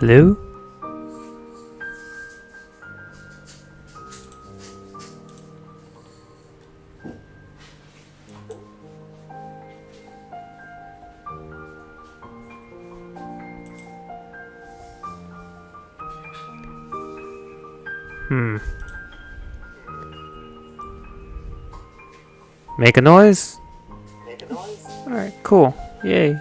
Hello? Make a noise? Alright, cool. Yay.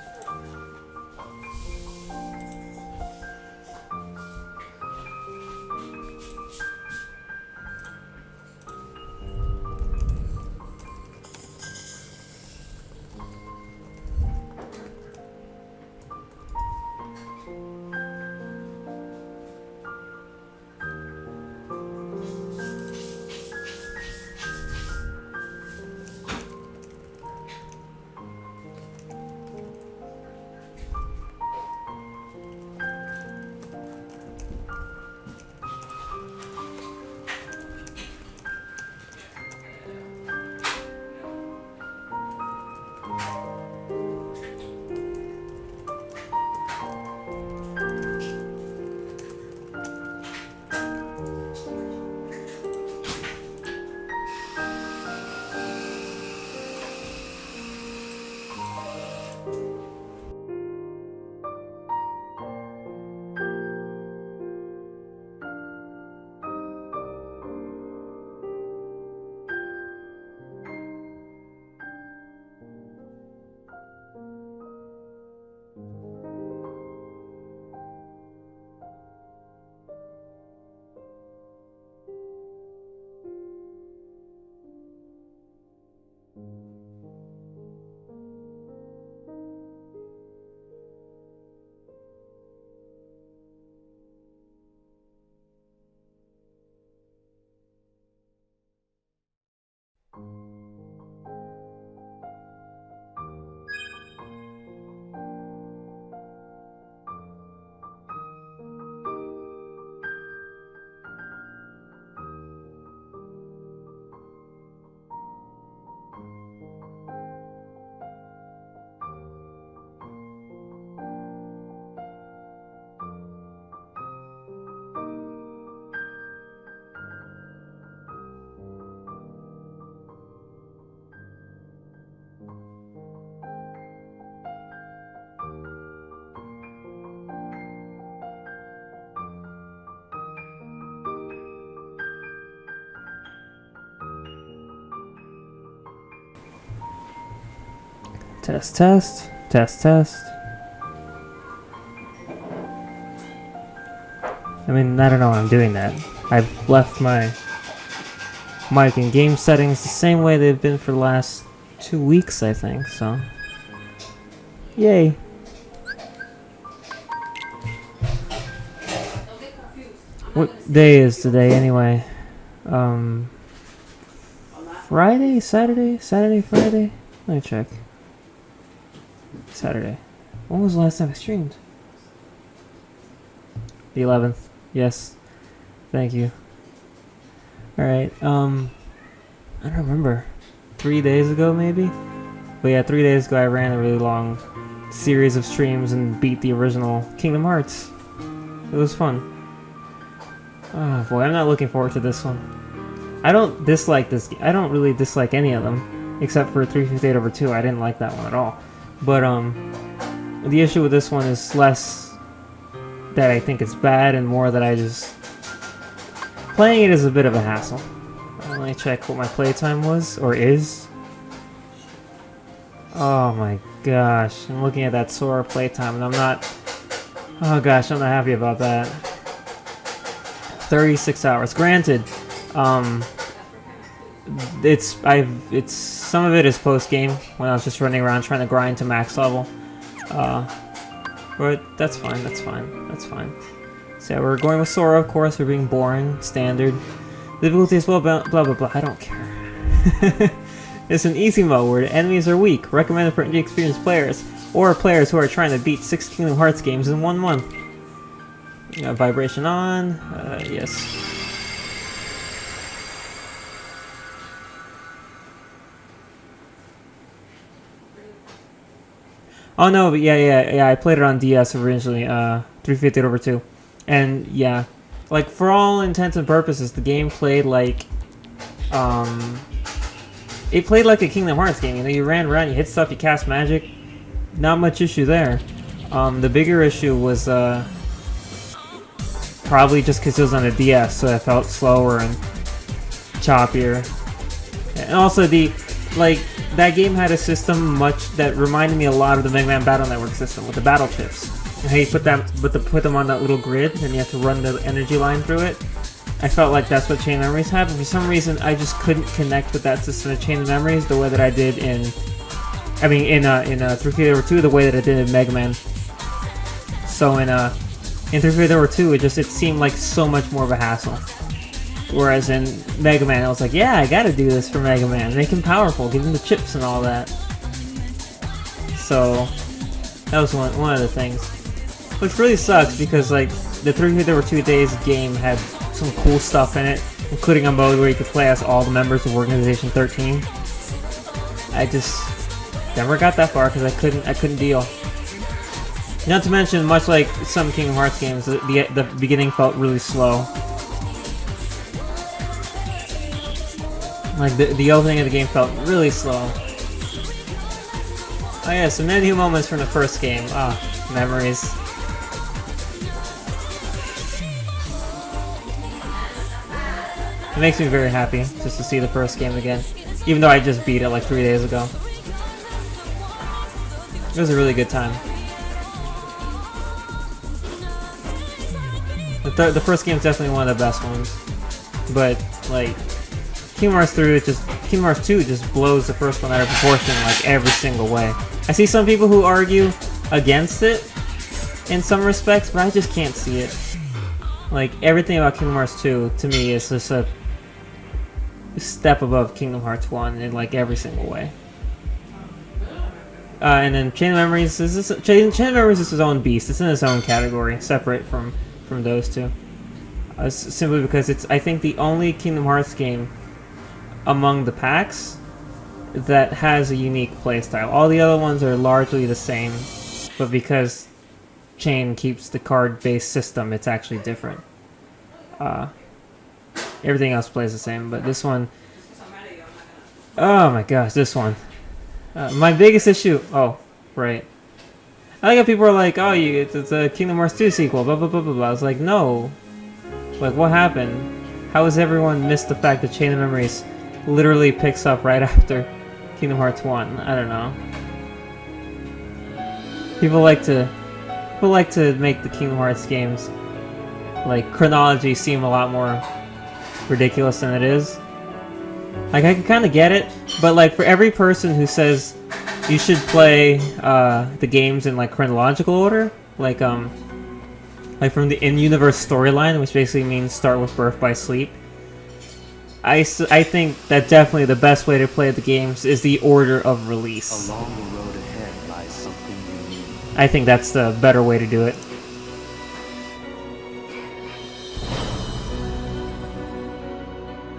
Test, test, test, test. I mean, I don't know why I'm doing that. I've left my mic and game settings the same way they've been for the last 2 weeks, I think, so. Yay. What day is today, anyway? Friday? Saturday? Saturday, Friday? Let me check. Saturday. When was the last time I streamed? The 11th. Yes. Thank you. Alright, I don't remember. 3 days ago, maybe? But yeah, 3 days ago I ran a really long series of streams and beat the original Kingdom Hearts. It was fun. Oh boy, I'm not looking forward to this one. I don't dislike this. I don't really dislike any of them, except for 358/2. I didn't like that one at all. But the issue with this one is less that I think it's bad and more that I just playing it is a bit of a hassle. Let me check what my playtime was or is. Oh my gosh, I'm looking at that Sora playtime and I'm not. Oh gosh, I'm not happy about that. 36 hours. Granted, it's some of it is post game when I was just running around trying to grind to max level. But that's fine. That's fine. That's fine. So yeah, we're going with Sora, of course. We're being boring, standard. Difficulty is well, blah blah blah. I don't care. It's an easy mode where the enemies are weak. Recommended for inexperienced players or players who are trying to beat 6 Kingdom Hearts games in 1 month. Vibration on. Yes. Oh no, but yeah, I played it on DS originally, 358/2. And yeah, like for all intents and purposes, the game played like, it played like a Kingdom Hearts game. You know, you ran around, you hit stuff, you cast magic. Not much issue there. The bigger issue was probably just because it was on a DS, so it felt slower and choppier. And also that game had a system that reminded me a lot of the Mega Man Battle Network system with the battle chips. And how you put them on that little grid, and you have to run the energy line through it. I felt like that's what Chain of Memories had, but for some reason I just couldn't connect with that system of Chain of Memories the way that I did in 358/2, the way that I did in Mega Man. So in 358/2, it seemed like so much more of a hassle. Whereas in Mega Man, I was like, yeah, I gotta do this for Mega Man. Make him powerful, give him the chips and all that. So that was one of the things. Which really sucks because like the 358/2 Days game had some cool stuff in it, including a mode where you could play as all the members of Organization 13. I just never got that far because I couldn't deal. Not to mention, much like some Kingdom Hearts games, the beginning felt really slow. Like the opening of the game felt really slow. Oh yeah, some many moments from the first game. Memories. It makes me very happy just to see the first game again, even though I just beat it like 3 days ago. It was a really good time. The first game is definitely one of the best ones, but like Kingdom Hearts 2 just blows the first one out of proportion like every single way. I see some people who argue against it in some respects, but I just can't see it. Like everything about Kingdom Hearts 2 to me is just a step above Kingdom Hearts 1 in like every single way. And then Chain of Memories is its own beast. It's in its own category, separate from those two. Simply because it's, I think, the only Kingdom Hearts game among the packs that has a unique playstyle. All the other ones are largely the same, but because Chain keeps the card-based system, it's actually different. Everything else plays the same, but this one... Oh my gosh, this one. My biggest issue... Oh, right. I like how people are like, oh, it's a Kingdom Hearts 2 sequel, blah, blah, blah, blah, blah. I was like, no. Like, what happened? How has everyone missed the fact that Chain of Memories literally picks up right after Kingdom Hearts 1? I don't know. People like to make the Kingdom Hearts games, like, chronology seem a lot more ridiculous than it is. Like, I can kind of get it, but, like, for every person who says you should play the games in, like, chronological order, like from the in-universe storyline, which basically means start with Birth by Sleep, I think that definitely the best way to play the games is the order of release. Along the road ahead lies something you need. I think that's the better way to do it.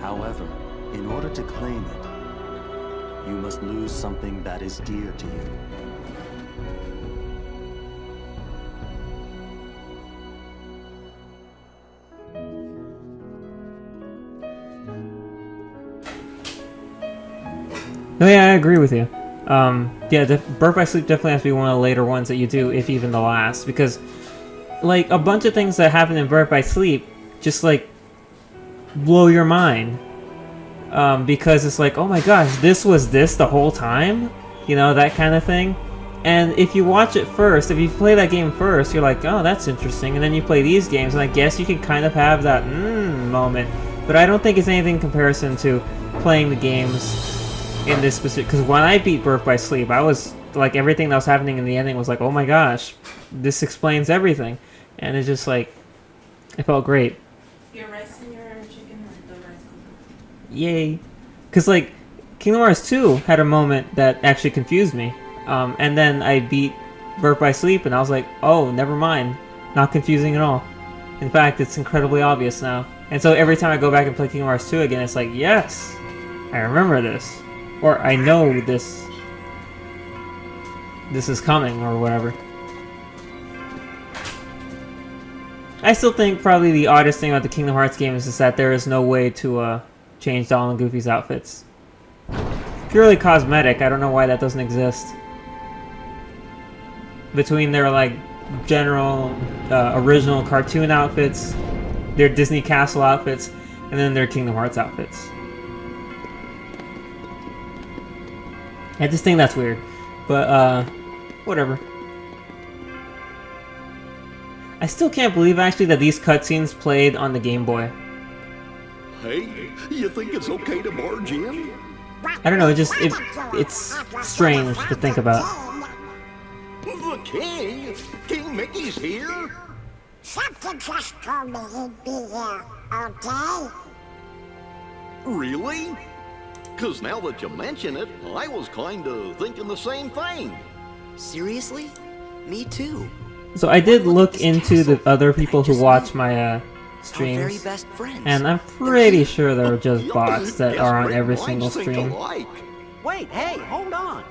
However, in order to claim it, you must lose something that is dear to you. No, yeah, I agree with you. Yeah, Birth by Sleep definitely has to be one of the later ones that you do, if even the last, because, like, a bunch of things that happen in Birth by Sleep just, like, blow your mind. Because it's like, oh my gosh, this was this the whole time? You know, that kind of thing. And if you watch it first, if you play that game first, you're like, oh, that's interesting. And then you play these games, and I guess you can kind of have that moment. But I don't think it's anything in comparison to playing the games in this specific... Because when I beat Birth by Sleep, I was, like, everything that was happening in the ending was like, oh my gosh, this explains everything. And it's just like, it felt great. Your rice and your chicken or the rice cooker? Yay. Because, like, Kingdom Hearts 2 had a moment that actually confused me. And then I beat Birth by Sleep, and I was like, oh, never mind. Not confusing at all. In fact, it's incredibly obvious now. And so every time I go back and play Kingdom Hearts 2 again, it's like, yes, I remember this. Or I know this is coming, or whatever. I still think probably the oddest thing about the Kingdom Hearts game is just that there is no way to change Donald and Goofy's outfits. Purely cosmetic, I don't know why that doesn't exist. Between their like general original cartoon outfits, their Disney Castle outfits, and then their Kingdom Hearts outfits. I just think that's weird, but whatever. I still can't believe actually that these cutscenes played on the Game Boy. Hey, you think it's okay to barge in? I don't know, it's strange to think about. The king? King Mickey's here? Something just told me he'd be here, okay? Really? Cause now that you mention it, I was kinda thinking the same thing. Seriously? Me too. So I did look into the other people who watch my Our very streams, best friends. and I'm pretty sure they're just bots that are on every single stream. Wait, hey, hold on.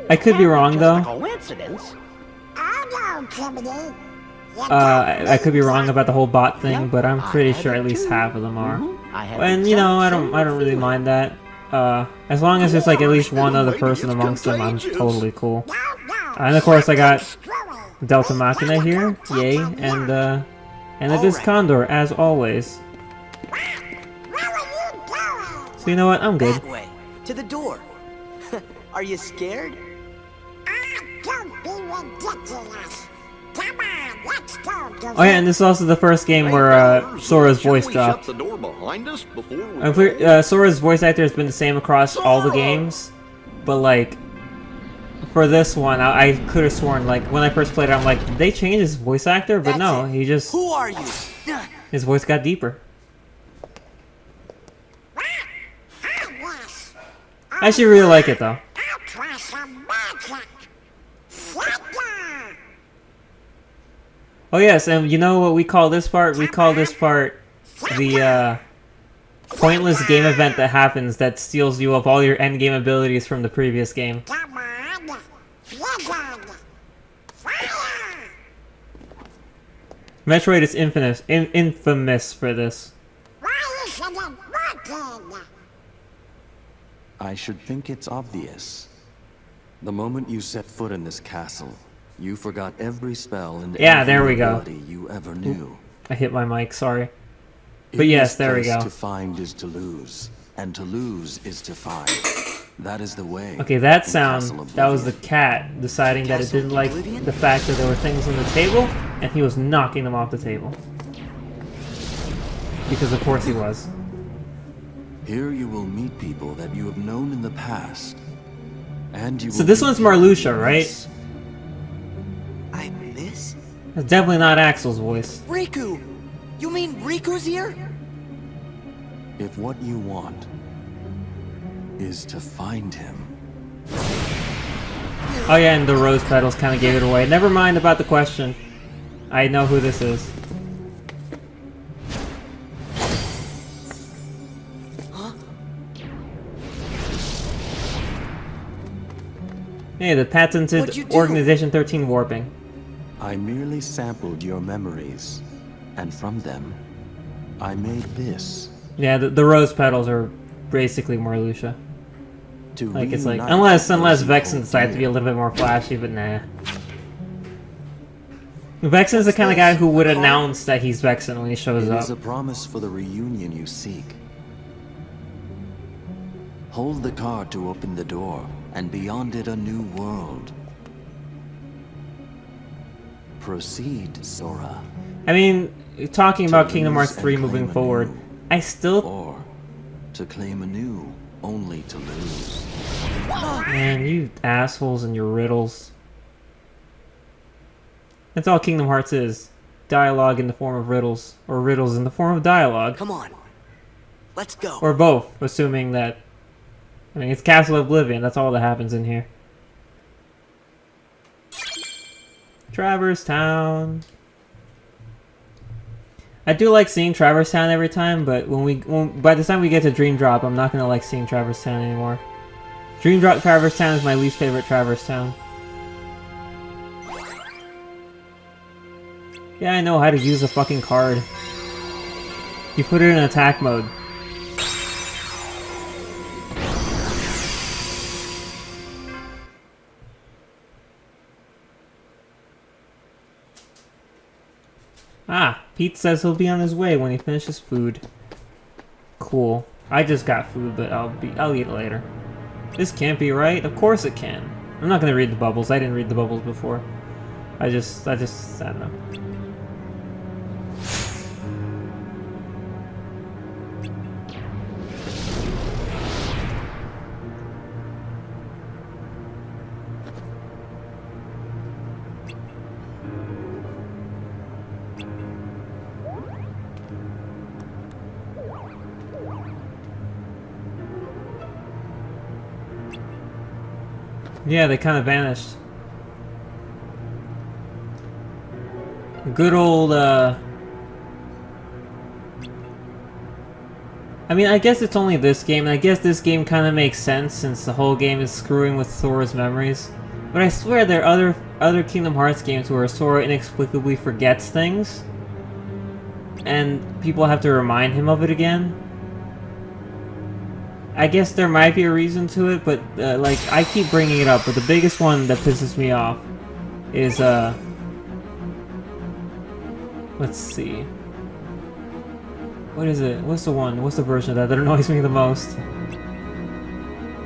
I could be wrong though. Coincidence? Oh no, Timothy. I could be wrong about the whole bot thing, but I'm pretty sure at least half of them are. And you know, I don't really mind that. As long as there's like at least one other person amongst them, I'm totally cool. And of course I got Delta Machina here, yay, and Abyss Condor as always. So you know what, I'm good. That way, to the door. Are you scared? Don't be ridiculous. Come on, let's go. Oh yeah, and this is also the first game where Sora's voice dropped. Shut the door behind us before we Sora's voice actor has been the same across all the games, but like for this one, I could have sworn like when I first played it, I'm like, did they change his voice actor? But no, he just Who are you? his voice got deeper. I actually really like it though. I'll try some magic. Thunder. Oh yes, and you know what we call this part? We call this part the pointless game event that happens that steals you of all your endgame abilities from the previous game. Come on. Wizard. Fire. Metroid is infamous for this. Why isn't it working? I should think it's obvious. The moment you set foot in this castle, you forgot every spell and Yeah, every there we go. ability you ever knew. I hit my mic, sorry. In But yes, this there we place, go. To find is to lose, and to lose is to find. That is the way. Okay, that in sound, Castle that was the Oblivion. cat deciding that it Castle didn't like Oblivion? the fact that there were things on the table, and he was knocking them off the table. Because of course he was. Here you will meet people that you have known in the past. And you So will this meet one's people Marluxia, you right? miss. I miss? That's definitely not Axel's voice. Riku! You mean Riku's here? If what you want is to find him, Oh yeah, and the rose petals kind of gave it away. Never mind about the question. I know who this is. Hey, the What'd patented you do? Organization 13 warping. I merely sampled your memories, and from them, I made this. Yeah, the rose petals are basically Marluxia. To Like it's like reunite unless those you Vexen hold decides to be a dear. little bit more flashy, but nah. Vexen's the kind of guy who would announce that he's Vexen when he shows It is a up. promise for the reunion you seek. Hold the card to open the door, and beyond it a new world. Proceed, Sora. I mean, talking about To Kingdom lose Hearts and 3 claim moving anew. forward, I still... Or to claim anew, only to lose. Man, you assholes and your riddles. That's all Kingdom Hearts is. Dialogue in the form of riddles, or riddles in the form of dialogue. Come on. Let's go. Or both, assuming that... I mean, it's Castle Oblivion, that's all that happens in here. Traverse Town. I do like seeing Traverse Town every time, but by the time we get to Dream Drop, I'm not gonna like seeing Traverse Town anymore. Dream Drop Traverse Town is my least favorite Traverse Town. Yeah, I know how to use a fucking card. You put it in attack mode. Ah, Pete says he'll be on his way when he finishes food. Cool. I just got food, but I'll eat it later. This can't be right. Of course it can. I'm not gonna read the bubbles. I didn't read the bubbles before. I don't know. Yeah, they kind of vanished. Good old, I mean, I guess it's only this game, and I guess this game kind of makes sense since the whole game is screwing with Sora's memories. But I swear there are other Kingdom Hearts games where Sora inexplicably forgets things, and people have to remind him of it again. I guess there might be a reason to it, but like, I keep bringing it up, but the biggest one that pisses me off is, let's see. What is it? What's the version of that annoys me the most?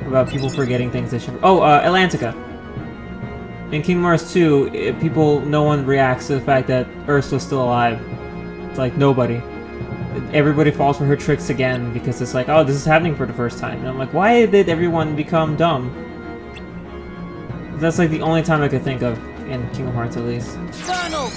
About people forgetting things they should... Oh, Atlantica! In Kingdom Hearts 2, no one reacts to the fact that Ursula's still alive. It's like, nobody. Everybody falls for her tricks again because it's like, oh, this is happening for the first time. And I'm like, why did everyone become dumb? That's like the only time I could think of in Kingdom Hearts, at least. Donald!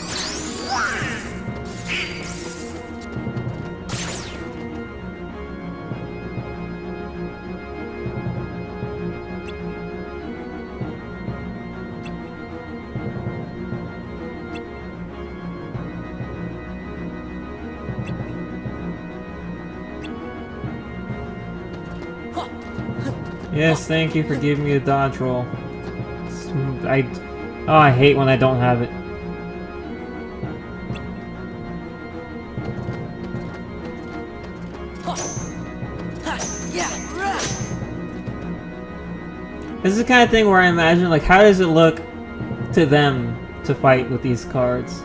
Yes, thank you for giving me a dodge roll. I hate when I don't have it. This is the kind of thing where I imagine, like, how does it look to them to fight with these cards?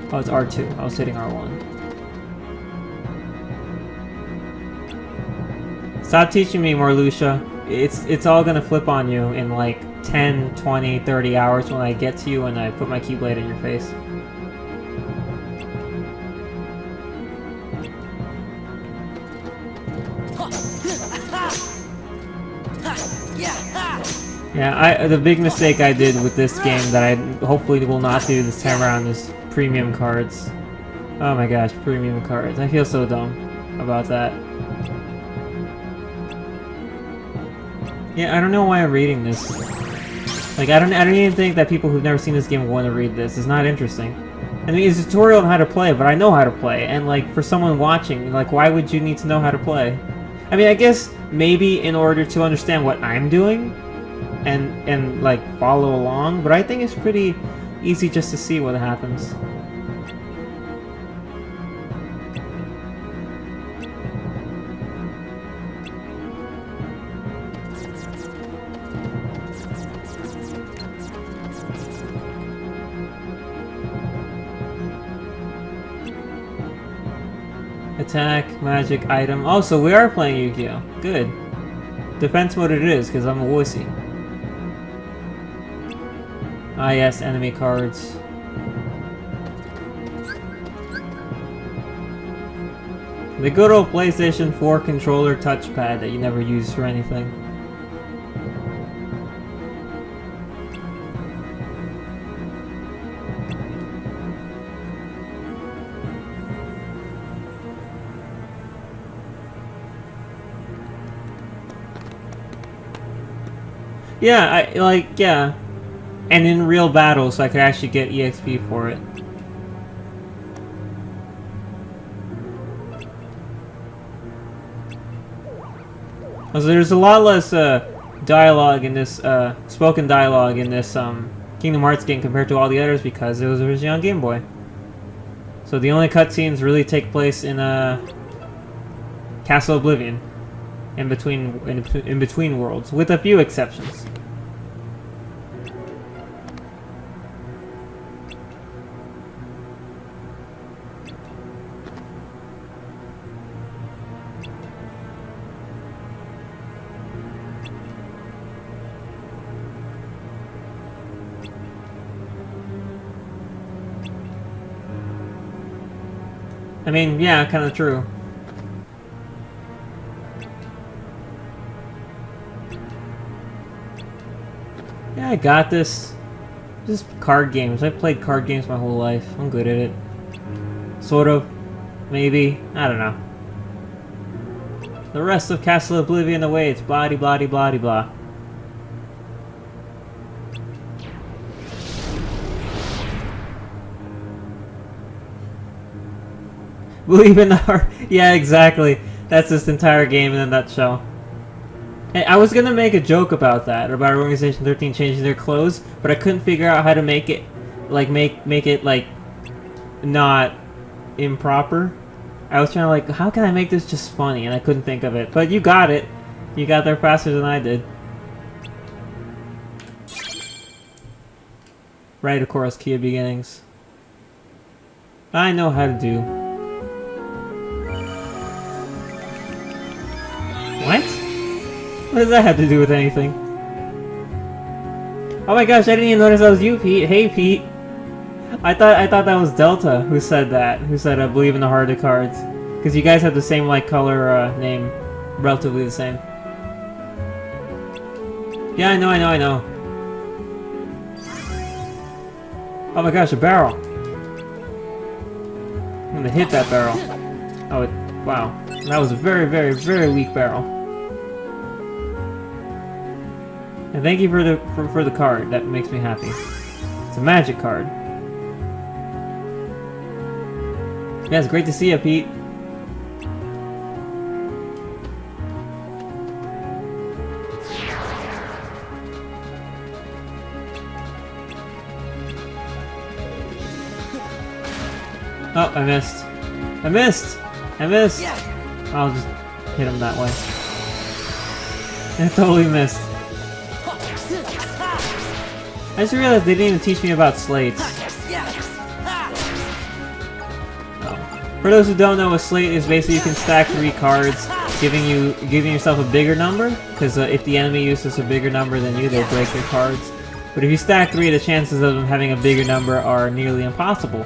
Oh, it's R2. I was hitting R1. Stop teaching me more, Lucia. It's all gonna flip on you in like 10, 20, 30 hours when I get to you and I put my Keyblade in your face. Yeah, the big mistake I did with this game that I hopefully will not do this time around is premium cards. Oh my gosh, premium cards. I feel so dumb about that. Yeah, I don't know why I'm reading this. Like, I don't even think that people who've never seen this game will want to read this. It's not interesting. I mean, it's a tutorial on how to play, but I know how to play. And like, for someone watching, like, why would you need to know how to play? I mean, I guess maybe in order to understand what I'm doing and like follow along, but I think it's pretty easy just to see what happens. Attack, magic, item. Oh, so we are playing Yu-Gi-Oh! Good. Defense mode it is, because I'm a wussy. Ah yes, enemy cards. The good old PlayStation 4 controller touchpad that you never use for anything. Yeah, yeah. And in real battle, so I could actually get EXP for it. So there's a lot less dialogue in this, spoken dialogue in this Kingdom Hearts game compared to all the others because it was originally on Game Boy. So the only cutscenes really take place in Castle Oblivion, in between worlds, with a few exceptions. I mean, yeah, kind of true. Yeah, I got this. Just card games. I've played card games my whole life. I'm good at it. Sort of. Maybe. I don't know. The rest of Castle Oblivion awaits. Blah de blah de blah de blah. Believe in the heart. Yeah, exactly. That's this entire game in a nutshell. And I was gonna make a joke about that, about Organization 13 changing their clothes, but I couldn't figure out how to make it, like, make it, like, not improper. I was trying to, like, how can I make this just funny? And I couldn't think of it. But you got it. You got there faster than I did. Right, of course, Key of Beginnings. I know how to do. What? What does that have to do with anything? Oh my gosh, I didn't even notice that was you, Pete. Hey, Pete. I thought that was Delta who said that. Who said, I believe in the heart of cards. Because you guys have the same, like, color, name. Relatively the same. Yeah, I know. Oh my gosh, a barrel. I'm gonna hit that barrel. Oh, wow. That was a very, very, very weak barrel. And thank you for the card. That makes me happy. It's a magic card. Yeah, it's great to see you, Pete. Oh, I missed. I missed! I'll just hit him that way. I totally missed. I just realized they didn't even teach me about slates. Oh. For those who don't know, a slate is basically you can stack 3 cards, giving yourself a bigger number. Because if the enemy uses a bigger number than you, they'll break your cards. But if you stack 3, the chances of them having a bigger number are nearly impossible.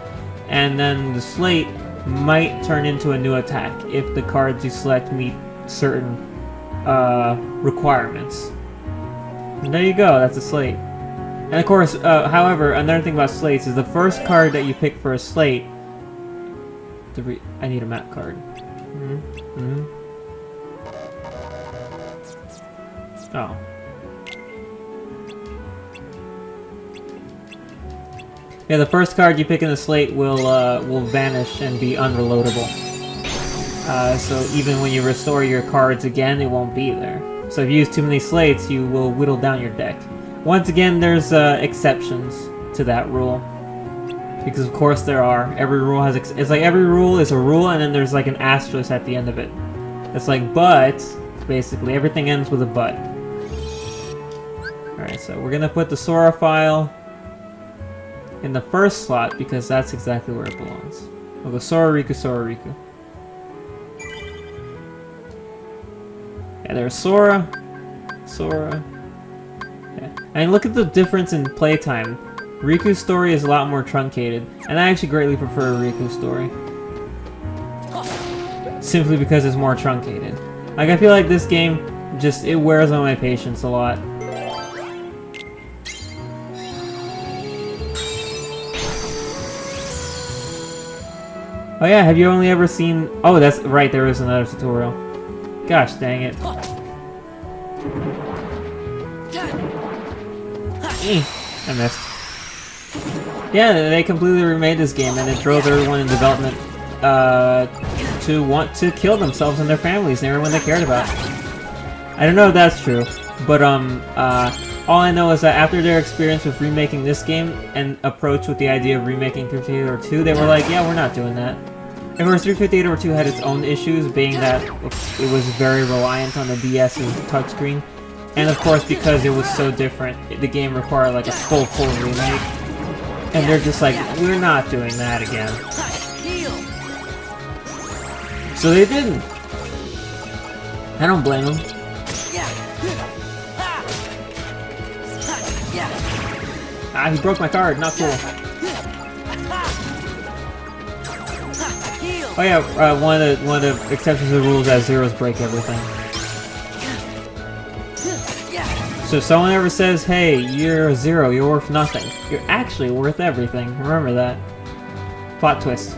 And then the slate might turn into a new attack if the cards you select meet certain requirements. And there you go, that's a slate. And of course, however, another thing about slates is the first card that you pick for a slate... I need a map card. Oh. Yeah, the first card you pick in the slate will vanish and be unreloadable. So even when you restore your cards again, it won't be there. So if you use too many slates, you will whittle down your deck. Once again, there's exceptions to that rule. Because of course there are. Every rule has... it's like every rule is a rule, and then there's like an asterisk at the end of it. It's like, but... basically, everything ends with a but. Alright, so we're gonna put the Sora file in the first slot, because that's exactly where it belongs. We'll go Sora Riku, Sora Riku. Yeah, there's Sora. Yeah. And look at the difference in playtime. Riku's story is a lot more truncated, and I actually greatly prefer Riku's story. Simply because it's more truncated. Like, I feel like this game just, it wears on my patience a lot. Oh yeah, have you only ever seen... oh, that's right, there is another tutorial. Gosh dang it. I missed. Yeah, they completely remade this game, and it drove everyone in development to want to kill themselves and their families and everyone they cared about. I don't know if that's true, But all I know is that after their experience with remaking this game and approach with the idea of remaking 358 over 2, they were like, yeah, we're not doing that. Of course, 358 over 2 had its own issues, being that it was very reliant on the DS's touchscreen. And of course, because it was so different, the game required like a full remake. And they're just like, we're not doing that again. So they didn't. I don't blame them. Ah, he broke my card. Not cool. Oh yeah, one of the exceptions to the rules is zeros break everything. So if someone ever says, hey, you're a 0, you're worth nothing, you're actually worth everything. Remember that. Plot twist.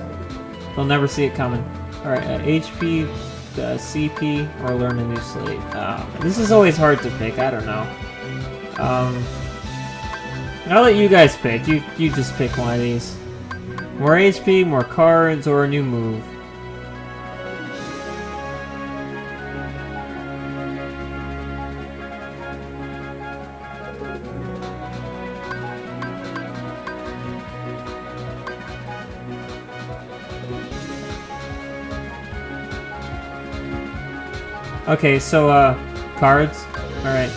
They'll never see it coming. Alright, HP, CP, or learn a new slate. This is always hard to pick, I don't know. I'll let you guys pick. You just pick one of these. More HP, more cards, or a new move. Okay, so, cards? Alright.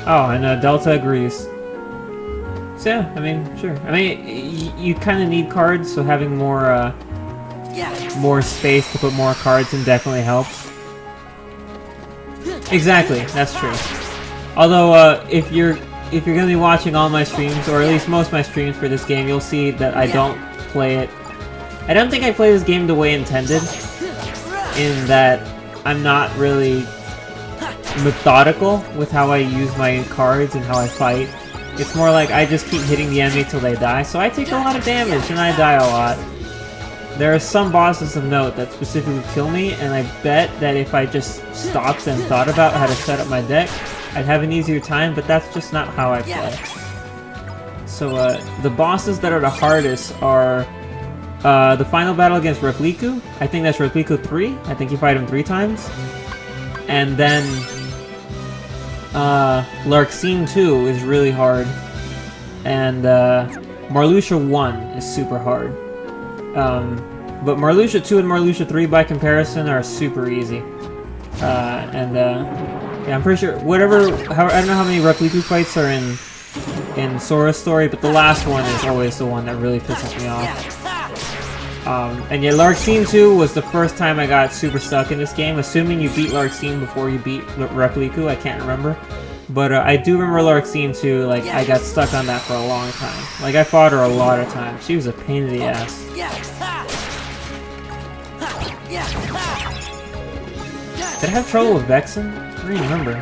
Oh, and Delta agrees. So yeah, I mean, sure. I mean, you kind of need cards, so having more space to put more cards in definitely helps. Exactly, that's true. Although, if you're gonna be watching all my streams, or at least most of my streams for this game, you'll see that I don't play it. I don't think I play this game the way intended, in that I'm not really methodical with how I use my cards and how I fight. It's more like I just keep hitting the enemy till they die, so I take a lot of damage and I die a lot. There are some bosses of note that specifically kill me, and I bet that if I just stopped and thought about how to set up my deck, I'd have an easier time, but that's just not how I play. So the bosses that are the hardest are the final battle against Repliku. I think that's Repliku 3. I think you fight him 3 times. And then Larxene 2 is really hard. And Marluxia 1 is super hard. But Marluxia 2 and Marluxia 3 by comparison are super easy. Yeah, I'm pretty sure I don't know how many Repliku fights are in Sora's story, but the last one is always the one that really pisses me off. And yeah, Larxene 2 was the first time I got super stuck in this game, assuming you beat Larxene before you beat Repliku, I can't remember. But I do remember Larxene 2, like, I got stuck on that for a long time. Like, I fought her a lot of times. She was a pain in the ass. Did I have trouble with Vexen? I don't even remember.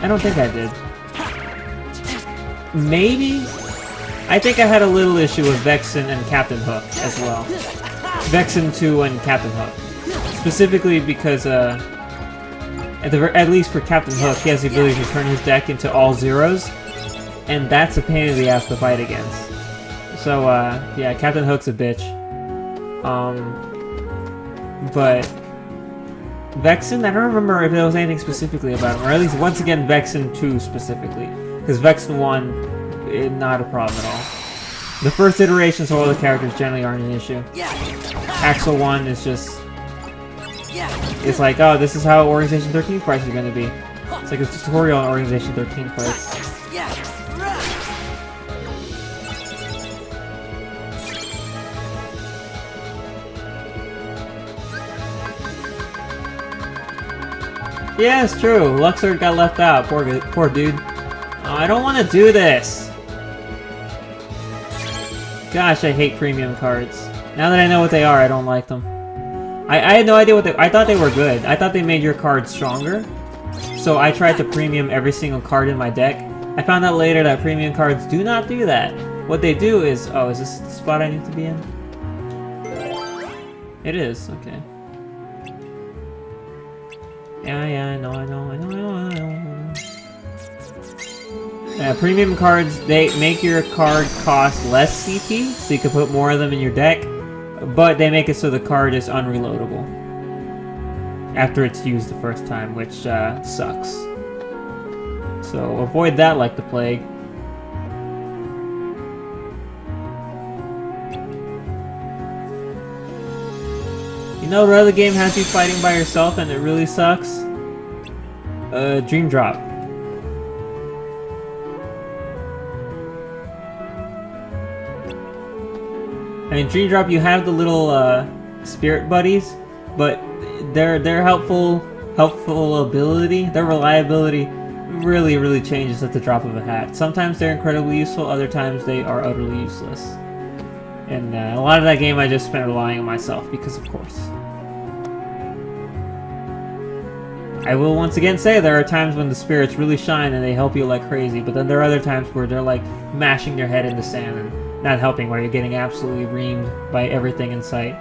I don't think I did. Maybe? I think I had a little issue with Vexen and Captain Hook as well. Vexen 2 and Captain Hook. Specifically because, at least for Captain Hook, he has the ability to turn his deck into all zeros, and that's a pain in the ass to fight against. So, yeah, Captain Hook's a bitch. But Vexen, I don't remember if there was anything specifically about him, or at least, once again, Vexen 2 specifically. Because Vexen 1, not a problem at all. The first iterations of all the characters generally aren't an issue. Axel 1 is just... It's like, oh, this is how Organization 13 fights are going to be. It's like a tutorial on Organization 13 fights. Yeah, it's true. Luxord got left out. Poor dude. Oh, I don't want to do this. Gosh, I hate premium cards. Now that I know what they are, I don't like them. I had no idea what I thought they were good. I thought they made your cards stronger. So I tried to premium every single card in my deck. I found out later that premium cards do not do that. What they do is... Oh, is this the spot I need to be in? It is, okay. Yeah, I know. Yeah, premium cards, they make your card cost less CP, so you can put more of them in your deck, but they make it so the card is unreloadable. after it's used the first time, which sucks. So avoid that like the plague. You know what other game has you fighting by yourself and it really sucks? Dream Drop. I mean, Dream Drop, you have the little spirit buddies, but their helpful ability, their reliability really changes at the drop of a hat. Sometimes they're incredibly useful, other times they are utterly useless. And a lot of that game I just spent relying on myself, because of course. I will once again say there are times when the spirits really shine and they help you like crazy, but then there are other times where they're like mashing their head in the sand and not helping, where you're getting absolutely reamed by everything in sight.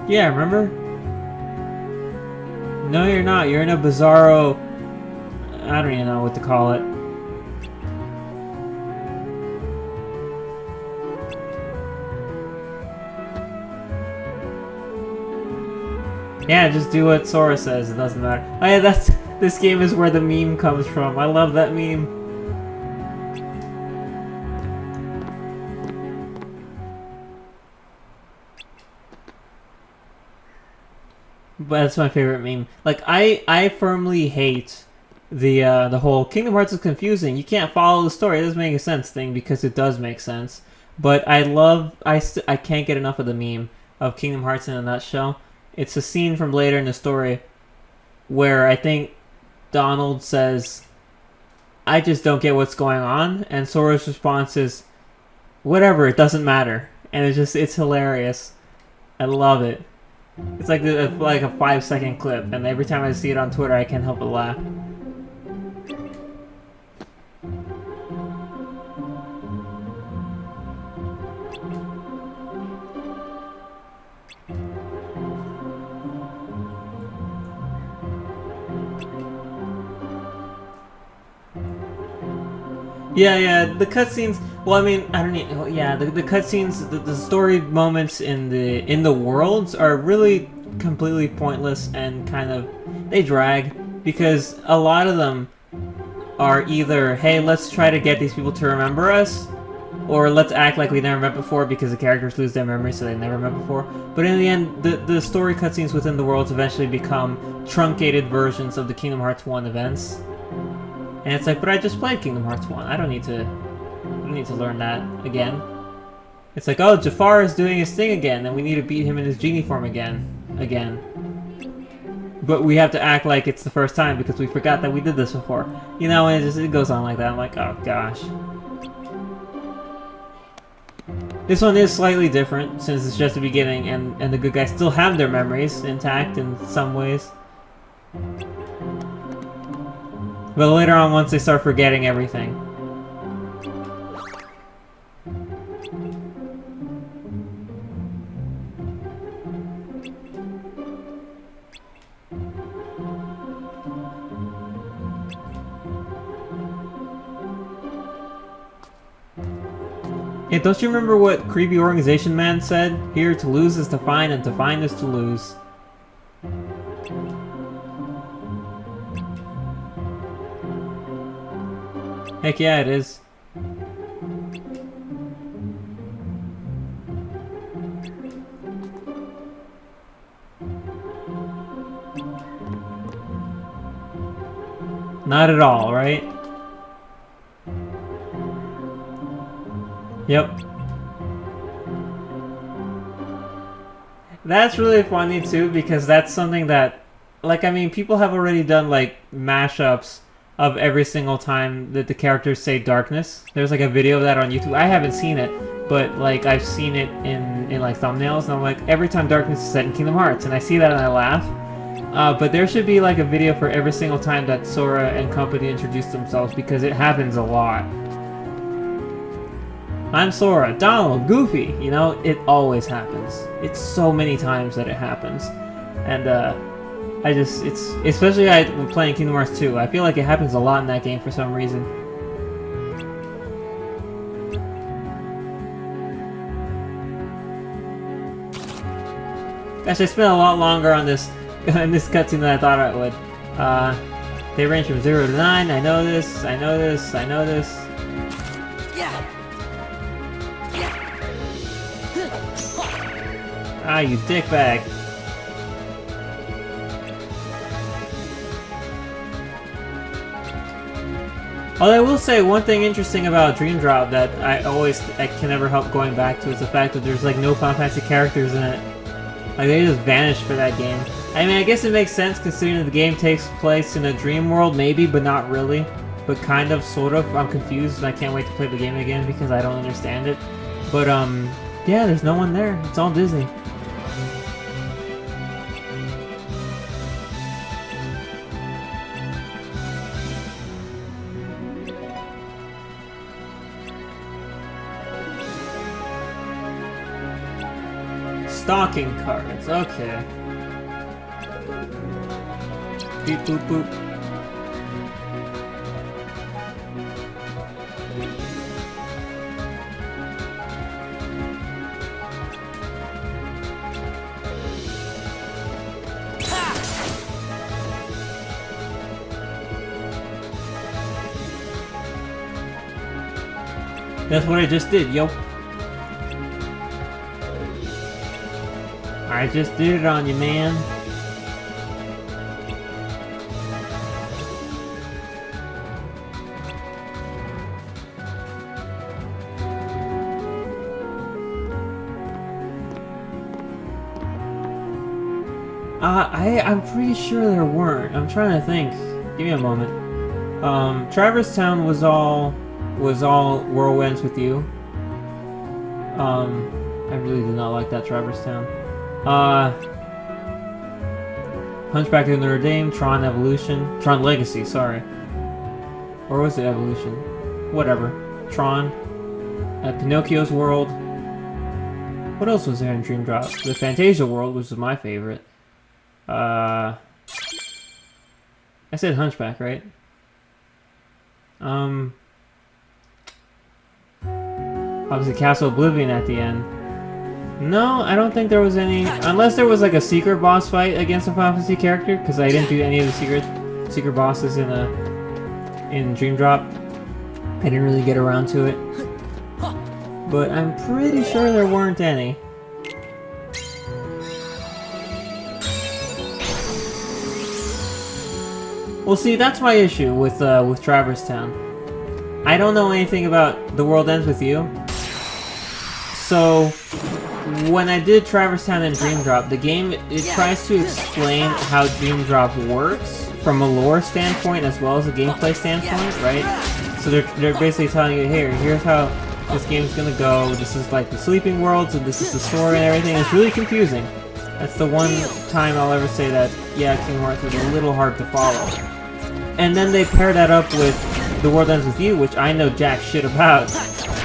Yeah, remember? No, you're not. You're in a bizarro... I don't even know what to call it. Yeah, just do what Sora says. It doesn't matter. Oh yeah, this game is where the meme comes from. I love that meme. But that's my favorite meme. Like, I firmly hate the whole Kingdom Hearts is confusing. You can't follow the story. It doesn't make sense thing, because it does make sense. But I can't get enough of the meme of Kingdom Hearts in a nutshell. It's a scene from later in the story where I think Donald says, "I just don't get what's going on," and Sora's response is, "Whatever, it doesn't matter." And it's hilarious. I love it. It's like a 5-second clip, and every time I see it on Twitter, I can't help but laugh. Yeah, the cutscenes. Well, I mean, I don't know. Yeah, the cutscenes, the story moments in the worlds are really completely pointless and kind of they drag, because a lot of them are either, hey, let's try to get these people to remember us, or let's act like we never met before because the characters lose their memory so they never met before. But in the end, the story cutscenes within the worlds eventually become truncated versions of the Kingdom Hearts 1 events. And it's like, but I just played Kingdom Hearts 1. I don't need to learn that again. It's like, oh, Jafar is doing his thing again, and we need to beat him in his genie form again. But we have to act like it's the first time because we forgot that we did this before. You know, and it goes on like that. I'm like, oh gosh. This one is slightly different since it's just the beginning, and the good guys still have their memories intact in some ways. But later on, once they start forgetting everything. Yeah, don't you remember what Creepy Organization Man said? Here, to lose is to find, and to find is to lose. Heck yeah, it is. Not at all, right? Yep. That's really funny too, because that's something that, like, I mean, people have already done, like, mashups of every single time that the characters say darkness. There's like a video of that on YouTube. I haven't seen it, but like I've seen it in like thumbnails, and I'm like, every time darkness is set in Kingdom Hearts, and I see that and I laugh. But there should be like a video for every single time that Sora and company introduce themselves, because it happens a lot. I'm Sora, Donald, Goofy. You know, it always happens. It's so many times that it happens, and it's especially when playing Kingdom Hearts 2. I feel like it happens a lot in that game for some reason. Gosh, I spent a lot longer on this this cutscene than I thought I would. They range from 0 to 9. I know this. I know this. I know this. Ah, you dickbag. Although I will say one thing interesting about Dream Drop that I can never help going back to is the fact that there's like no Final Fantasy characters in it. Like they just vanished for that game. I mean, I guess it makes sense considering that the game takes place in a dream world, maybe, but not really. But kind of, sort of. I'm confused and I can't wait to play the game again because I don't understand it. But yeah, there's no one there. It's all Disney. Stocking cards, okay. Beep boop boop. That's what I just did, yo. I just did it on you, man. I'm pretty sure there weren't. I'm trying to think. Give me a moment. Traverse Town was all whirlwinds with you. I really did not like that Traverse Town. Hunchback of Notre Dame, Tron Evolution, Tron Legacy, sorry. Or was it Evolution? Whatever. Tron. Pinocchio's World. What else was there in Dream Drop? The Fantasia World, which was my favorite. I said Hunchback, right? Obviously Castle Oblivion at the end. No, I don't think there was any, unless there was like a secret boss fight against a Final Fantasy character, because I didn't do any of the secret bosses in Dream Drop. I didn't really get around to it. But I'm pretty sure there weren't any. Well, see, that's my issue with Traverse Town. I don't know anything about The World Ends With You. So, when I did Traverse Town and Dream Drop, the game, it tries to explain how Dream Drop works from a lore standpoint as well as a gameplay standpoint, right? So they're basically telling you, here's how this game's gonna go, this is like the sleeping worlds, and this is the story and everything. It's really confusing. That's the one time I'll ever say that, yeah, Kingdom Hearts was a little hard to follow. And then they pair that up with The World Ends With You, which I know jack shit about.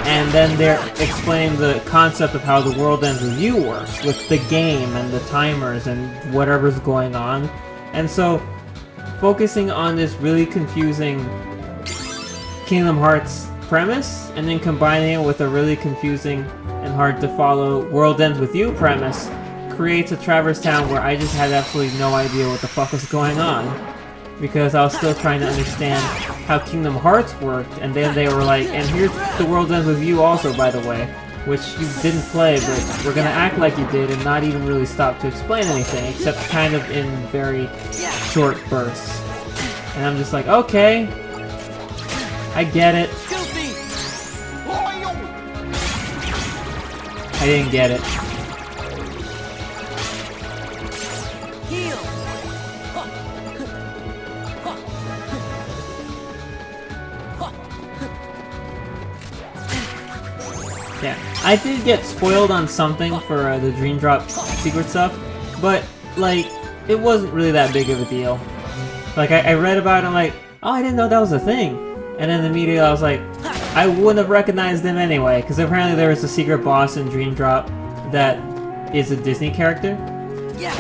And then they're explaining the concept of how The World Ends With You works, with the game and the timers and whatever's going on. And so, focusing on this really confusing Kingdom Hearts premise, and then combining it with a really confusing and hard to follow World Ends With You premise, creates a Traverse Town where I just had absolutely no idea what the fuck was going on. Because I was still trying to understand how Kingdom Hearts worked, and then they were like, and here's The World Ends With You also, by the way, which you didn't play, but we're gonna act like you did and not even really stop to explain anything, except kind of in very short bursts. And I'm just like, okay, I get it. I didn't get it. Yeah, I did get spoiled on something for the Dream Drop secret stuff, but, like, it wasn't really that big of a deal. Like, I read about it and I'm like, oh, I didn't know that was a thing. And then immediately I was like, I wouldn't have recognized him anyway, because apparently there was a secret boss in Dream Drop that is a Disney character.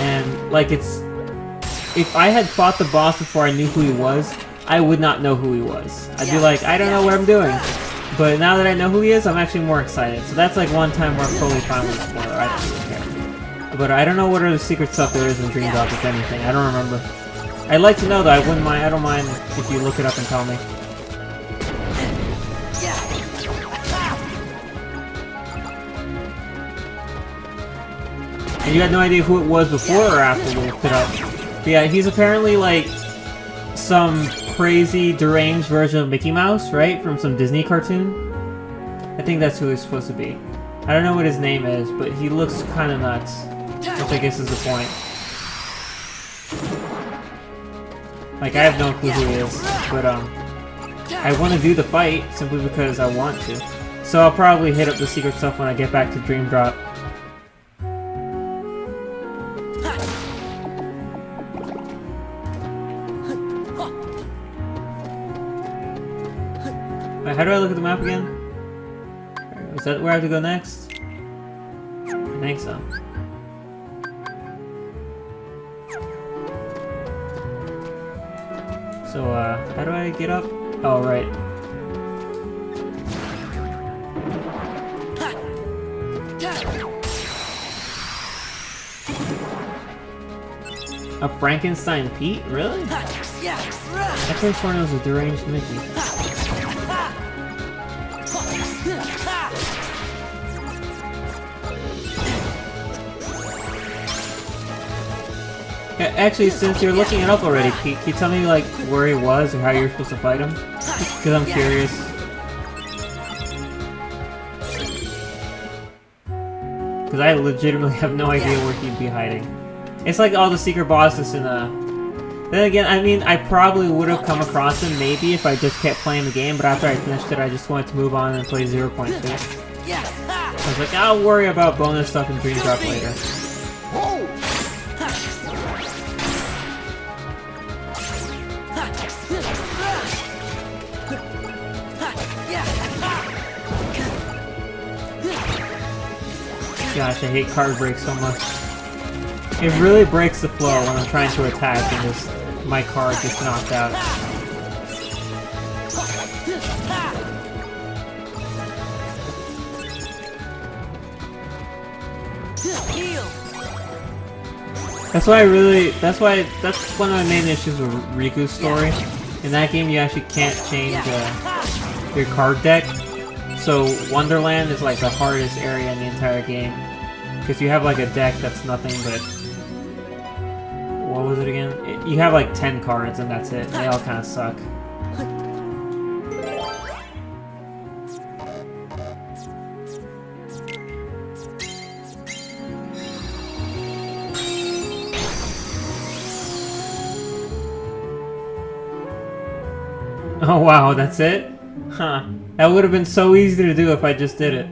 And, like, it's... If I had fought the boss before I knew who he was, I would not know who he was. I'd be like, I don't know what I'm doing. But now that I know who he is, I'm actually more excited. So that's like one time where I'm totally fine with a spoiler. I don't really care. But I don't know what other secret stuff there is in Dream Drop, if anything. I don't remember. I'd like to know though. I wouldn't mind. I don't mind if you look it up and tell me. And you had no idea who it was before or after we looked it up. But yeah, he's apparently like some crazy, deranged version of Mickey Mouse, right? From some Disney cartoon. I think that's who he's supposed to be. I don't know what his name is, but he looks kind of nuts. Which I guess is the point. Like, I have no clue who he is, but I want to do the fight simply because I want to. So I'll probably hit up the secret stuff when I get back to Dream Drop. Wait, how do I look at the map again? Is that where I have to go next? I think so. So, how do I get up? Oh, right. A Frankenstein Pete? Really? I could have sworn it was a deranged Mickey. Yeah, actually, since you're looking it up already, Pete, can you tell me like where he was or how you're supposed to fight him? Because I'm curious. Because I legitimately have no idea where he'd be hiding. It's like all the secret bosses in Then again, I mean, I probably would have come across him maybe if I just kept playing the game, but after I finished it, I just wanted to move on and play 0.2. I was like, I'll worry about bonus stuff in Dream Drop later. Gosh, I hate card breaks so much. It really breaks the flow when I'm trying to attack and just my card gets knocked out. That's one of my main issues with Riku's story. In that game, you actually can't change your card deck. So Wonderland is like the hardest area in the entire game. Because you have like a deck that's nothing but... What was it again? You have like 10 cards and that's it. They all kind of suck. Oh wow, that's it? Huh. That would have been so easy to do if I just did it.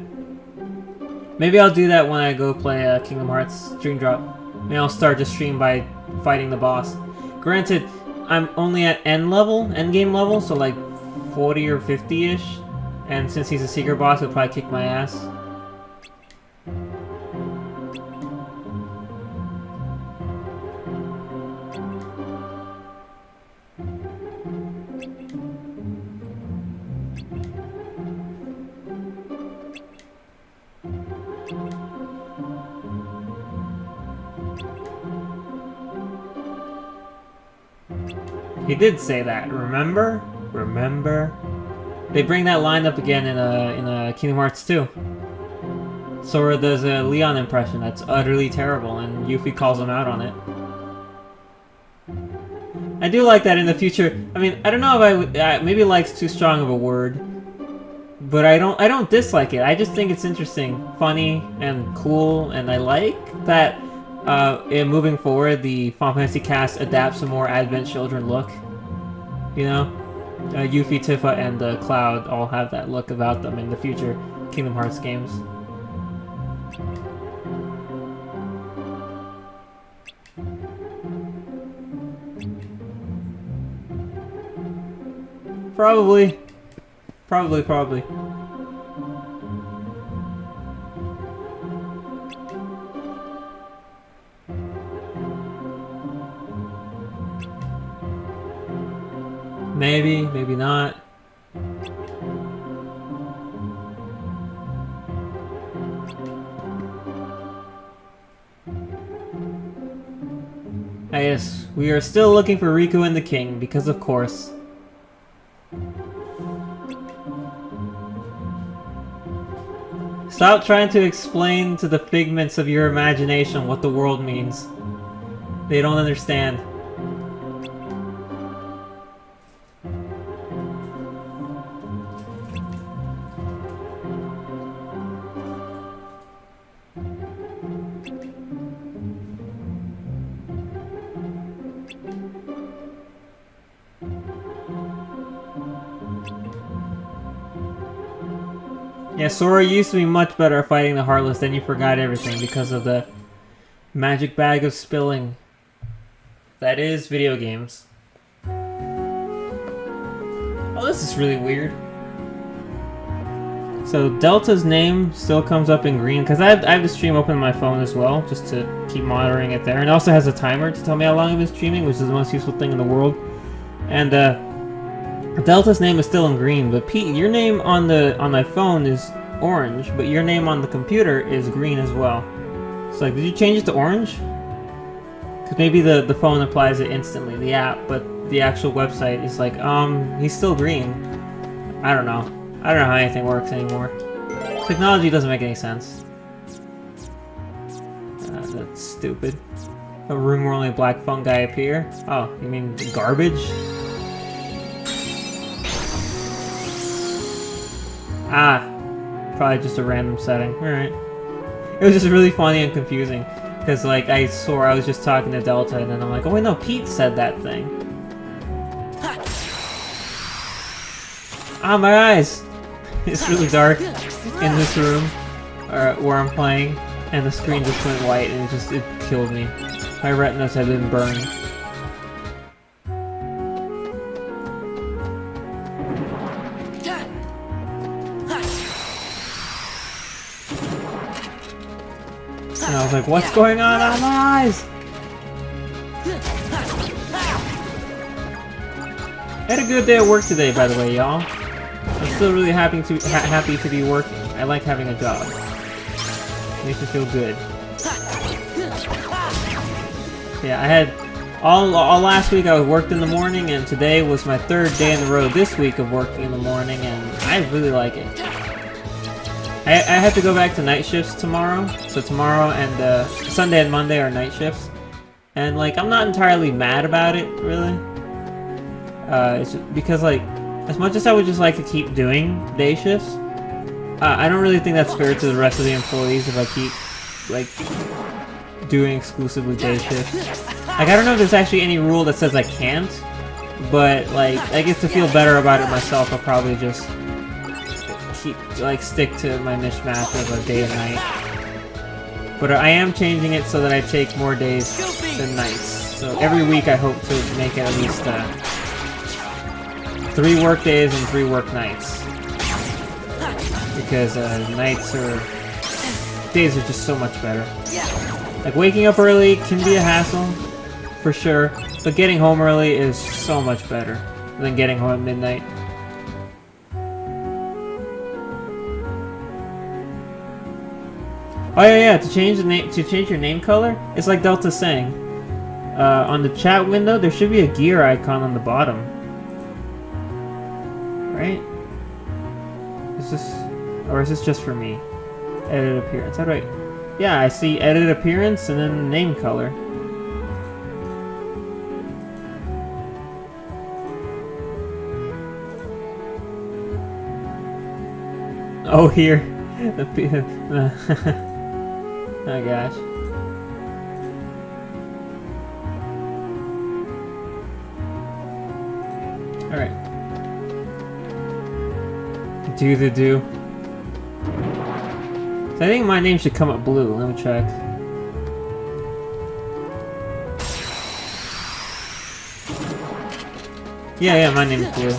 Maybe I'll do that when I go play Kingdom Hearts Dream Drop. Maybe I'll start the stream by fighting the boss. Granted, I'm only at end game level, so like 40 or 50-ish. And since he's a secret boss, he'll probably kick my ass. He did say that, remember? Remember? They bring that line up again in Kingdom Hearts 2. Sora does a Leon impression that's utterly terrible, and Yuffie calls him out on it. I do like that in the future. I mean, I don't know if I would... maybe like's too strong of a word. But I don't dislike it. I just think it's interesting, funny, and cool, and I like that moving forward, the Final Fantasy cast adapts a more Advent Children look. You know? Yuffie, Tifa, and Cloud all have that look about them in the future Kingdom Hearts games. Probably. Probably. Maybe not. Ah, yes, we are still looking for Riku and the King, because of course. Stop trying to explain to the figments of your imagination what the world means. They don't understand. Yeah, Sora used to be much better at fighting the Heartless, then you forgot everything because of the magic bag of spilling. That is video games. Oh, this is really weird. So Delta's name still comes up in green because I have the stream open on my phone as well, just to keep monitoring it there. And it also has a timer to tell me how long I've been streaming, which is the most useful thing in the world. And Delta's name is still in green, but Pete, your name on my phone is orange, but your name on the computer is green as well. So like, did you change it to orange? Because maybe the phone applies it instantly, the app, but the actual website is like, he's still green. I don't know. I don't know how anything works anymore. Technology doesn't make any sense. That's stupid. A room where only black fungi appear? Oh, you mean garbage? Ah, probably just a random setting. Alright. It was just really funny and confusing. Because, like, I swore I was just talking to Delta, and then I'm like, oh wait, no, Pete said that thing. Ah, my eyes! It's really dark in this room where I'm playing, and the screen just went white, and it killed me. My retinas have been burned. And I was like, what's going on my eyes? I had a good day at work today, by the way, y'all. I'm still really happy to be working. I like having a job. Makes me feel good. Yeah, I had all last week I worked in the morning, and today was my third day in a row this week of working in the morning, and I really like it. I have to go back to night shifts tomorrow, so tomorrow and Sunday and Monday are night shifts, and like I'm not entirely mad about it, really. It's just because like, as much as I would just like to keep doing day shifts, I don't really think that's fair to the rest of the employees if I keep like doing exclusively day shifts. Like I don't know if there's actually any rule that says I can't, but like I guess to feel better about it myself, I'll probably just stick to my mishmash of a day and night. But I am changing it so that I take more days than nights. So every week I hope to make it at least 3 work days and 3 work nights. Because days are just so much better. Like waking up early can be a hassle, for sure, but getting home early is so much better than getting home at midnight. Oh yeah, to change your name color, it's like Delta's saying. On the chat window, there should be a gear icon on the bottom. Right? Or is this just for me? Edit appearance. How do I? Yeah, I see edit appearance and then name color. Oh, here. Oh gosh. Alright. Do the do. So I think my name should come up blue. Let me check. Yeah, my name's blue.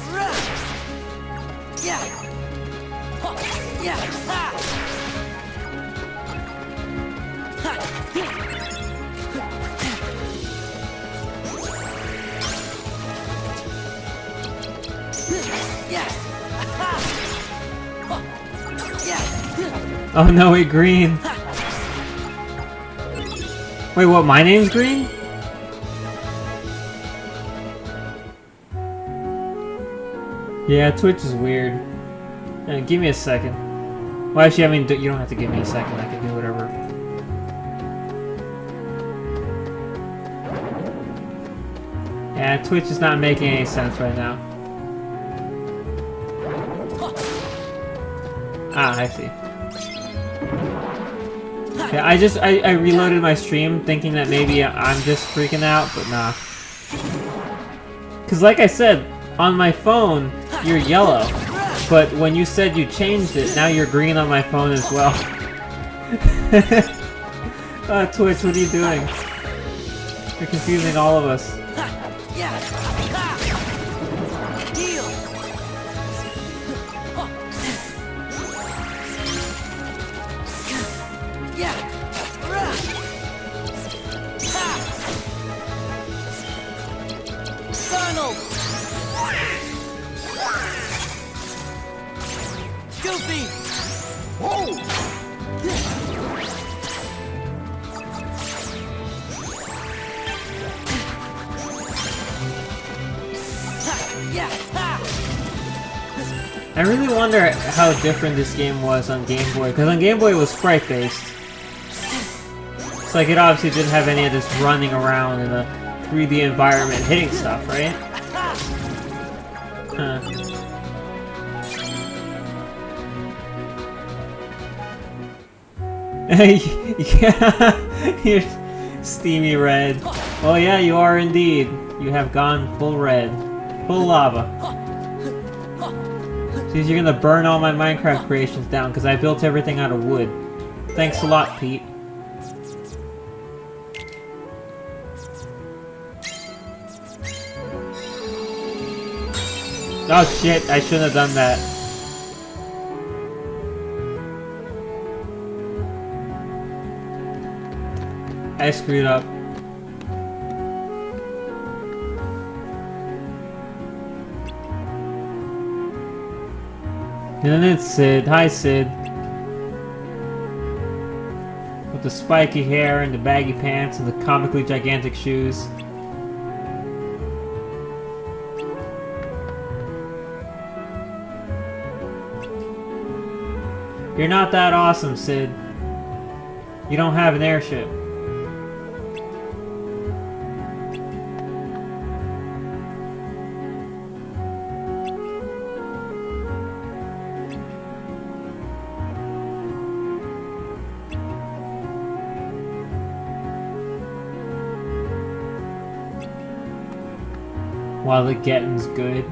Oh no, wait, green. Wait, what? My name's Green? Yeah, Twitch is weird. Give me a second. Well, actually, I mean, you don't have to give me a second. I can do whatever. Yeah, Twitch is not making any sense right now. Ah, I see. Yeah, I reloaded my stream thinking that maybe I'm just freaking out, but nah. Cause like I said, on my phone, you're yellow. But when you said you changed it, now you're green on my phone as well. Twitch, what are you doing? You're confusing all of us. I really wonder how different this game was on Game Boy, because on Game Boy it was sprite-based. So like it obviously didn't have any of this running around in a 3D environment hitting stuff, right? Huh. Yeah, you're steamy red. Oh yeah, you are indeed. You have gone full red. Full lava. Seems you're gonna burn all my Minecraft creations down because I built everything out of wood. Thanks a lot, Pete. Oh shit, I shouldn't have done that. I screwed up. And then it's Sid. Hi, Sid. With the spiky hair and the baggy pants and the comically gigantic shoes. You're not that awesome, Sid. You don't have an airship. While the getting's good.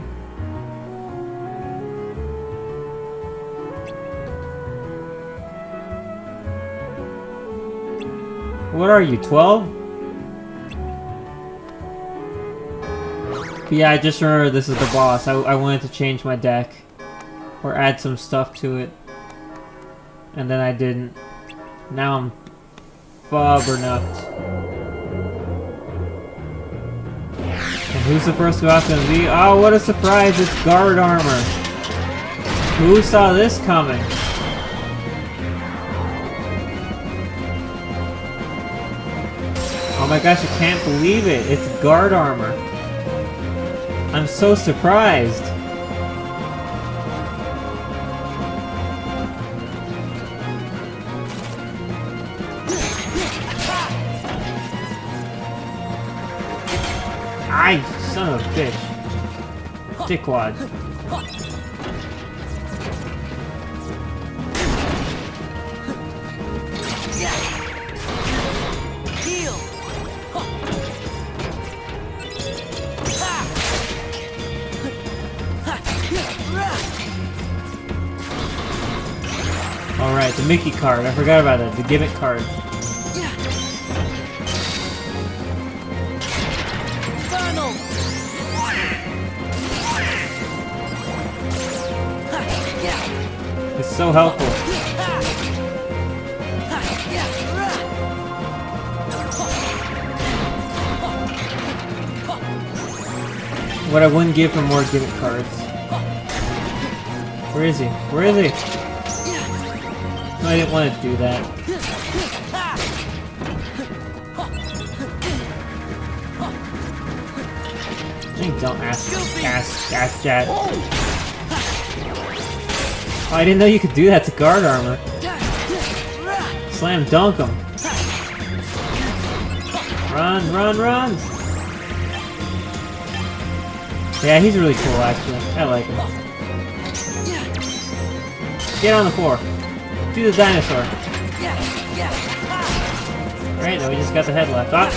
What are you, 12? Yeah, I just remember this is the boss. I wanted to change my deck. Or add some stuff to it. And then I didn't. Now I'm flubbernucked. And who's the first boss gonna be? Oh, what a surprise! It's guard armor! Who saw this coming? Oh my gosh, I can't believe it! It's guard armor! I'm so surprised! Ay, son of a bitch. Dickwad. Alright, the Mickey card. I forgot about it. The gimmick card. It's so helpful. What I wouldn't give for more gimmick cards. Where is he? Where is he? No, I didn't want to do that. Don't ask chat. Oh, I didn't know you could do that to guard armor. Slam dunk him. Run, run, run! Yeah, he's really cool actually. I like him. Get on the floor. Do the dinosaur. Alright, now we just got the head left. Ah.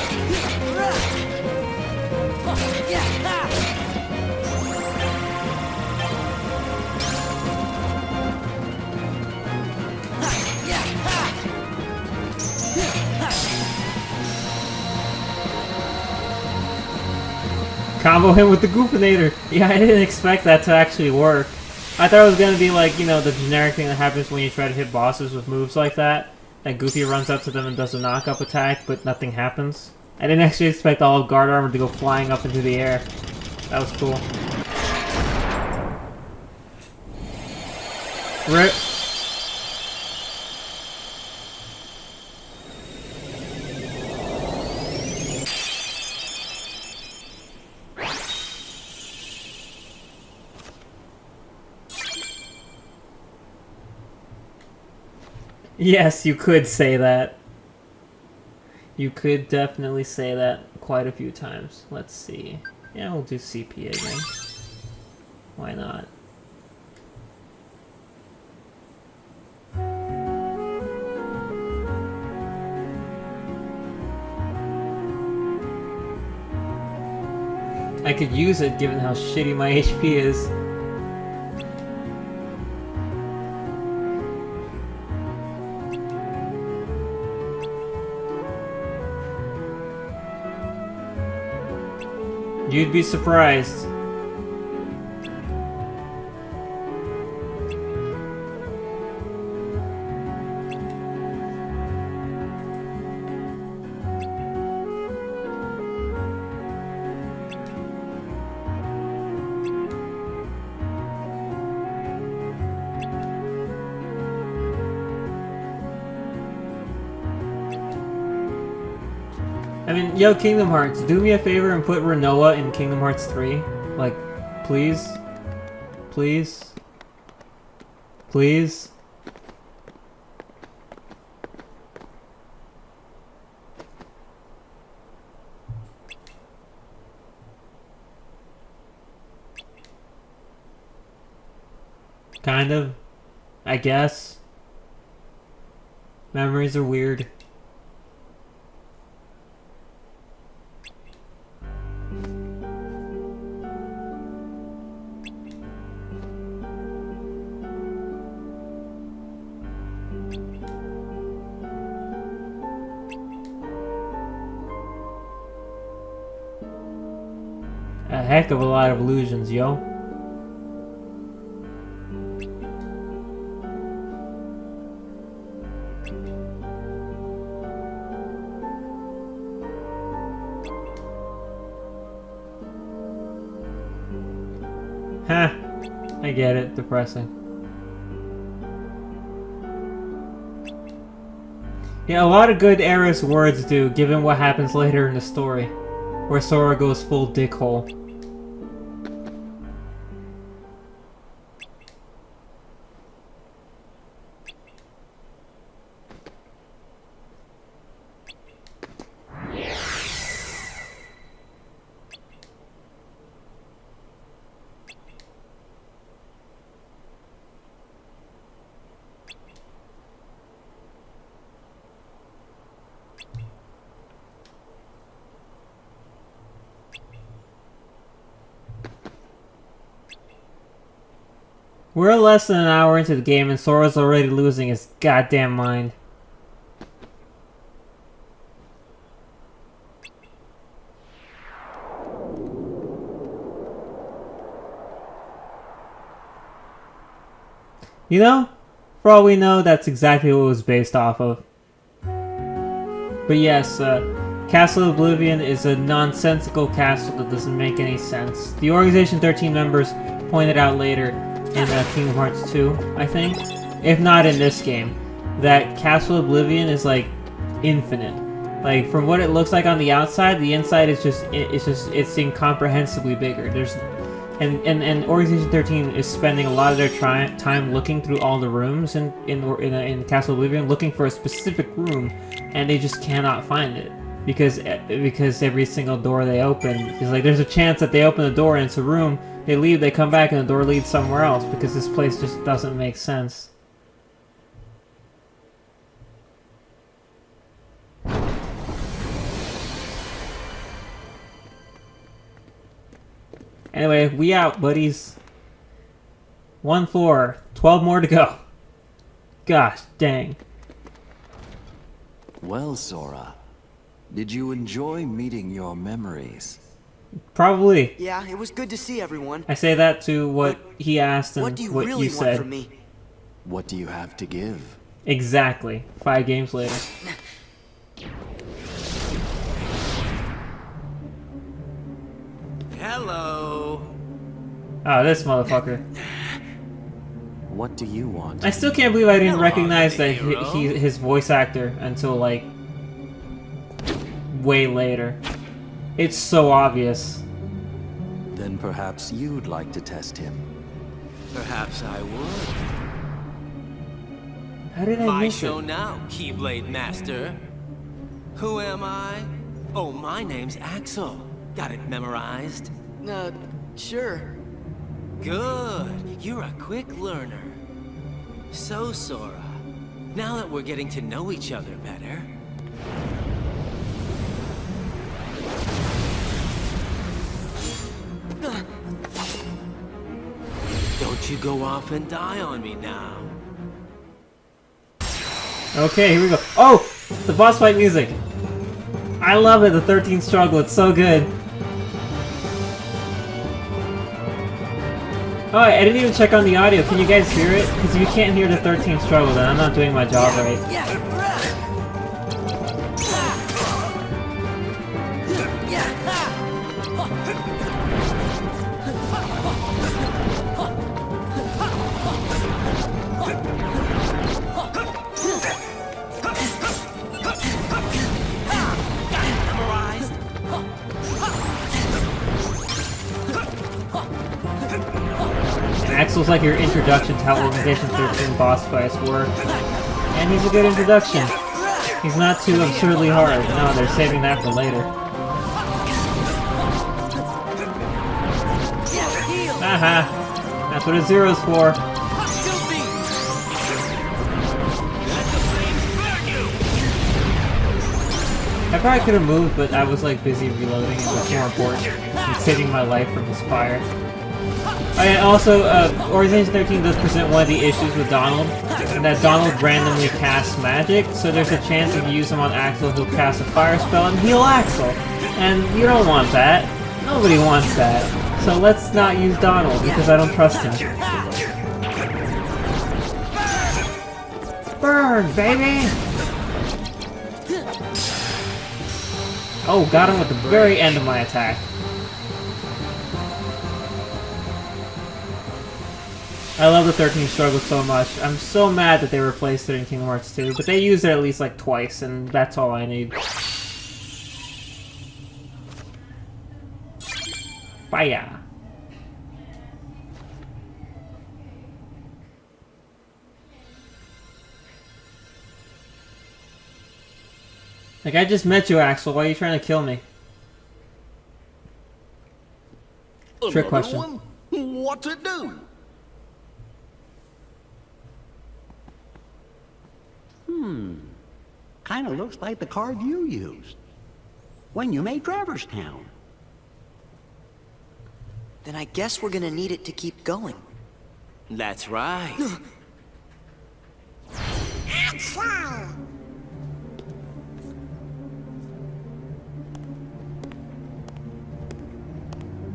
Combo him with the Goofinator! Yeah, I didn't expect that to actually work. I thought it was gonna be like, you know, the generic thing that happens when you try to hit bosses with moves like that. And Goofy runs up to them and does a knock-up attack, but nothing happens. I didn't actually expect all of guard armor to go flying up into the air. That was cool. Rip. Yes, you could say that. You could definitely say that quite a few times. Let's see. Yeah, we'll do CP again. Why not? I could use it given how shitty my HP is. You'd be surprised. I mean, yo, Kingdom Hearts, do me a favor and put Renoa in Kingdom Hearts 3. Like, please? Please? Please? Kind of. I guess. Memories are weird. A heck of a lot of illusions, yo. Huh. I get it. Depressing. Yeah, a lot of good Aerith's words do, given what happens later in the story, where Sora goes full dickhole. We're less than an hour into the game and Sora's already losing his goddamn mind. You know, for all we know, that's exactly what it was based off of. But yes, Castle of Oblivion is a nonsensical castle that doesn't make any sense. The Organization 13 members pointed out later in Kingdom Hearts 2, I think, if not in this game, that Castle of Oblivion is like infinite. Like from what it looks like on the outside, the inside is it's incomprehensibly bigger. And Organization 13 is spending a lot of their time looking through all the rooms in Castle Oblivion, looking for a specific room, and they just cannot find it because every single door they open is like there's a chance that they open the door and it's a room, they leave, they come back, and the door leads somewhere else because this place just doesn't make sense. Anyway, we out, buddies. 1 floor, 12 more to go. Gosh, dang. Well, Sora, did you enjoy meeting your memories? Probably. Yeah, it was good to see everyone. I say that to what he asked and What do you what really you want said. from me? What do you have to give? Exactly. 5 games later. Hello. Oh, this motherfucker. What do you want? I still can't believe I didn't Hello, recognize that hero. his voice actor until like way later. It's so obvious. Then perhaps you'd like to test him. Perhaps I would. How did I My miss show it? now, Keyblade Master. Who am I? Oh, my name's Axel. Got it memorized? Sure. Good. You're a quick learner. So, Sora, now that we're getting to know each other better, don't you go off and die on me now. Okay, here we go. Oh! The boss fight music! I love it, the 13th struggle, it's so good. Oh, I didn't even check on the audio. Can you guys hear it? Because if you can't hear the 13th struggle, then I'm not doing my job right. Axel's like your introduction to how Organization 13 boss fights work. And he's a good introduction. He's not too absurdly hard. No, they're saving that for later. Haha. That's what a zero's for. I probably could have moved, but I was like busy reloading. It was more important than saving my life from his fire. And also, Organization 13 does present one of the issues with Donald, and that Donald randomly casts magic, so there's a chance if you use him on Axel, he'll cast a fire spell and heal Axel. And you don't want that. Nobody wants that. So let's not use Donald, because I don't trust him. Burn, baby! Oh, got him at the very end of my attack. I love the 13 struggle so much. I'm so mad that they replaced it in Kingdom Hearts 2, but they used it at least like twice, and that's all I need. Fire! Like, I just met you, Axel. Why are you trying to kill me? Trick Another question. one? What's it do? Kinda looks like the card you used when you made Traverstown. Then I guess we're gonna need it to keep going. That's right. Axel!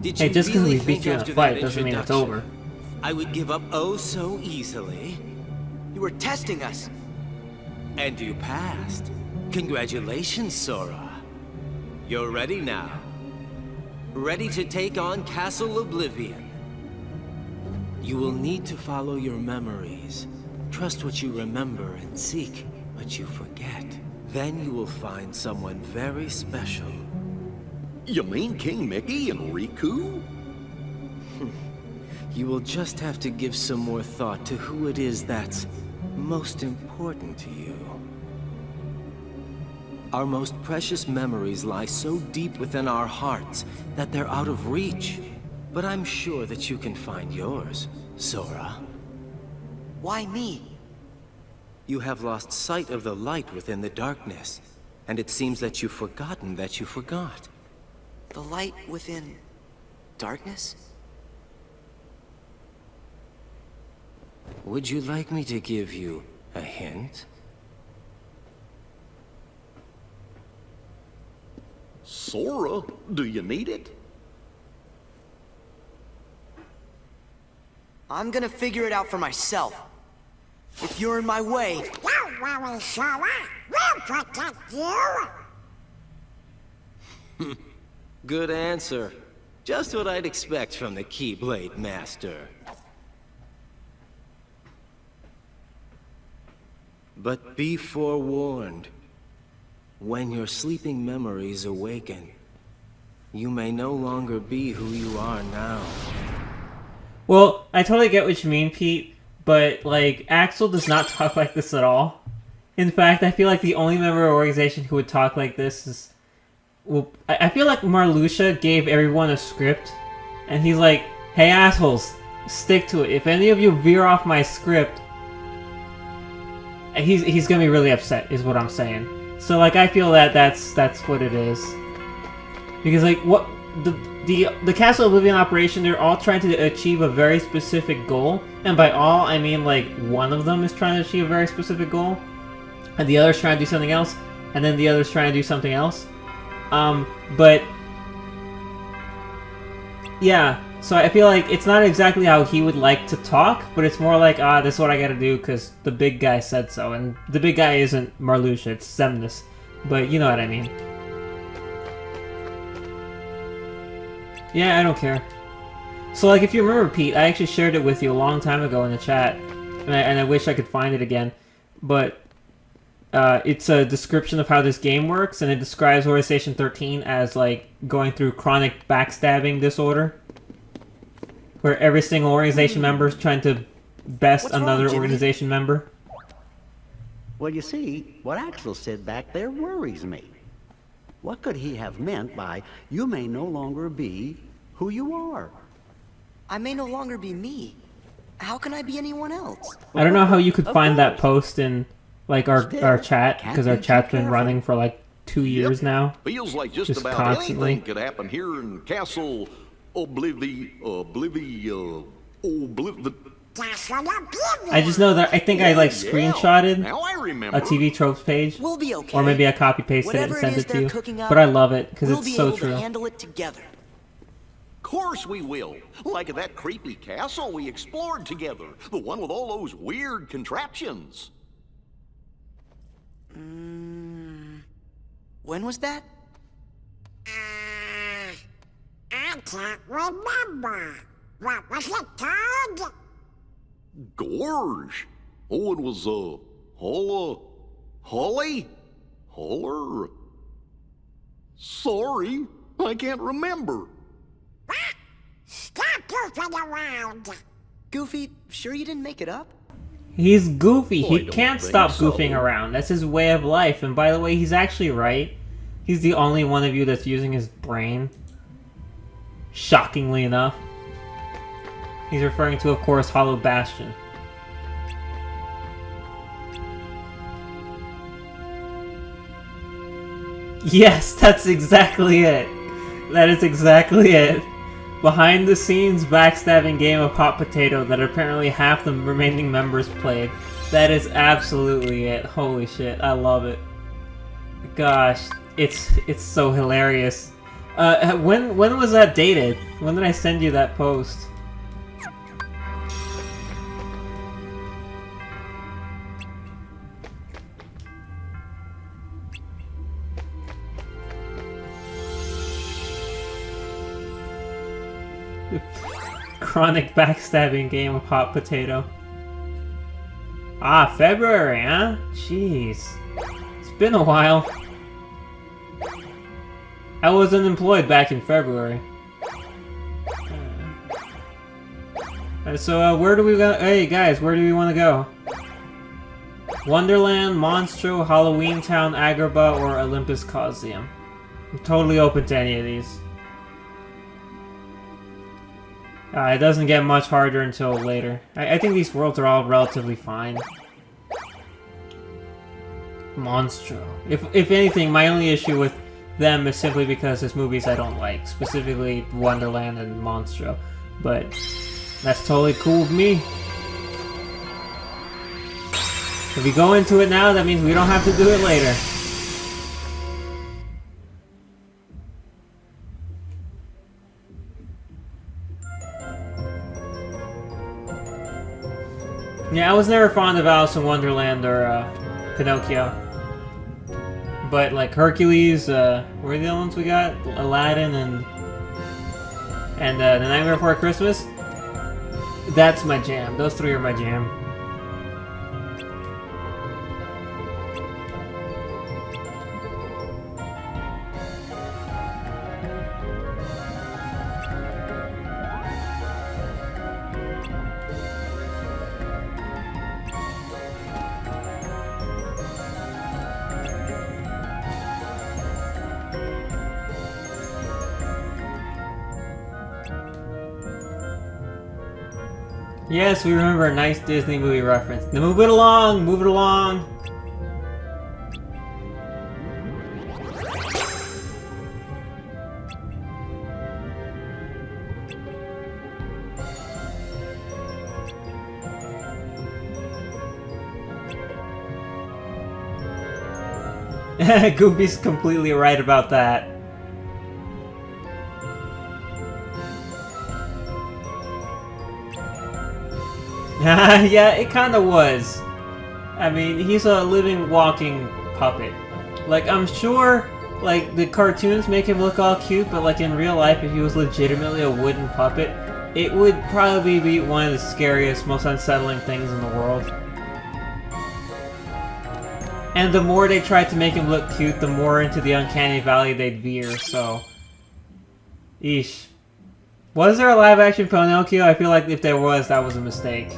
Did Hey, you just because really we beat think you in a after fight that doesn't mean it's introduction over. I would give up oh so easily. You were testing us. And you passed. Congratulations, Sora. You're ready now. Ready to take on Castle Oblivion. You will need to follow your memories. Trust what you remember and seek what you forget. Then you will find someone very special. You mean King Mickey and Riku? You will just have to give some more thought to who it is that's most important to you. Our most precious memories lie so deep within our hearts that they're out of reach. But I'm sure that you can find yours, Sora. Why me? You have lost sight of the light within the darkness, and it seems that you've forgotten that you forgot. The light within darkness? Would you like me to give you a hint? Sora, do you need it? I'm gonna figure it out for myself. If you're in my way, Don't worry, Sora. We'll protect you. Good answer. Just what I'd expect from the Keyblade Master. But be forewarned. When your sleeping memories awaken, you may no longer be who you are now. Well, I totally get what you mean, Pete, but, like, Axel does not talk like this at all. In fact, I feel like the only member of the organization who would talk like this is... Well, I feel like Marluxia gave everyone a script, and he's like, hey assholes, stick to it. If any of you veer off my script, he's gonna be really upset, is what I'm saying. So, like, I feel that that's what it is. Because, like, what... The Castle Oblivion operation, they're all trying to achieve a very specific goal. And by all, I mean, like, one of them is trying to achieve a very specific goal. And the other's trying to do something else. And then the other's trying to do something else. But... Yeah, so I feel like it's not exactly how he would like to talk, but it's more like, this is what I gotta do because the big guy said so. And the big guy isn't Marluxia, it's Xemnas. But you know what I mean. Yeah, I don't care. So, like, if you remember, Pete, I actually shared it with you a long time ago in the chat, and I wish I could find it again, but it's a description of how this game works, and it describes Organization 13 as, like, going through chronic backstabbing disorder, where every single organization member is trying to best What's wrong, another Jimmy? organization member. Well, you see, what Axel said back there worries me. What could he have meant by, you may no longer be who you are? I may no longer be me. How can I be anyone else? I don't know how you could Of find that course. post in, like, our chat, because our Can't be too chat's been careful. running for, like, 2 years now. Feels like just Just about constantly. anything could happen here in Castle Oblivion. Castle Oblivion. I just know that I think I, like, screenshotted Now I remember. a TV tropes page. We'll be okay. Or maybe I copy pasted it and Whatever sent it is it to they're you. cooking up, But I love it because we'll it's be so able true. to handle it together. Of course we will. Like at that creepy castle we explored together. The one with all those weird contraptions. When was that? I can't remember. What was it called? Gorge. Oh, it was, Holly? Holler? Sorry, I can't remember. What? Stop goofing around. Goofy, sure you didn't make it up? He's goofy. Oh, I He don't can't think stop so. goofing around. That's his way of life. And by the way, he's actually right. He's the only one of you that's using his brain. Shockingly enough. He's referring to, of course, Hollow Bastion. Yes, that's exactly it. That is exactly it. Behind the scenes backstabbing game of hot potato that apparently half the remaining members played. That is absolutely it. Holy shit, I love it. Gosh, it's so hilarious. When was that dated? When did I send you that post? Chronic backstabbing game of hot potato. Ah, February, huh? Jeez. It's been a while. I was unemployed back in February. So, where do we go? Hey, guys, where do we want to go? Wonderland, Monstro, Halloween Town, Agrabah, or Olympus Coliseum? I'm totally open to any of these. It doesn't get much harder until later. I think these worlds are all relatively fine. Monstro. If anything, my only issue with them is simply because there's movies I don't like. Specifically, Wonderland and Monstro. But that's totally cool with me. If we go into it now, that means we don't have to do it later. Yeah, I was never fond of Alice in Wonderland or Pinocchio. But like Hercules, what are the other ones we got? Aladdin and The Nightmare Before Christmas? That's my jam. Those three are my jam. Yes, we remember a nice Disney movie reference. Now move it along! Move it along! Goofy's completely right about that. Yeah, it kinda was. I mean, he's a living, walking puppet. Like, I'm sure, like, the cartoons make him look all cute, but like in real life, if he was legitimately a wooden puppet, it would probably be one of the scariest, most unsettling things in the world. And the more they tried to make him look cute, the more into the uncanny valley they'd veer, so... Eesh. Was there a live-action Pinocchio? I feel like if there was, that was a mistake.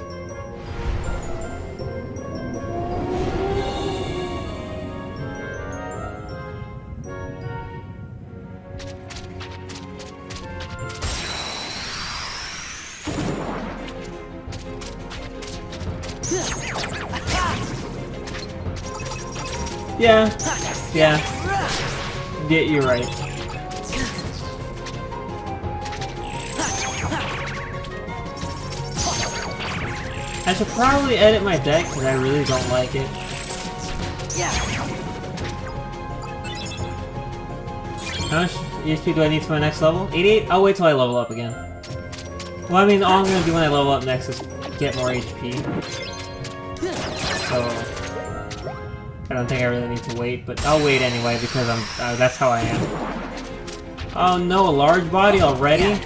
Yeah, you're right. I should probably edit my deck because I really don't like it. How much EXP do I need for my next level? 88? I'll wait till I level up again. Well, I mean, all I'm gonna do when I level up next is get more HP. So... I don't think I really need to wait, but I'll wait anyway because that's how I am. Oh no, a large body already?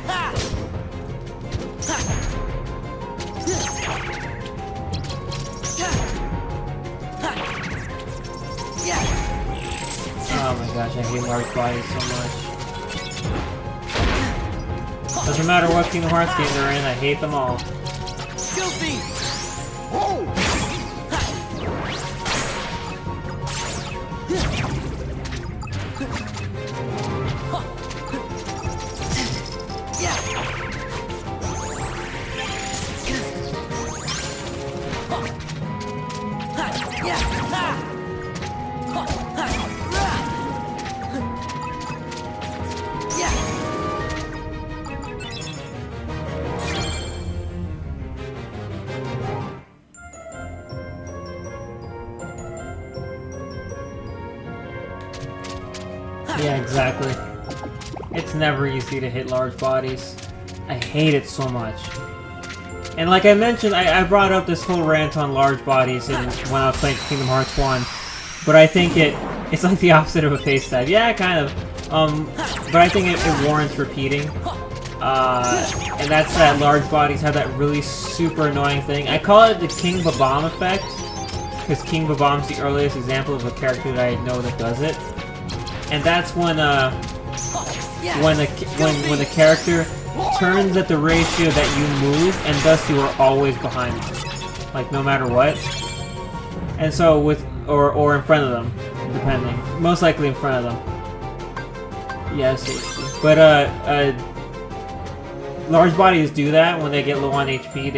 Oh my gosh, I hate large bodies so much. Doesn't matter what Kingdom Hearts game they're in, I hate them all. Yeah, exactly. It's never easy to hit large bodies. I hate it so much. And like I mentioned, I brought up this whole rant on large bodies when I was playing Kingdom Hearts 1, but I think it's like the opposite of a face stab. Yeah, kind of. But I think it warrants repeating. And that's that large bodies have that really super annoying thing. I call it the King Babam effect, because King Babam's the earliest example of a character that I know that does it. And that's when the character turns at the ratio that you move, and thus you are always behind them, like no matter what. And so with or in front of them, depending. Most likely in front of them. Yes, but large bodies do that when they get low on HP.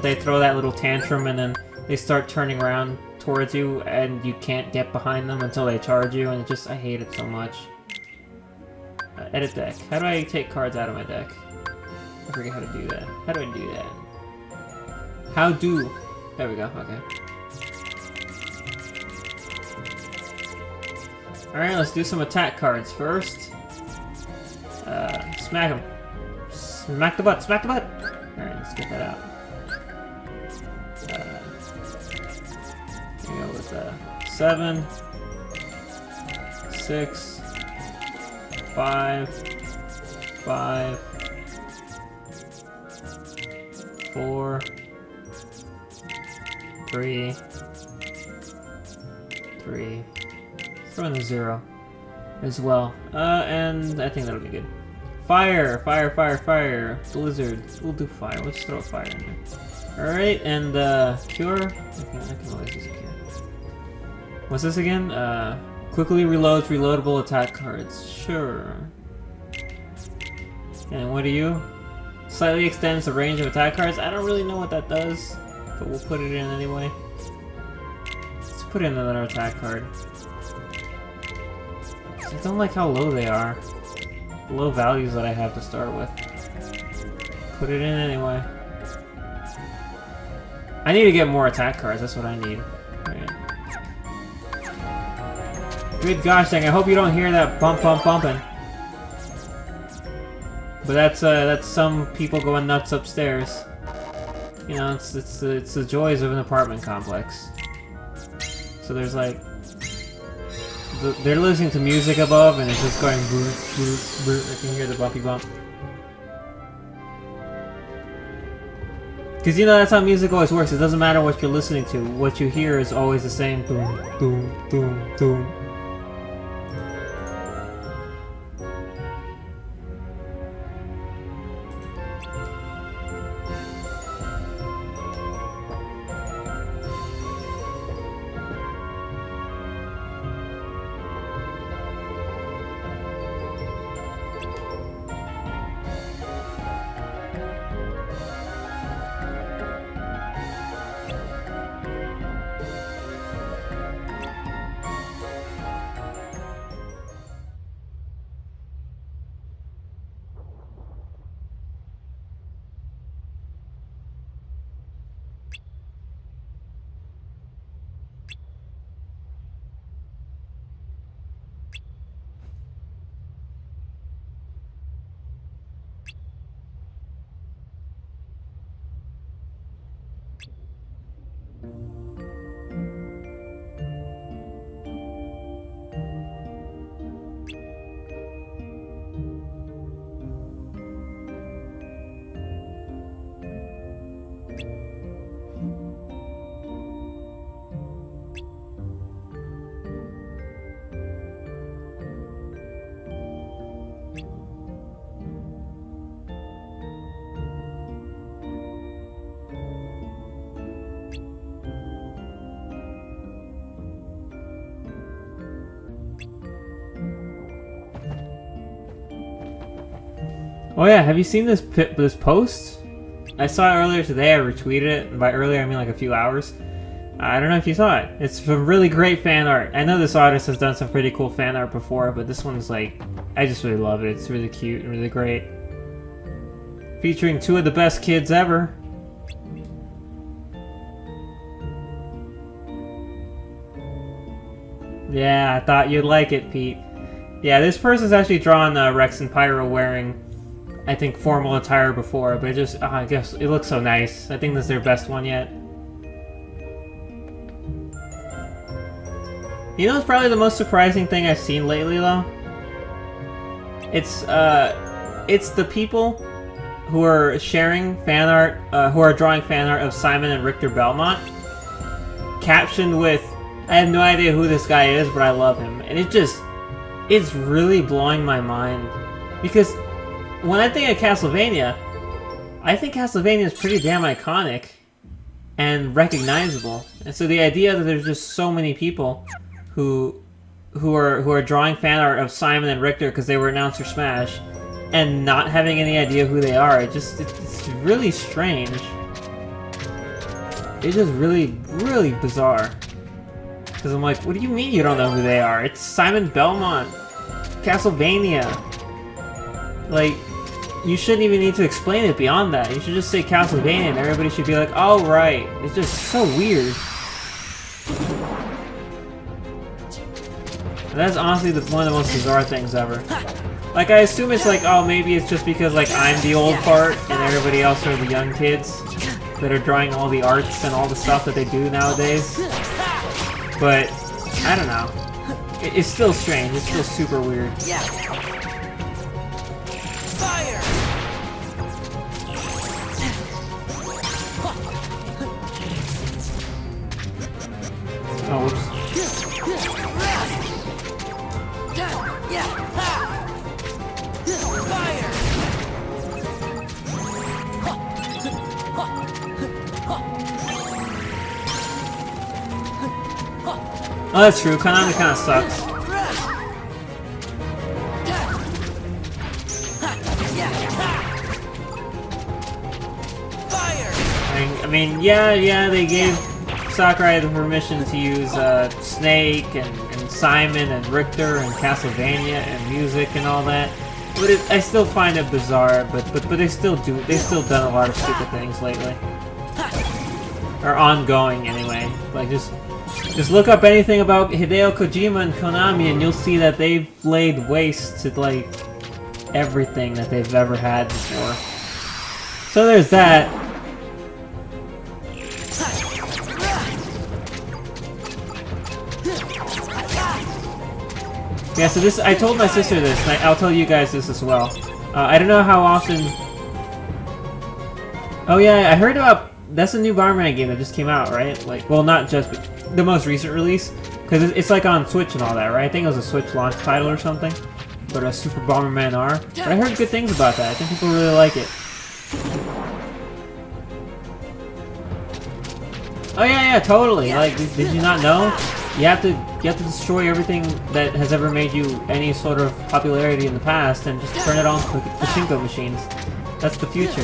They throw that little tantrum, and then they start turning around towards you, and you can't get behind them until they charge you. And I hate it so much. Edit deck. How do I take cards out of my deck? I forget how to do that. How do I do that? How do? There we go. Okay. Alright, let's do some attack cards first. Smack him. Smack the butt, smack the butt! Alright, let's get that out. We go with 7, 6, 5, 5, 4, 3, 3. Throw in a 0 as well. And I think that'll be good. Fire! Fire, fire, fire! Blizzard. We'll do fire. Let's throw fire in there. Alright, and cure? I can always use a cure. What's this again? Quickly reloads reloadable attack cards. Sure. And what are you? Slightly extends the range of attack cards. I don't really know what that does, but we'll put it in anyway. Let's put in another attack card. I don't like how low they are. The low values that I have to start with. Put it in anyway. I need to get more attack cards, that's what I need. Right. Good gosh dang, I hope you don't hear that bump bump bumping. But that's some people going nuts upstairs. You know, it's the joys of an apartment complex. So there's like they're listening to music above, and it's just going boot, boot, boot. I can hear the bumpy bump. Because you know that's how music always works. It doesn't matter what you're listening to. What you hear is always the same. Boom, boom, boom, boom. Oh yeah, have you seen this post? I saw it earlier today, I retweeted it, and by earlier I mean like a few hours. I don't know if you saw it. It's some really great fan art. I know this artist has done some pretty cool fan art before, but this one's like, I just really love it. It's really cute and really great. Featuring two of the best kids ever. Yeah, I thought you'd like it, Pete. Yeah, this person's actually drawn Rex and Pyro wearing, I think, formal attire before, but it just, I guess, it looks so nice. I think this is their best one yet. You know what's probably the most surprising thing I've seen lately, though? It's the people who are sharing fan art, who are drawing fan art of Simon and Richter Belmont, captioned with, "I have no idea who this guy is, but I love him." And it's really blowing my mind. Because when I think of Castlevania, I think Castlevania is pretty damn iconic and recognizable. And so the idea that there's just so many people who are drawing fan art of Simon and Richter because they were announced for Smash and not having any idea who they are, it's really strange. It's just really, really bizarre. Because I'm like, what do you mean you don't know who they are? It's Simon Belmont, Castlevania. Like, you shouldn't even need to explain it beyond that. You should just say Castlevania and everybody should be like, oh right. It's just so weird. And that's honestly one of the most bizarre things ever. Like, I assume it's like, oh, maybe it's just because, like, I'm the old fart and everybody else are the young kids that are drawing all the arts and all the stuff that they do nowadays. But, I don't know. It's still strange. It's still super weird. Fire! Oh, whoops. Oh, that's true. Konami kind of sucks. I mean, yeah, they gave Sakurai the permission to use Snake and Simon and Richter and Castlevania and music and all that. But I still find it bizarre. But they've still done a lot of stupid things lately, or ongoing anyway. Like just look up anything about Hideo Kojima and Konami, and you'll see that they've laid waste to like everything that they've ever had before. So there's that. Yeah, so this, I told my sister this, and I'll tell you guys this as well. I don't know how often... Oh yeah, I heard about... That's a new Bomberman game that just came out, right? Like, well, not just, but the most recent release. Because it's like on Switch and all that, right? I think it was a Switch launch title or something. But a Super Bomberman R. But I heard good things about that. I think people really like it. Oh yeah, totally. Like, did you not know? You have to destroy everything that has ever made you any sort of popularity in the past and just turn it on to pachinko machines. That's the future.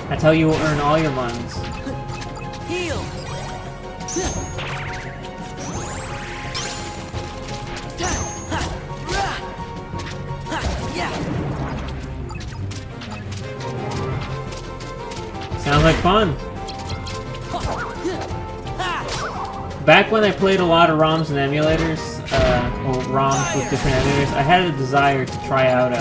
That's how you will earn all your mons. Heal. Sounds like fun. Back when I played a lot of ROMs and emulators, or ROMs with different emulators, I had a desire to try out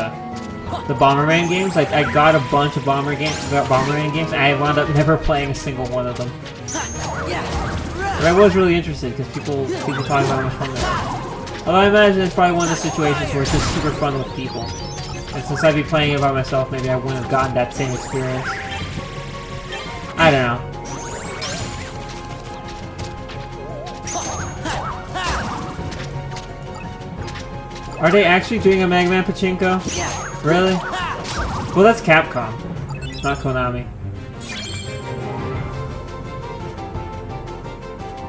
the Bomberman games. Like, I got a bunch of Bomberman games, and I wound up never playing a single one of them. But I was really interested because people talk about how much fun they are. Although I imagine it's probably one of the situations where it's just super fun with people. And since I'd be playing it by myself, maybe I wouldn't have gotten that same experience. I don't know. Are they actually doing a Mega Man Pachinko? Yeah. Really? Well, that's Capcom, not Konami.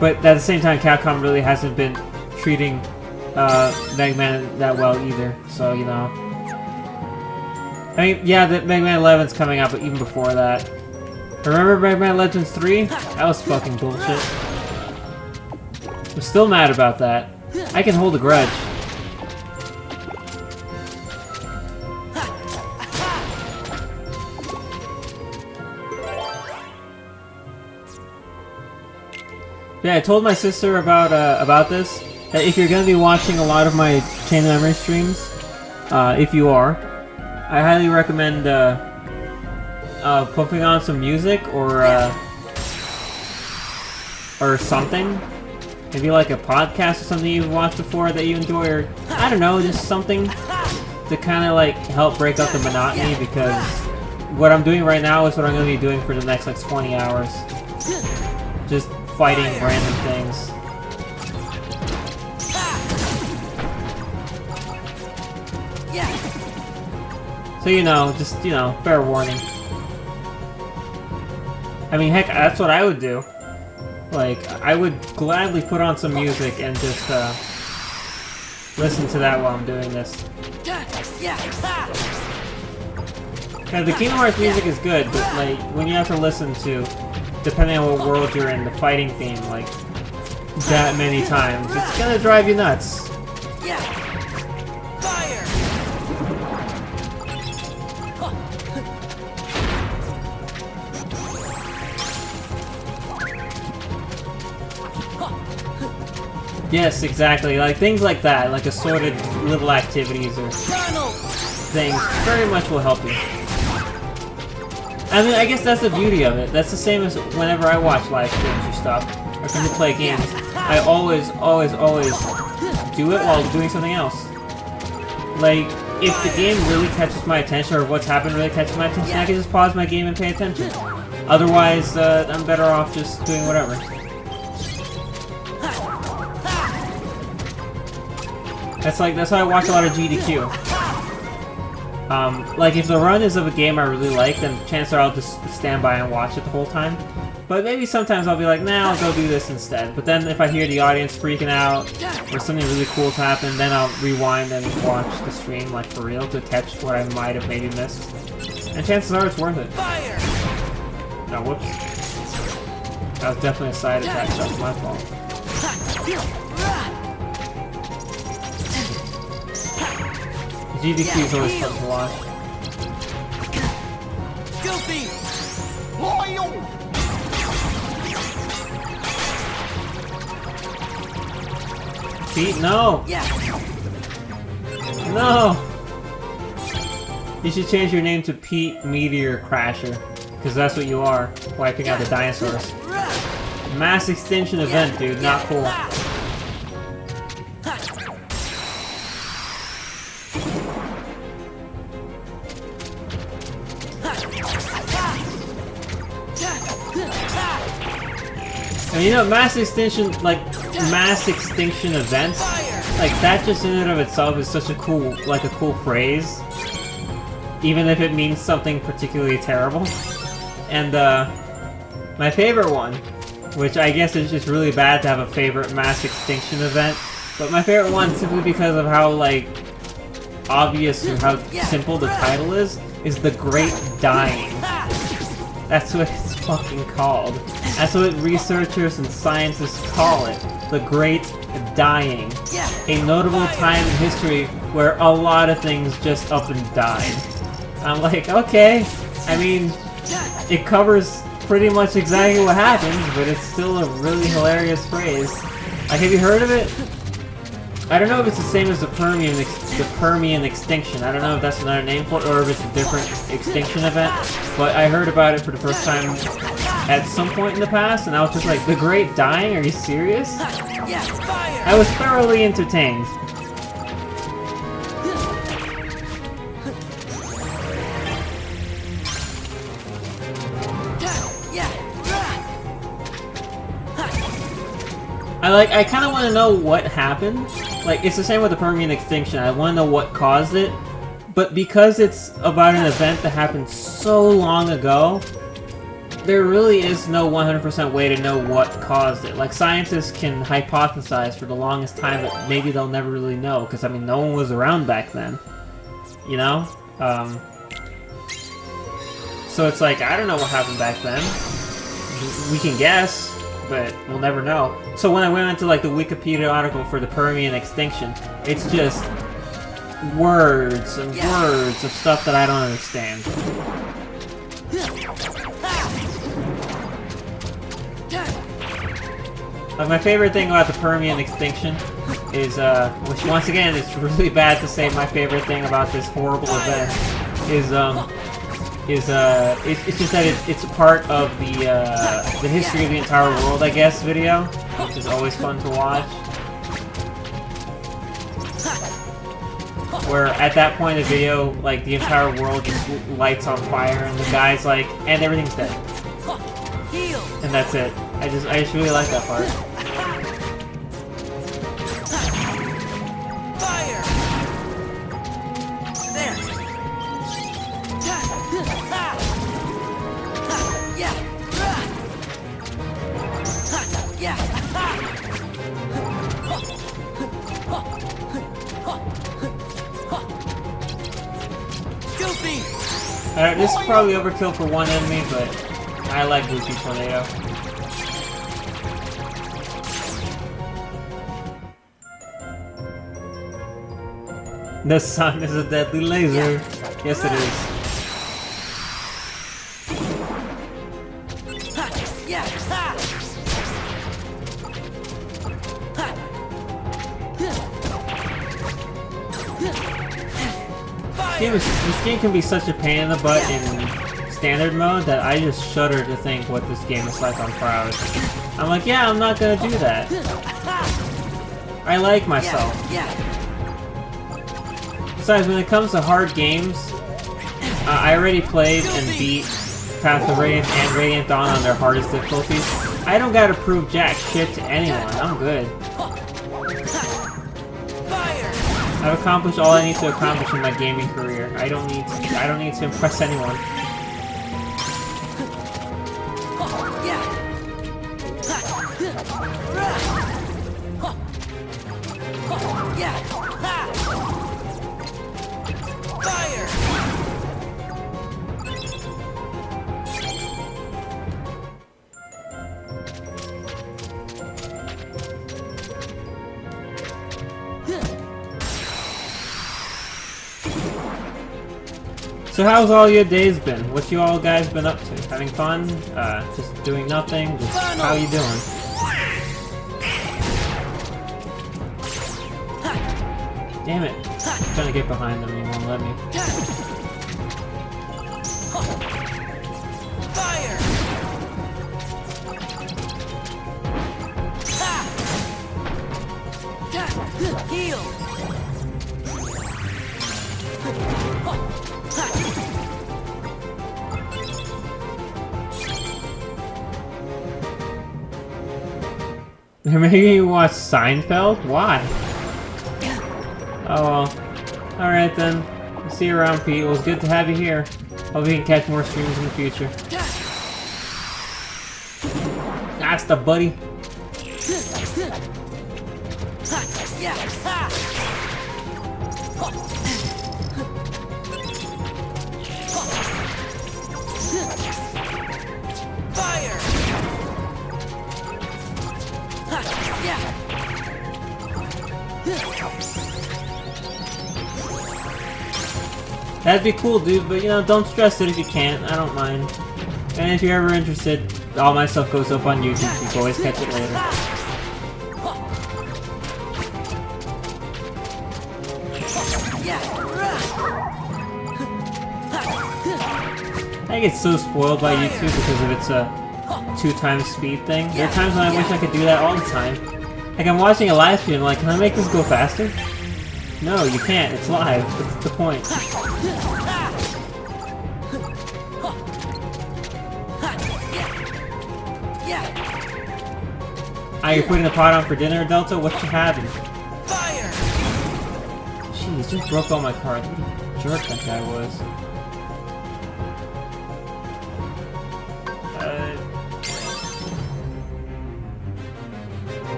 But at the same time, Capcom really hasn't been treating Mega Man that well either, so, you know. I mean, yeah, the Mega Man 11's coming out, but even before that. Remember Mega Man Legends 3? That was fucking bullshit. I'm still mad about that. I can hold a grudge. Yeah, I told my sister about this. That if you're gonna be watching a lot of my Chain of Memory streams, if you are, I highly recommend pumping on some music or something. Maybe like a podcast or something you've watched before that you enjoy, or I don't know, just something to kind of like help break up the monotony, because what I'm doing right now is what I'm going to be doing for the next like 20 hours. Just fighting random things. So you know, just, you know, fair warning. I mean, heck, that's what I would do. Like, I would gladly put on some music and just, listen to that while I'm doing this. Now, the Kingdom Hearts music is good, but, like, when you have to listen to, depending on what world you're in, the fighting theme, like, that many times, it's gonna drive you nuts. Yes, exactly. Like things like that, like assorted little activities or things, very much will help you. I mean, I guess that's the beauty of it. That's the same as whenever I watch live streams or stuff, or come to play games. I always do it while doing something else. Like, if the game really catches my attention, or what's happened really catches my attention, I can just pause my game and pay attention. Otherwise, I'm better off just doing whatever. That's why I watch a lot of GDQ. Like if the run is of a game I really like, then chances are I'll just stand by and watch it the whole time. But maybe sometimes I'll be like, nah, I'll go do this instead. But then if I hear the audience freaking out, or something really cool's happened, then I'll rewind and watch the stream, like for real, to catch what I might have maybe missed. And chances are it's worth it. No, whoops. That was definitely a side attack, that was my fault. GDQ is always fun to watch. Guilty! Loyal! Pete, no! No! You should change your name to Pete Meteor Crasher, because that's what you are, wiping out the dinosaurs. Mass extinction event, dude, not cool. And you know, mass extinction events, like that just in and of itself is such a cool, cool phrase. Even if it means something particularly terrible. And, my favorite one, which I guess is just really bad to have a favorite mass extinction event, but my favorite one, simply because of how, like, obvious and how simple the title is The Great Dying. That's what it's fucking called. That's what researchers and scientists call it. The Great Dying. A notable time in history where a lot of things just up and died. I'm like, okay. I mean, it covers pretty much exactly what happens, but it's still a really hilarious phrase. Like, have you heard of it? I don't know if it's the same as the Permian extinction. I don't know if that's another name for it, or if it's a different extinction event. But I heard about it for the first time at some point in the past, and I was just like, the Great Dying? Are you serious? I was thoroughly entertained. I kind of want to know what happened. Like, it's the same with the Permian extinction. I want to know what caused it. But because it's about an event that happened so long ago, there really is no 100% way to know what caused it. Like, scientists can hypothesize for the longest time, but maybe they'll never really know. Because, I mean, no one was around back then. You know? So it's like, I don't know what happened back then. We can guess, but we'll never know. So when I went into like the Wikipedia article for the Permian extinction, it's just words and words of stuff that I don't understand. Like my favorite thing about the Permian extinction is, which once again it's really bad to say my favorite thing about this horrible event, is it's just that it's part of the history of the entire world, I guess, video, which is always fun to watch. where at that point in the video, like the entire world just lights on fire, and the guy's like, and everything's dead, and that's it. I just really like that part. Fire! There! Yeah! Yeah! This is probably overkill for one enemy, but I like Goofy Tornado. The sun is a deadly laser. Yes, it is. Yeah! This game can be such a pain in the butt in standard mode that I just shudder to think what this game is like on proud. I'm like, yeah, I'm not gonna do that. I like myself. Besides, when it comes to hard games, I already played and beat Path of Radiant and Radiant Dawn on their hardest difficulties. I don't gotta prove jack shit to anyone. I'm good. I've accomplished all I need to accomplish in my gaming career. I don't need to impress anyone. So how's all your days been? What you all guys been up to? Having fun? Just doing nothing? Just how you doing? Damn it. I'm trying to get behind them and he won't let me. Heal! They're making you watch Seinfeld? Why? Oh well. Alright then. See you around, Pete. It was good to have you here. Hope we can catch more streams in the future. That's the buddy. That'd be cool, dude, but you know, don't stress it if you can't. I don't mind. And if you're ever interested, all my stuff goes up on YouTube, so you can always catch it later. I get so spoiled by YouTube because of its 2x speed thing. There are times when I wish I could do that all the time. Like I'm watching a live stream, like, can I make this go faster? No, you can't. It's live. That's the point. Ah, you're putting the pot on for dinner, Delta? What you having? Jeez, just broke all my cards. What a jerk that guy was.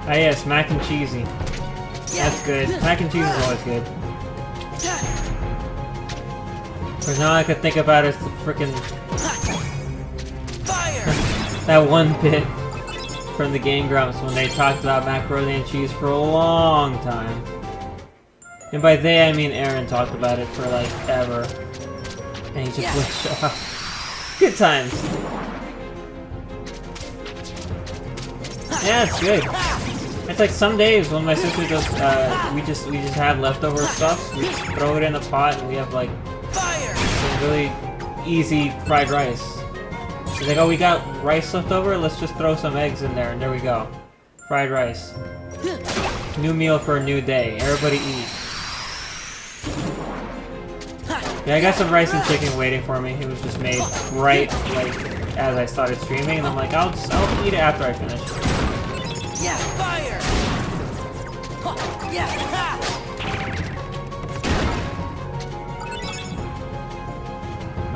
Ah yes, mac and cheesy. That's good. Mac and cheese is always good. Because now I could think about it as the frickin' that one bit from the Game Grumps when they talked about macaroni and cheese for a long time. And by they I mean Aaron talked about it for like ever. And he just went off. Good times. Yeah, it's good. It's like some days when my sister does, we just have leftover stuff. We just throw it in a pot and we have like some really easy fried rice. She's like, oh, we got rice left over. Let's just throw some eggs in there, and there we go. Fried rice. New meal for a new day. Everybody eat. Yeah, I got some rice and chicken waiting for me. It was just made right like as I started streaming, and I'm like, I'll eat it after I finish. Yeah, fire! Yeah, ha!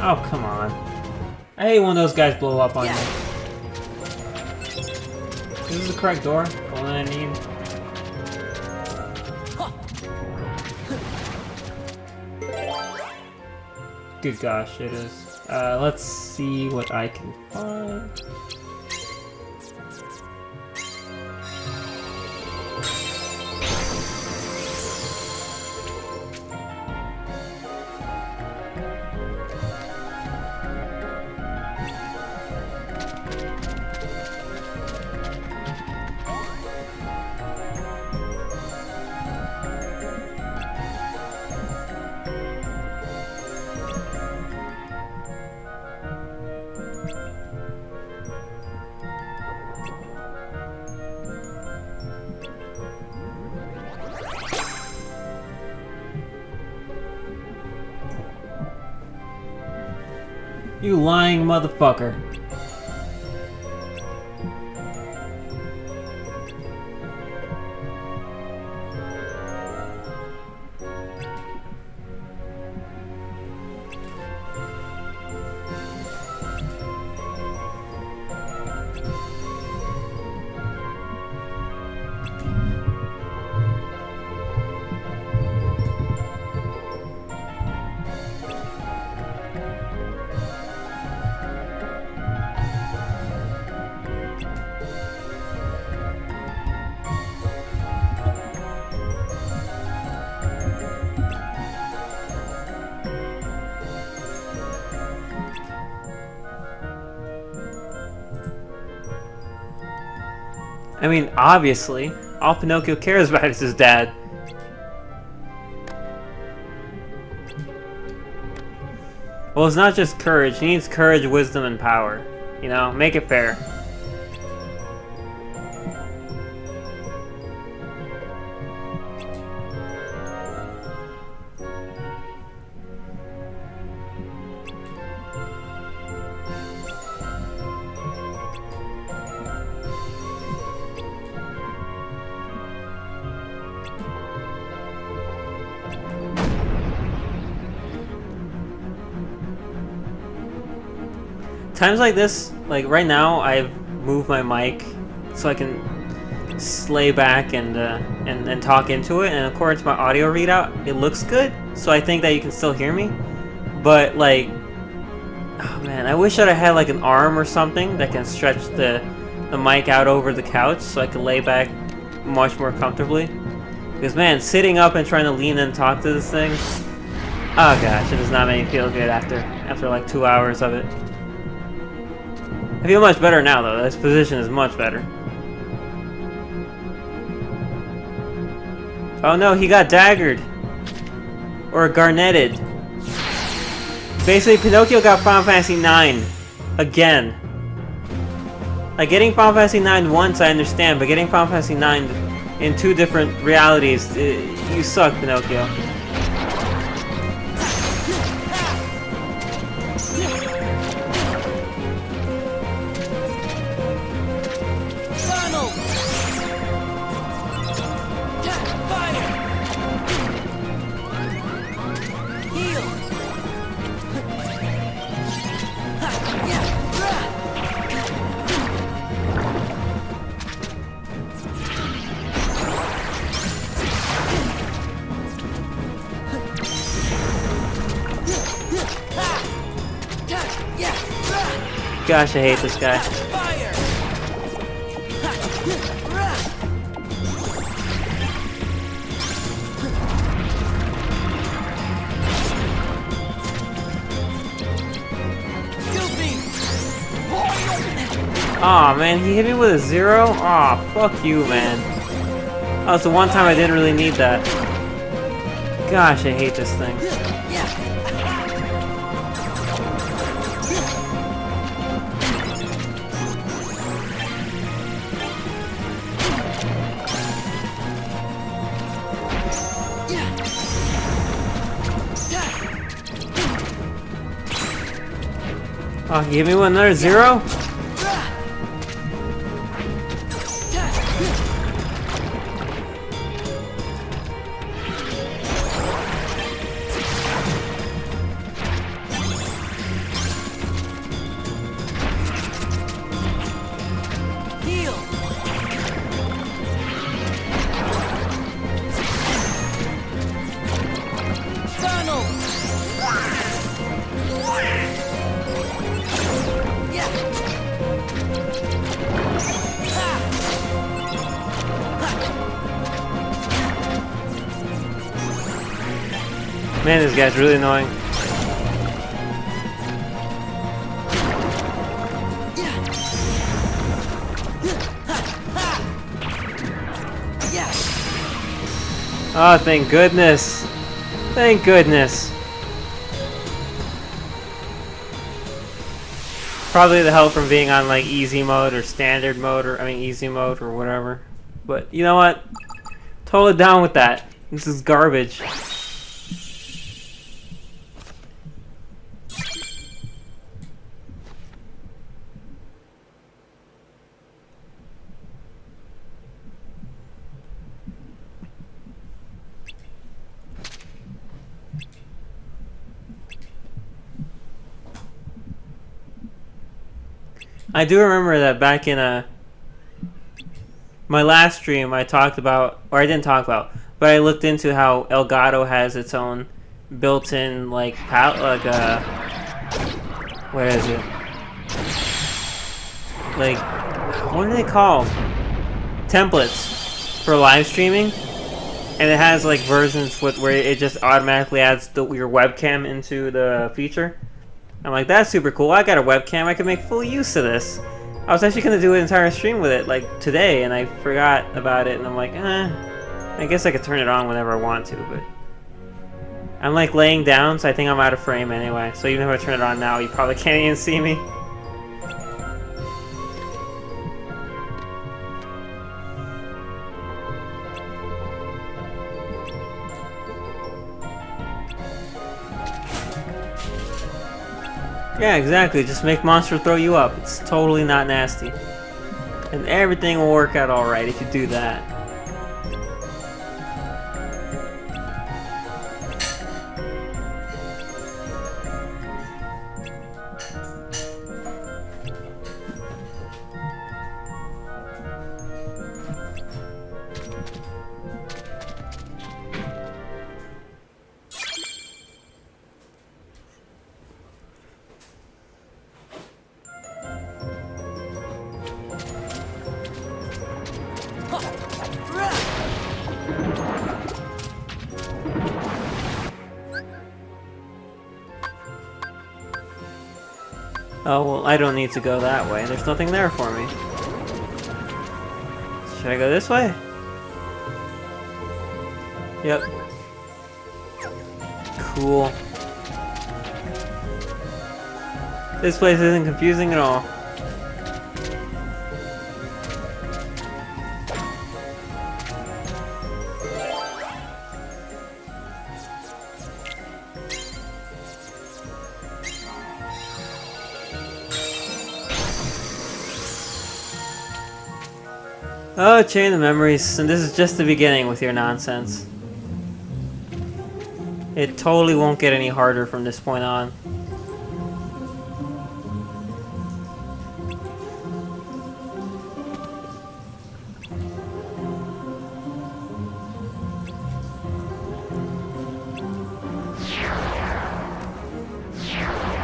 Oh, come on. I hate when those guys blow up on you. This is the correct door. All that I need. Good gosh, it is. Let's see what I can find. You lying motherfucker. I mean, obviously, all Pinocchio cares about is his dad. Well, it's not just courage. He needs courage, wisdom, and power. You know, make it fair. Times like this, like right now, I've moved my mic so I can lay back and talk into it, and according to my audio readout, it looks good. So I think that you can still hear me. But like, oh man, I wish that I had like an arm or something that can stretch the mic out over the couch so I could lay back much more comfortably. Because man, sitting up and trying to lean and talk to this thing, oh gosh, it does not make me feel good after like 2 hours of it. I feel much better now, though. This position is much better. Oh no, he got daggered. Or garneted. Basically, Pinocchio got Final Fantasy IX. Again. Like, getting Final Fantasy IX once, I understand, but getting Final Fantasy IX in two different realities, you suck, Pinocchio. Gosh, I hate this guy. Scooping! Aw, man, he hit me with a 0? Aw, fuck you, man. Oh, it's the one time I didn't really need that. Gosh, I hate this thing. Oh, he hit me with another 0? Man, this guy's really annoying. Oh, thank goodness. Thank goodness. Probably the help from being on like easy mode or standard mode or easy mode or whatever. But you know what? Totally down with that. This is garbage. I do remember that back in my last stream I talked about, or I didn't talk about, but I looked into how Elgato has its own built-in what is it? Like, what do they call templates for live streaming? And it has like versions where it just automatically adds your webcam into the feature. I'm like, that's super cool. I got a webcam. I can make full use of this. I was actually going to do an entire stream with it, like, today, and I forgot about it, and I'm like, I guess I could turn it on whenever I want to, but... I'm, like, laying down, so I think I'm out of frame anyway. So even if I turn it on now, you probably can't even see me. Yeah, exactly. Just make monster throw you up. It's totally not nasty. And everything will work out alright if you do that. Oh, well, I don't need to go that way. There's nothing there for me. Should I go this way? Yep. Cool. This place isn't confusing at all. Oh, chain of memories, and this is just the beginning with your nonsense. It totally won't get any harder from this point on.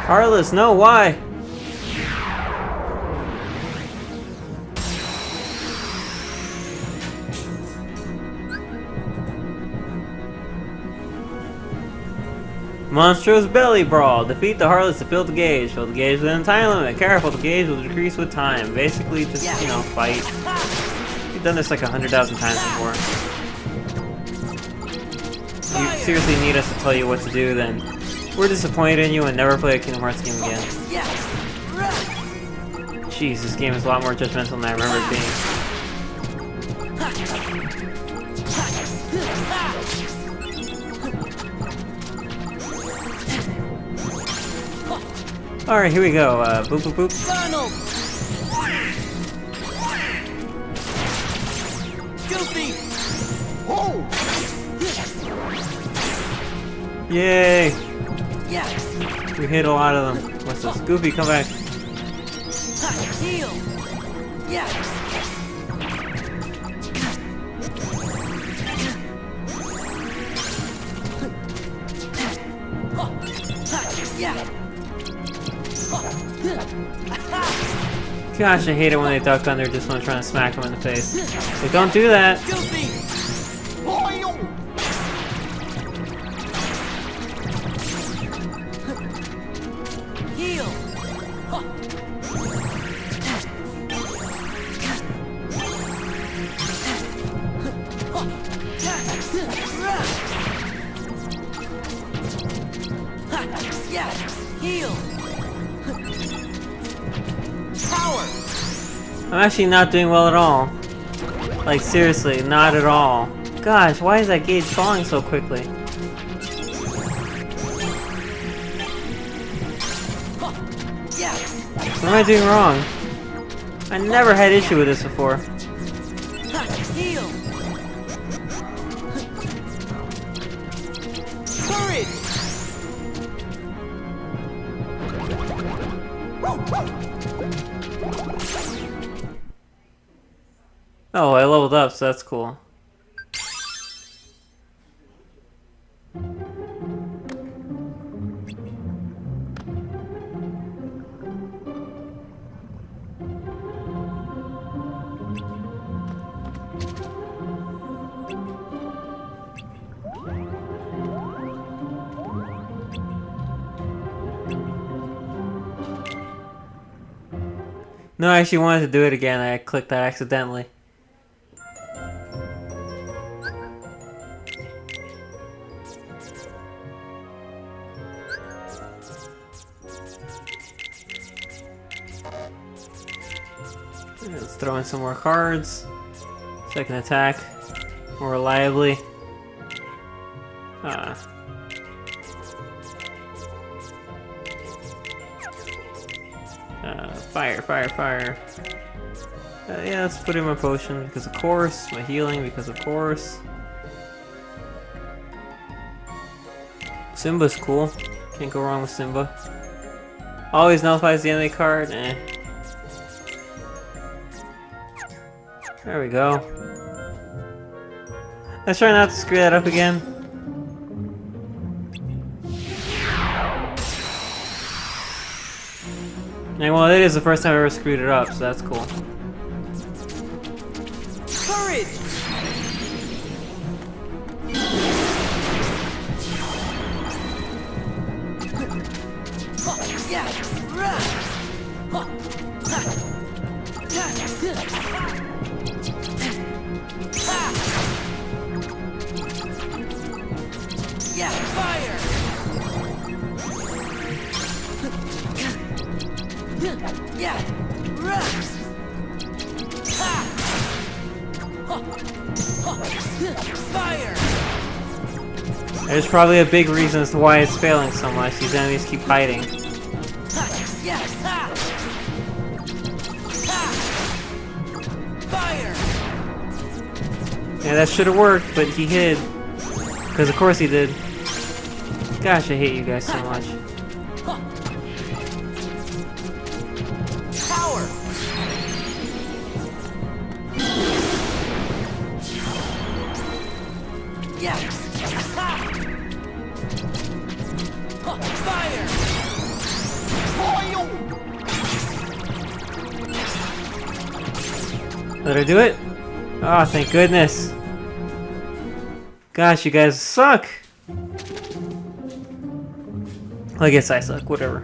Heartless, no, why? Monstrous Belly Brawl. Defeat the Heartless to fill the gauge. Fill the gauge within time limit. Careful, the gauge will decrease with time. Basically, just, you know, fight. We've done this like 100,000 times before. If you seriously need us to tell you what to do, then we're disappointed in you and never play a Kingdom Hearts game again. Jeez, this game is a lot more judgmental than I remember it being. Alright, here we go. Boop boop boop. Goofy! Yay! Yes! We hit a lot of them. What's this? Goofy, come back. Heal! Yes! Gosh, I hate it when they duck under just when I'm trying to smack them in the face. Like, don't do that! Heal! Yes! Heal! Power! I'm actually not doing well at all. Like, seriously, not at all. Gosh, why is that gauge falling so quickly? Yes! What am I doing wrong? I never had issue with this before. Heal! Courage! Oh, I leveled up, so that's cool. No, I actually wanted to do it again. I clicked that accidentally. Let's throw in some more cards so I can attack more reliably. Fire, fire, fire. Yeah, let's put in my potion because of course. My healing because of course. Simba's cool. Can't go wrong with Simba. Always nullifies the enemy card. Eh. There we go. Let's try not to screw that up again. And well, it is the first time I ever screwed it up, so that's cool. Courage! Yeah, fire! Yeah, fire! There's probably a big reason as to why it's failing so much. These enemies keep hiding. Yes! Fire! Yeah, that should have worked, but he hid. Because of course he did. Gosh, I hate you guys so much. Power! Yes! Fire! Did I do it? Oh, thank goodness. Gosh, you guys suck. I guess I suck, whatever.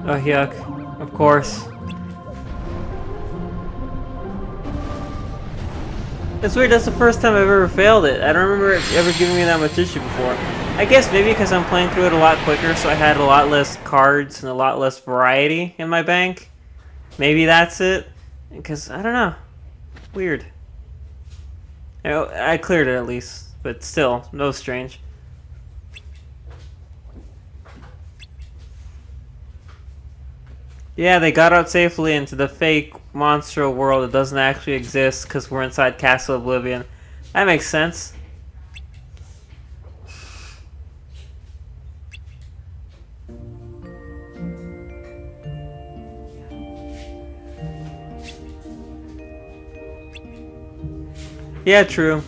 Oh, yuck. Of course. It's weird, that's the first time I've ever failed it. I don't remember it ever giving me that much issue before. I guess maybe because I'm playing through it a lot quicker, so I had a lot less cards and a lot less variety in my bank. Maybe that's it. Because, I don't know. Weird. You know, I cleared it at least, but still, no strange. Yeah, they got out safely into the fake monstro world that doesn't actually exist because we're inside Castle Oblivion. That makes sense. Yeah, true.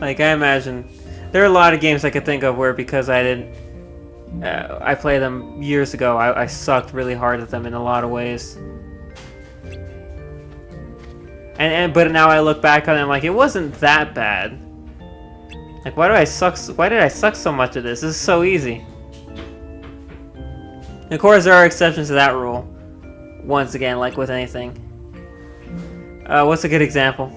Like, I imagine. There are a lot of games I could think of where because I didn't... I played them years ago, I sucked really hard at them in a lot of ways. But now I look back on it, I'm like, it wasn't that bad. Like, why did I suck so much at this? This is so easy. And of course, there are exceptions to that rule. Once again, like with anything. What's a good example?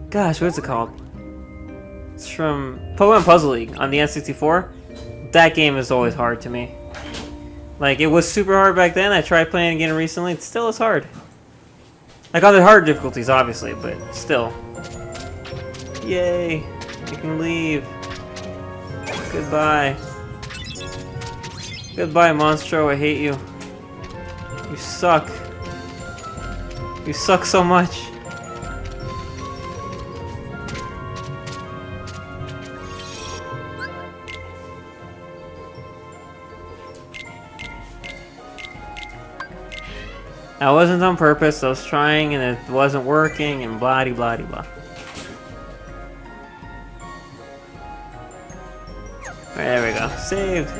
Gosh, what's it called? It's from Pokemon Puzzle League on the N64. That game is always hard to me. Like, it was super hard back then. I tried playing again recently. It still is hard. Like, other hard difficulties, obviously, but still. Yay. You can leave. Goodbye. Goodbye, Monstro. I hate you. You suck. You suck so much. That wasn't on purpose. I was trying and it wasn't working and blah de blah de blah. Alright, there we go. Saved.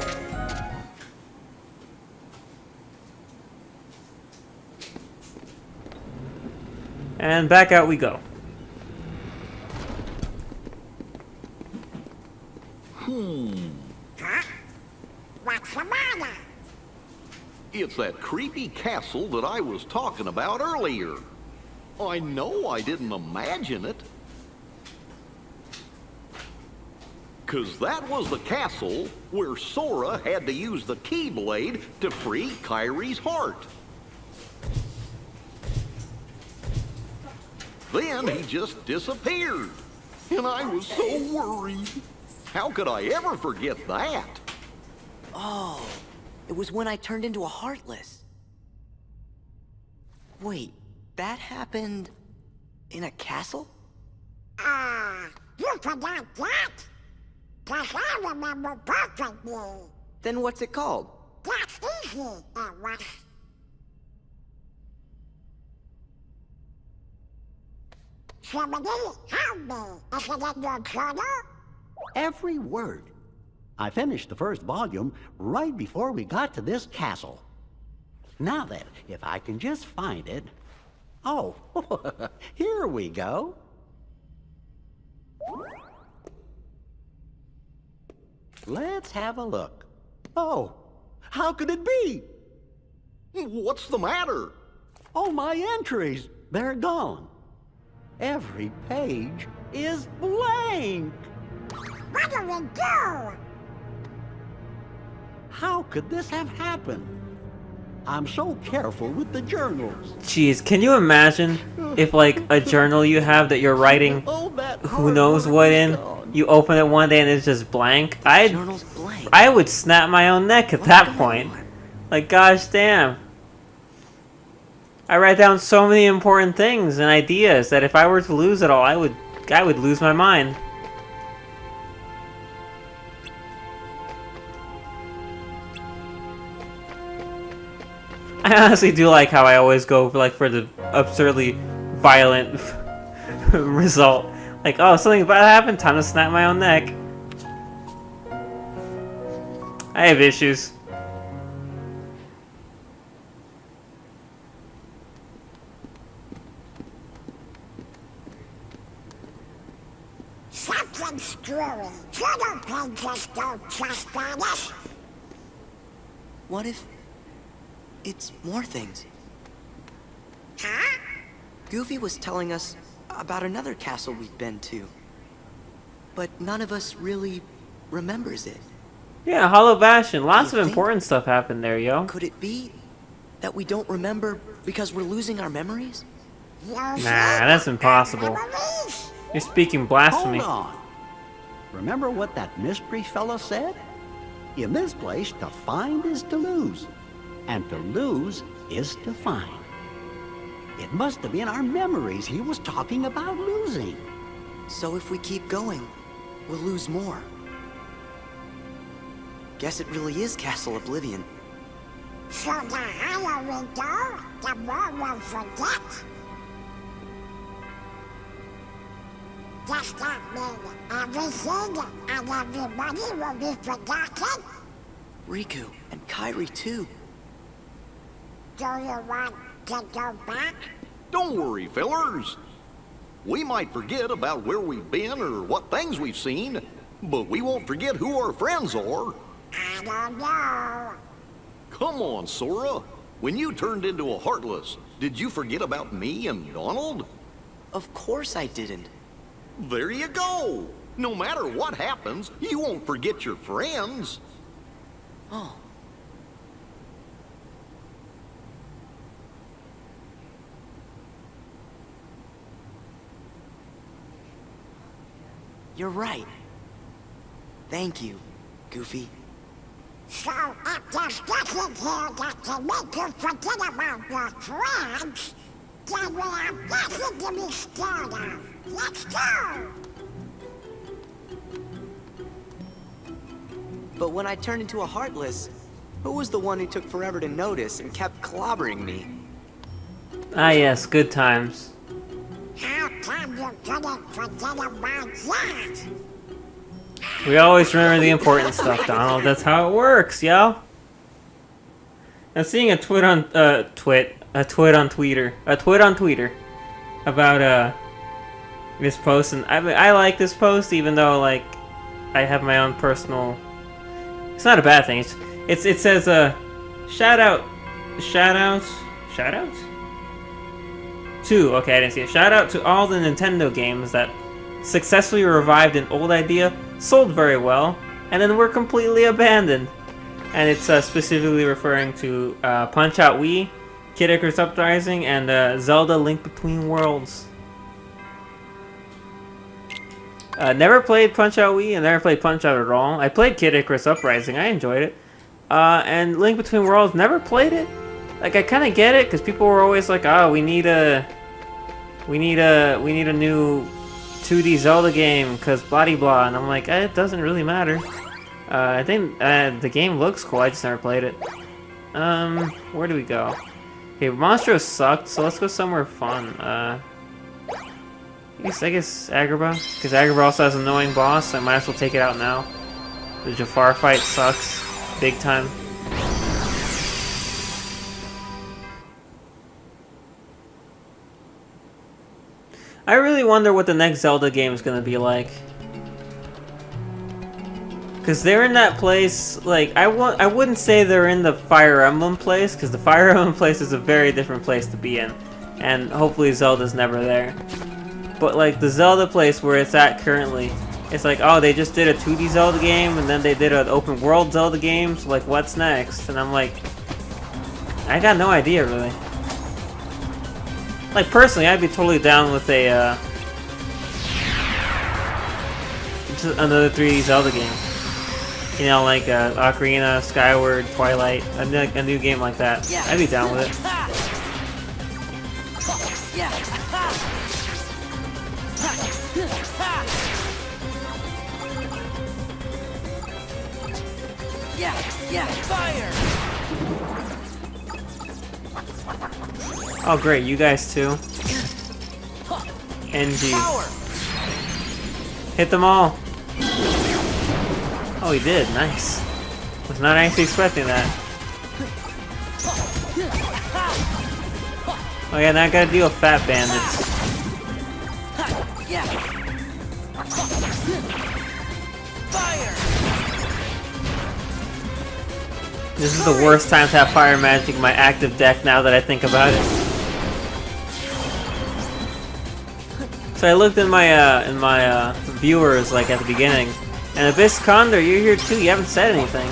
And back out we go. Huh? What's the matter? It's that creepy castle that I was talking about earlier. I know I didn't imagine it. 'Cause that was the castle where Sora had to use the Keyblade to free Kyrie's heart. Then he just disappeared. And I was so worried. How could I ever forget that? Oh, it was when I turned into a Heartless. Wait, that happened in a castle? You forgot that? 'Cause I remember perfectly. Then what's it called? That's easy, it was. Somebody help me. Is it in your journal? Every word. I finished the first volume right before we got to this castle. Now then, if I can just find it... Oh, here we go. Let's have a look. Oh, how could it be? What's the matter? Oh, my entries, they're gone. Every page is blank. What do we do? How could this have happened? I'm so careful with the journals. Jeez, can you imagine if, like, a journal you have that you're writing Oh, that who knows what in, you open it one day and it's just blank? Journal's blank. I would snap my own neck at that point. Like, gosh damn. I write down so many important things and ideas that if I were to lose it all, I would lose my mind. I honestly do like how I always go for the absurdly violent result. Like, oh, something bad happened, time to snap my own neck. I have issues. something screwy. Turtle pigeons don't trust us. What if it's more things? Huh? Goofy was telling us about another castle we've been to. But none of us really remembers it. Yeah, Hollow Bastion. Lots Do you of think- important stuff happened there, yo. Could it be that we don't remember because we're losing our memories? Nah, that's impossible. You're speaking blasphemy. Hold on. Remember what that mystery fella said? In this place, to find is to lose, and to lose is to find. It must have been our memories he was talking about losing. So if we keep going, we'll lose more. Guess it really is Castle Oblivion. So the higher we go, the more we'll forget. Does that mean everything and everybody will be forgotten? Riku and Kairi too. Do you want to go back? Don't worry, fellers. We might forget about where we've been or what things we've seen, but we won't forget who our friends are. I don't know. Come on, Sora. When you turned into a Heartless, did you forget about me and Donald? Of course I didn't. There you go. No matter what happens, you won't forget your friends. Oh. You're right. Thank you, Goofy. So if there's nothing here that can make you forget about your friends, then we have nothing to be scared of. Let's go! But when I turned into a Heartless, who was the one who took forever to notice and kept clobbering me? Ah, yes, good times. How come you couldn't forget about that? We always remember the important stuff, Donald. That's how it works, yo. I'm seeing a tweet on Twitter about this post, and I like this post, even though like I have my own personal. It's not a bad thing. It says shout out to okay, I didn't see it. Shout out to all the Nintendo games that successfully revived an old idea, sold very well, and then were completely abandoned. And it's specifically referring to Punch-Out Wii, Kid Icarus Uprising, and Zelda Link Between Worlds. Never played Punch-Out Wii, and never played Punch-Out at all. I played Kid Icarus Uprising, I enjoyed it. And Link Between Worlds, never played it. Like, I kind of get it, because people were always like, oh, we need a new 2D Zelda game, because blah blah, and I'm like, it doesn't really matter. I think the game looks cool, I just never played it. Where do we go? Okay, Monstro sucked, so let's go somewhere fun. I guess Agrabah, because Agrabah also has an annoying boss, so I might as well take it out now. The Jafar fight sucks, big time. I really wonder what the next Zelda game is gonna be like. Cause they're in that place, like, I wouldn't say they're in the Fire Emblem place, cause the Fire Emblem place is a very different place to be in. And hopefully Zelda's never there. But like, the Zelda place where it's at currently, it's like, oh, they just did a 2D Zelda game, and then they did an open world Zelda game, so like, what's next? And I'm like, I got no idea, really. Like, personally, I'd be totally down with a, just another 3D Zelda game. You know, like, Ocarina, Skyward, Twilight, a new game like that. I'd be down with it. Fire! Oh, great, you guys too. NG. Hit them all. Oh, he did. Nice. Was not actually expecting that. Oh yeah, now I gotta deal with Fat Bandits. This is the worst time to have fire magic in my active deck now that I think about it. So I looked in my viewers like at the beginning, and Abyss Condor, you're here too. You haven't said anything.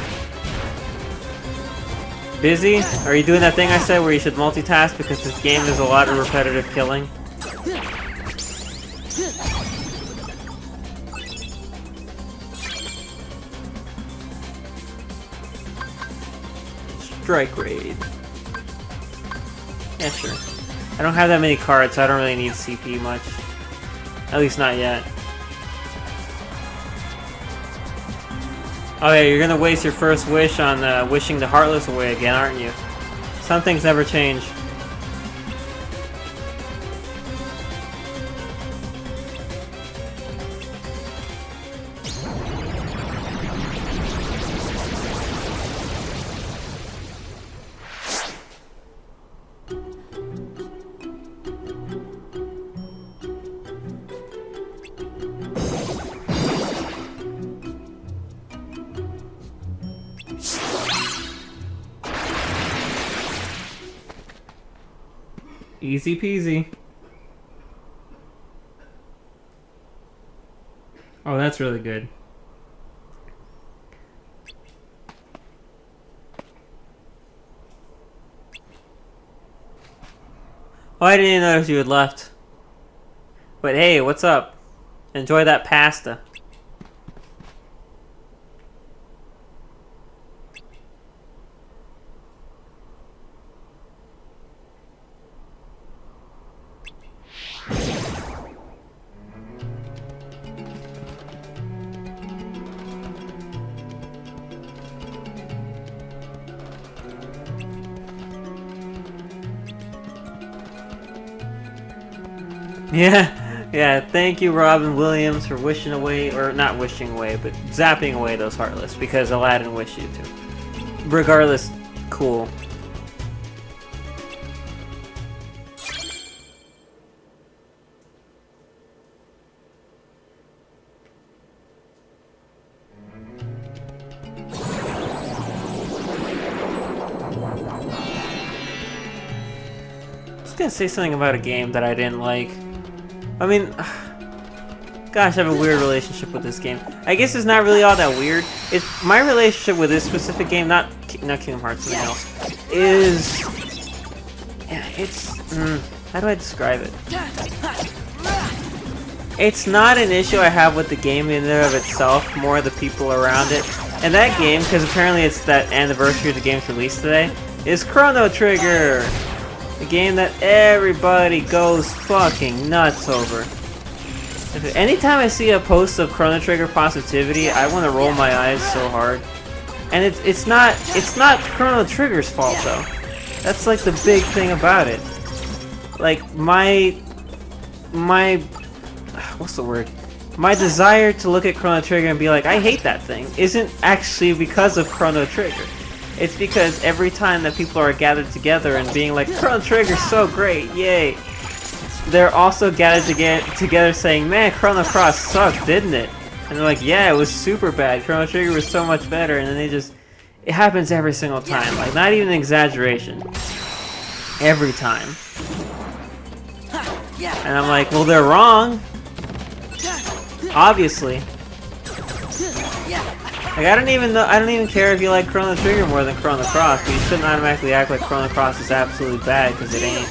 Busy? Are you doing that thing I said where you should multitask because this game is a lot of repetitive killing? Strike Raid. Yeah, sure. I don't have that many cards, so I don't really need CP much. At least not yet. Oh yeah, you're gonna waste your first wish on wishing the Heartless away again, aren't you? Some things never change. Easy peasy. Oh, that's really good. Oh, I didn't even notice you had left. But hey, what's up? Enjoy that pasta. Yeah, thank you Robin Williams for wishing away, or not wishing away, but zapping away those Heartless, because Aladdin wished you to. Regardless, cool. I was gonna say something about a game that I didn't like. I mean, gosh, I have a weird relationship with this game. I guess it's not really all that weird. It's my relationship with this specific game, not Kingdom Hearts, something else, is... Yeah, it's... how do I describe it? It's not an issue I have with the game in and of itself, more the people around it. And that game, because apparently it's that anniversary of the game's release today, is Chrono Trigger! A game that everybody goes fucking nuts over. Anytime I see a post of Chrono Trigger positivity, I want to roll my eyes so hard. And it's not Chrono Trigger's fault though. That's like the big thing about it. Like my what's the word? My desire to look at Chrono Trigger and be like, I hate that thing, isn't actually because of Chrono Trigger. It's because every time that people are gathered together and being like, Chrono Trigger's so great, yay, they're also gathered together saying, man, Chrono Cross sucked, didn't it? And they're like, yeah, it was super bad, Chrono Trigger was so much better, and then they just, it happens every single time, like, not even an exaggeration. Every time. And I'm like, well, they're wrong. Obviously. Like, I don't even care if you like Chrono Trigger more than Chrono Cross, but you shouldn't automatically act like Chrono Cross is absolutely bad, because it ain't.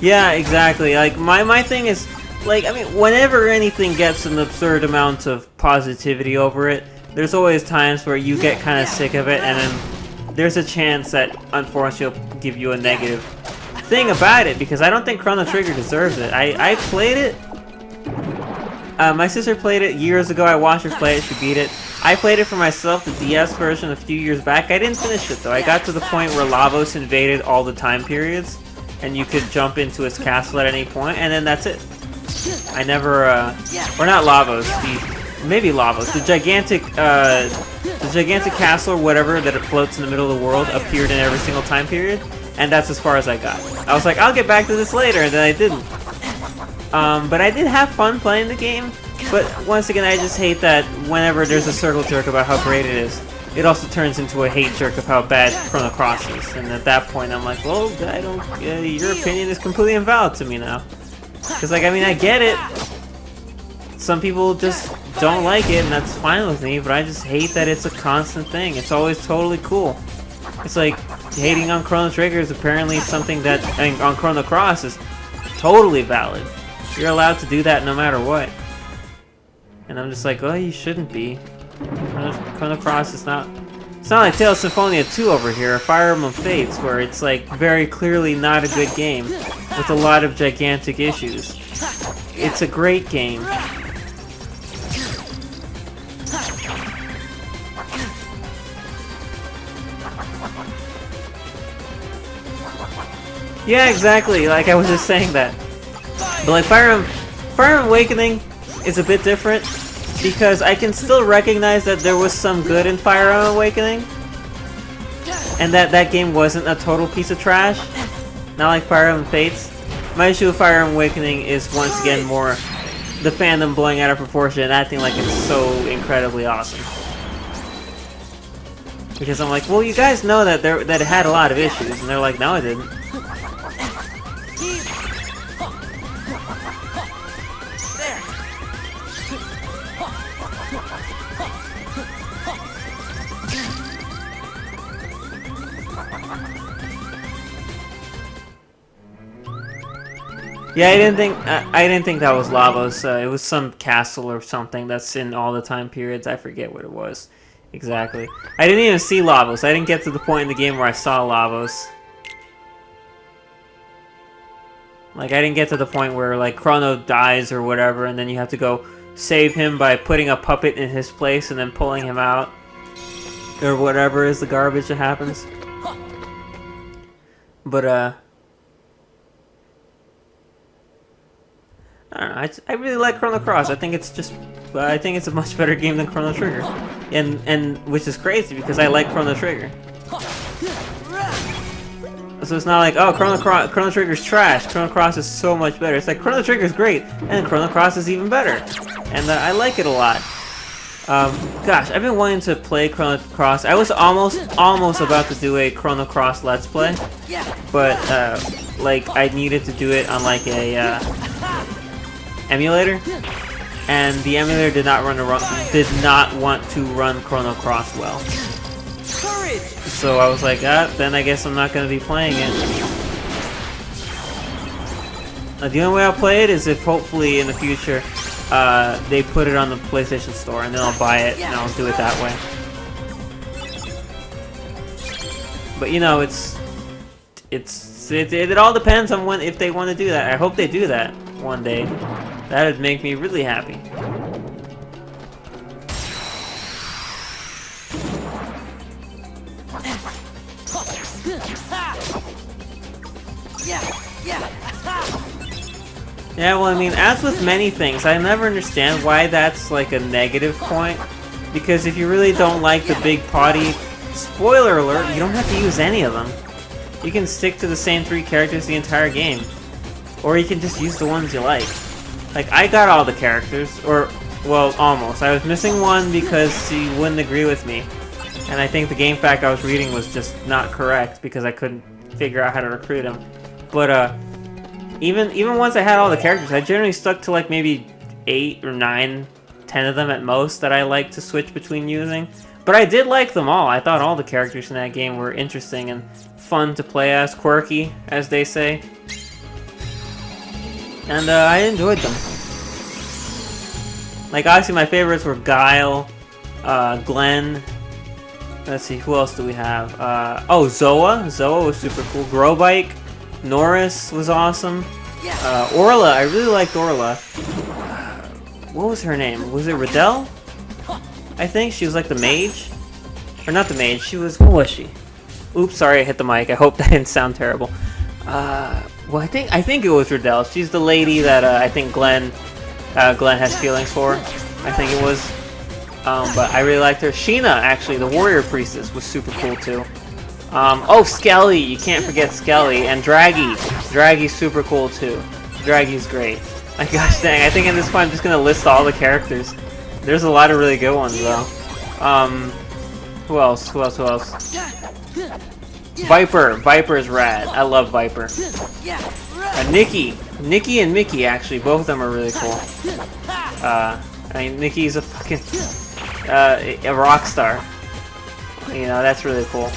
Yeah, exactly. Like, my thing is, like, I mean, whenever anything gets an absurd amount of positivity over it, there's always times where you get kind of sick of it, and then there's a chance that, unfortunately, it'll give you a negative thing about it, because I don't think Chrono Trigger deserves it. I played it. My sister played it years ago. I watched her play it. She beat it. I played it for myself, the DS version, a few years back. I didn't finish it though. I got to the point where Lavos invaded all the time periods, and you could jump into his castle at any point, and then that's it. I never, or not Lavos, maybe Lavos. The gigantic castle or whatever that it floats in the middle of the world appeared in every single time period. and that's as far as I got. I was like, I'll get back to this later, and then I didn't. But I did have fun playing the game, but once again, I just hate that whenever there's a circle jerk about how great it is, it also turns into a hate jerk of how bad Chrono Cross is, and at that point, I'm like, well, I don't, your opinion is completely invalid to me now. Because, like, I mean, I get it. Some people just don't like it, and that's fine with me, but I just hate that it's a constant thing. It's always totally cool. It's like, hating on Chrono Trigger is apparently something that, I mean, on Chrono Cross is totally valid. You're allowed to do that no matter what. And I'm just like, oh, you shouldn't be. Chrono Cross is not... It's not like Tales of Symphonia 2 over here, or Fire Emblem Fates, where it's like very clearly not a good game with a lot of gigantic issues. It's a great game. Yeah, exactly. Like I was just saying that. But like Fire Emblem Awakening is a bit different because I can still recognize that there was some good in Fire Emblem Awakening, and that game wasn't a total piece of trash. Not like Fire Emblem Fates. My issue with Fire Emblem Awakening is once again more the fandom blowing out of proportion and acting like it's so incredibly awesome. Because I'm like, well, you guys know that that it had a lot of issues, and they're like, no, it didn't. Yeah, I didn't think that was Lavos. It was some castle or something that's in all the time periods. I forget what it was exactly. I didn't even see Lavos. I didn't get to the point in the game where I saw Lavos. Like I didn't get to the point where like Chrono dies or whatever, and then you have to go save him by putting a puppet in his place and then pulling him out, or whatever is the garbage that happens. But I don't know. I really like Chrono Cross. I think it's a much better game than Chrono Trigger, and which is crazy because I like Chrono Trigger. So it's not like, oh, Chrono Trigger's trash. Chrono Cross is so much better. It's like Chrono Trigger's great, and Chrono Cross is even better, and I like it a lot. Gosh, I've been wanting to play Chrono Cross. I was almost about to do a Chrono Cross Let's Play, but like I needed to do it on like a emulator, and the emulator did not want to run Chrono Cross well. So I was like, then I guess I'm not going to be playing it. The only way I'll play it is if hopefully in the future they put it on the PlayStation Store, and then I'll buy it and I'll do it that way. But you know, it all depends on if they want to do that. I hope they do that one day. That would make me really happy. Yeah, well, I mean, as with many things, I never understand why that's like a negative point. Because if you really don't like the big potty, spoiler alert, you don't have to use any of them. You can stick to the same 3 characters the entire game. Or you can just use the ones you like. Like, I got all the characters, or, well, almost. I was missing one because he wouldn't agree with me. And I think the game fact I was reading was just not correct because I couldn't figure out how to recruit him. But, even once I had all the characters, I generally stuck to like maybe 8 or 9, 10 of them at most that I like to switch between using. But I did like them all. I thought all the characters in that game were interesting and fun to play as, quirky, as they say. And I enjoyed them. Like, obviously my favorites were Guile, Glenn. Let's see, who else do we have? Oh, Zoa. Zoa was super cool. Growbike. Norris was awesome. Orla, I really liked Orla. What was her name? Was it Riddell? I think she was like the mage. Or not the mage, she was... What was she? Oops, sorry I hit the mic. I hope that didn't sound terrible. Well, I think it was Riddell. She's the lady that I think Glenn has feelings for. I think it was. But I really liked her. Sheena, actually, the warrior priestess, was super cool too. Oh, Skelly! You can't forget Skelly. And Draggy. Draggy's super cool too. Draggy's great. My gosh dang, I think at this point I'm just gonna list all the characters. There's a lot of really good ones though. Who else? Who else? Who else? Viper. Viper's rad. I love Viper. Nikki. Nikki and Mickey, actually. Both of them are really cool. I mean, Nikki's a fucking... a rock star. You know, that's really cool.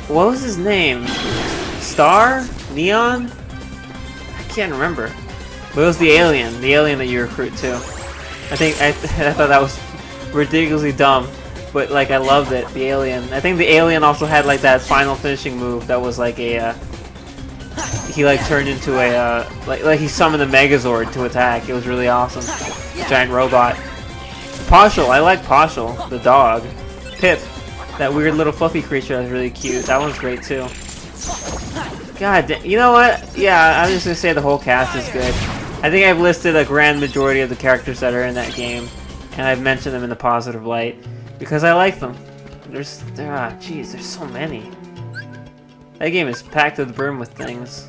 What was his name? Star? Neon? I can't remember. But it was the alien that you recruit too. I thought that was ridiculously dumb, but like I loved it. The alien. I think the alien also had like that final finishing move that was like a. He like turned into a like he summoned a Megazord to attack. It was really awesome. Giant robot. Poshel. I like Poshel, the dog. Pip, that weird little fluffy creature that was really cute. That one's great too. God, you know what? Yeah, I'm just gonna say the whole cast is good. I think I've listed a grand majority of the characters that are in that game, and I've mentioned them in the positive light because I like them. Jeez, there's so many. That game is packed to the brim with things.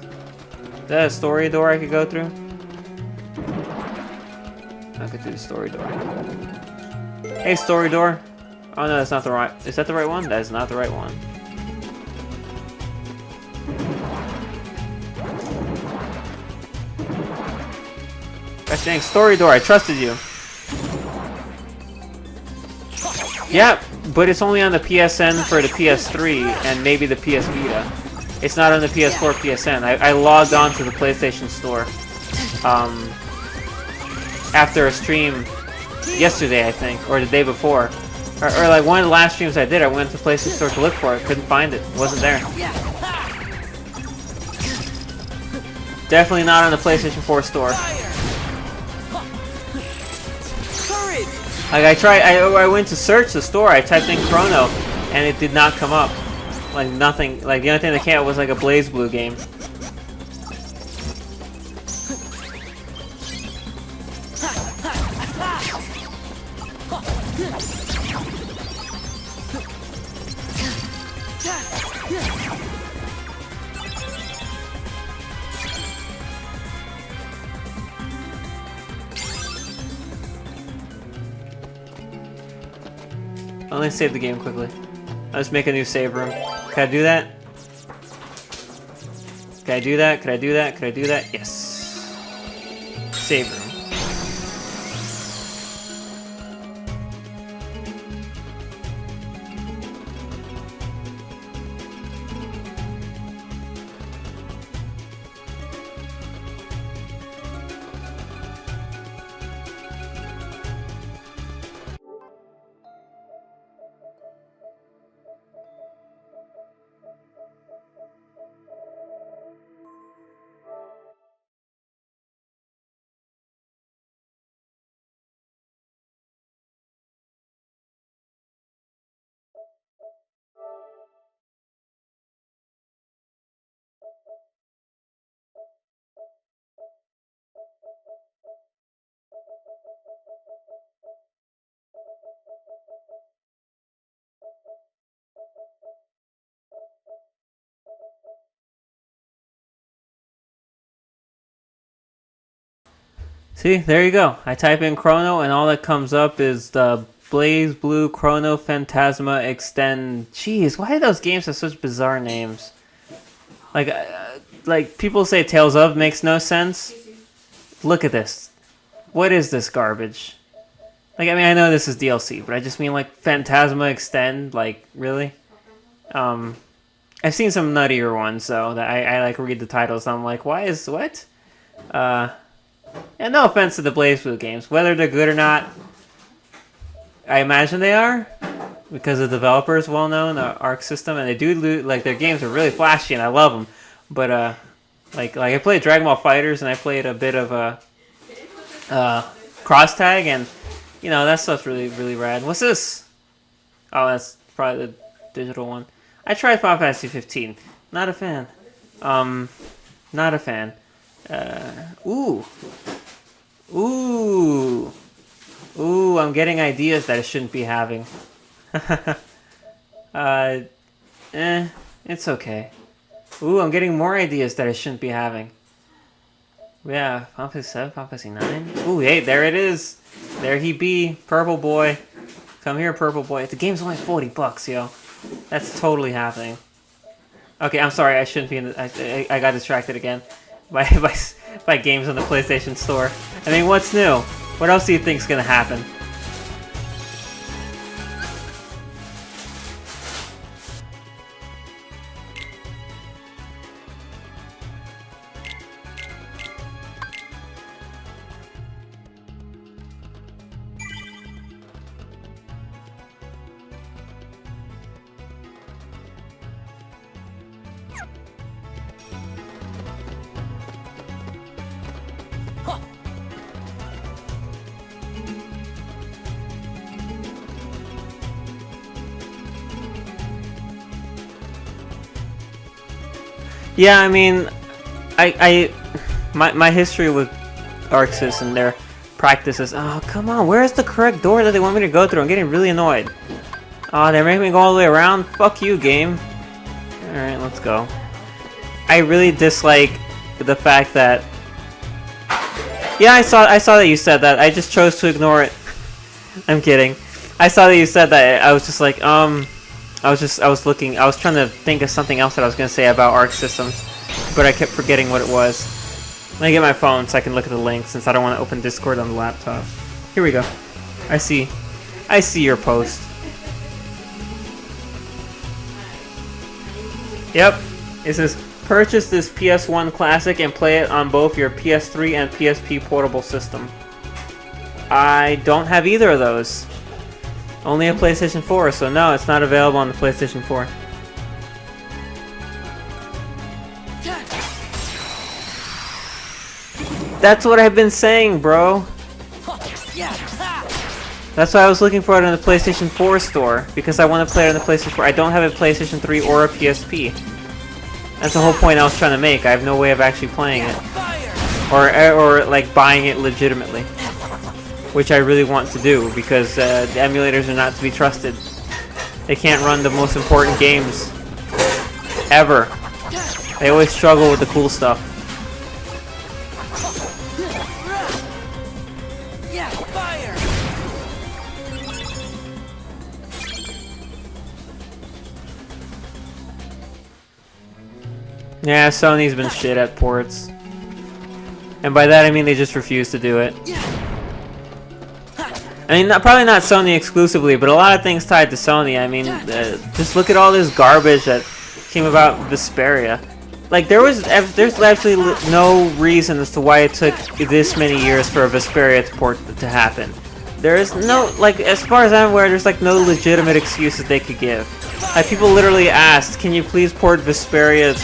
Is that a story door I could go through? I could do the story door. Hey, story door. Oh no, that's not the right. Is that the right one? That is not the right one. Gosh dang, story door, I trusted you. Yeah, but it's only on the PSN for the PS3 and maybe the PS Vita. It's not on the PS4 PSN. I logged on to the PlayStation Store after a stream yesterday, I think, or the day before. Or like one of the last streams I did, I went to the PlayStation Store to look for it. Couldn't find it. Wasn't there. Definitely not on the PlayStation 4 store. Like I went to search the store, I typed in Chrono, and it did not come up. Like nothing, like the only thing that came up was like a Blaze Blue game. Let me save the game quickly. I'll just make a new save room. Can I do that? Can I do that? Can I do that? Can I do that? Yes. Save room. See, there you go. I type in Chrono and all that comes up is the Blaze Blue Chrono Phantasma Extend. Jeez, why do those games have such bizarre names? Like people say Tales of makes no sense. Look at this. What is this garbage? Like, I mean, I know this is DLC, but I just mean like Phantasma Extend. Like, really? I've seen some nuttier ones though that I like read the titles and I'm like, why is what? And no offense to the Blaze Blue games, whether they're good or not, I imagine they are, because the developer is well known, the Arc System, and they do like their games are really flashy and I love them. But like I played Dragon Ball Fighters and I played a bit of Cross Tag, and you know that stuff's really rad. What's this? Oh, that's probably the digital one. I tried Final Fantasy 15. Not a fan. Not a fan. Ooh, I'm getting ideas that I shouldn't be having. It's okay. Ooh, I'm getting more ideas that I shouldn't be having. Yeah, Final Fantasy 7, Final Fantasy 9. Ooh, hey, there it is. There he be, Purple Boy. Come here, Purple Boy. The game's only $40, yo. That's totally happening. Okay, I'm sorry. I shouldn't be in the... I got distracted again by games on the PlayStation Store. I mean, what's new? What else do you think's gonna happen? Yeah, I mean, my history with Arc Sys and their practices. Oh, come on, where's the correct door that they want me to go through? I'm getting really annoyed. Oh, they're making me go all the way around? Fuck you, game. Alright, let's go. I really dislike the fact that... Yeah, I saw that you said that. I just chose to ignore it. I'm kidding. I saw that you said that. I was just like, I was trying to think of something else that I was going to say about Arc Systems, but I kept forgetting what it was. Let me get my phone so I can look at the link, since I don't want to open Discord on the laptop. Here we go. I see your post. Yep. It says, purchase this PS1 Classic and play it on both your PS3 and PSP portable system. I don't have either of those. Only a PlayStation 4, so no, it's not available on the PlayStation 4. That's what I've been saying, bro. That's why I was looking for it in the PlayStation 4 store, because I want to play it on the PlayStation 4. I don't have a PlayStation 3 or a PSP. That's the whole point I was trying to make. I have no way of actually playing it. Or like buying it legitimately. Which I really want to do, because the emulators are not to be trusted. They can't run the most important games ever. They always struggle with the cool stuff. Yeah, Sony's been shit at ports. And by that I mean they just refuse to do it. I mean, probably not Sony exclusively, but a lot of things tied to Sony. I mean, just look at all this garbage that came about Vesperia. Like, there's absolutely no reason as to why it took this many years for a Vesperia port to happen. There is no, like, as far as I'm aware, there's like no legitimate excuse that they could give. Like, people literally asked, can you please port Vesperia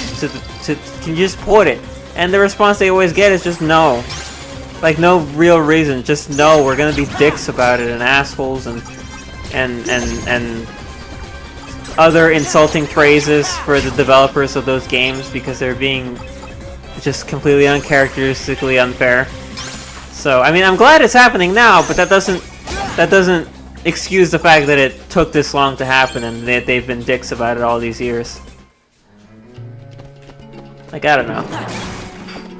can you just port it? And the response they always get is just no. Like, no real reason, just no, we're gonna be dicks about it and assholes and other insulting phrases for the developers of those games because they're being just completely uncharacteristically unfair. So, I mean, I'm glad it's happening now, but that doesn't excuse the fact that it took this long to happen and that they've been dicks about it all these years. Like, I don't know.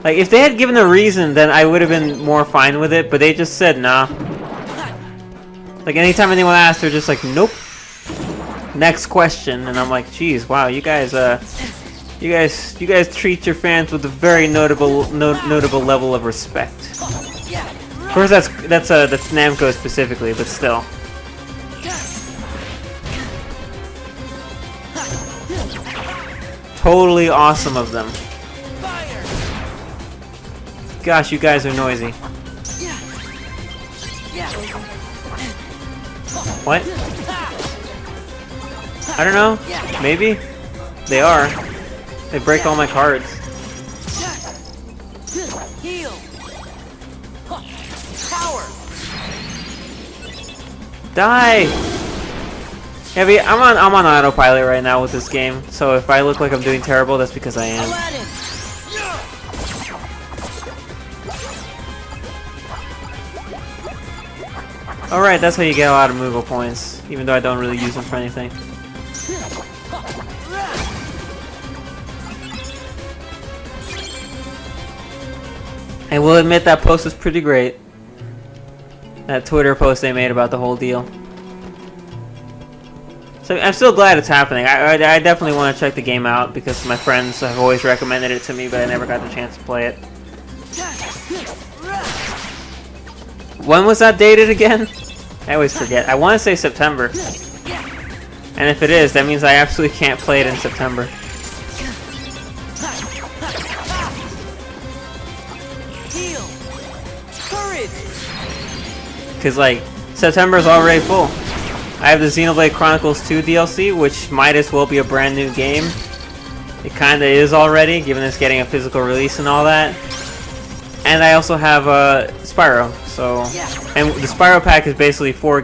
Like, if they had given a reason, then I would have been more fine with it, but they just said nah. Like, anytime anyone asked, they're just like, nope. Next question, and I'm like, geez, wow, you guys treat your fans with a very notable level of respect. Of course, that's Namco specifically, but still. Totally awesome of them. Gosh, you guys are noisy. What? I don't know. Maybe? They are. They break all my cards. Heal. Power. Die! Yeah, but I'm on autopilot right now with this game, so if I look like I'm doing terrible, that's because I am. Aladdin. Alright, that's how you get a lot of Moogle points, even though I don't really use them for anything. I will admit that post was pretty great. That Twitter post they made about the whole deal. So I'm still glad it's happening. I definitely want to check the game out because my friends have always recommended it to me, but I never got the chance to play it. When was that dated again? I always forget. I want to say September. And if it is, that means I absolutely can't play it in September. Because, like, September's already full. I have the Xenoblade Chronicles 2 DLC, which might as well be a brand new game. It kinda is already, given it's getting a physical release and all that. And I also have Spyro, so... And the Spyro pack is basically 3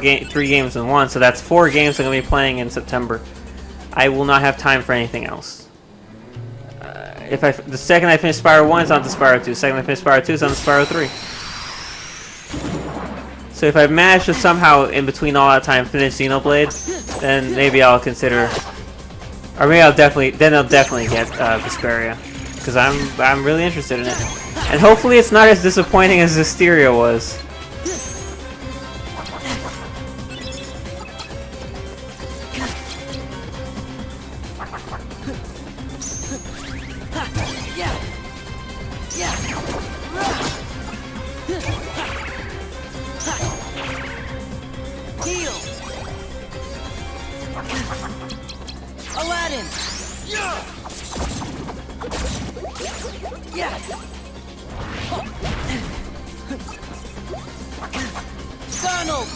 games in one, so that's 4 games I'm going to be playing in September. I will not have time for anything else. The second I finish Spyro 1, it's on to Spyro 2. The second I finish Spyro 2, it's on to Spyro 3. So if I manage to somehow, in between all that time, finish Xenoblade, then maybe I'll consider... Or maybe I'll definitely get Vesperia. Because I'm really interested in it. And hopefully it's not as disappointing as Hysteria was. Aladdin! Yeah! Donald!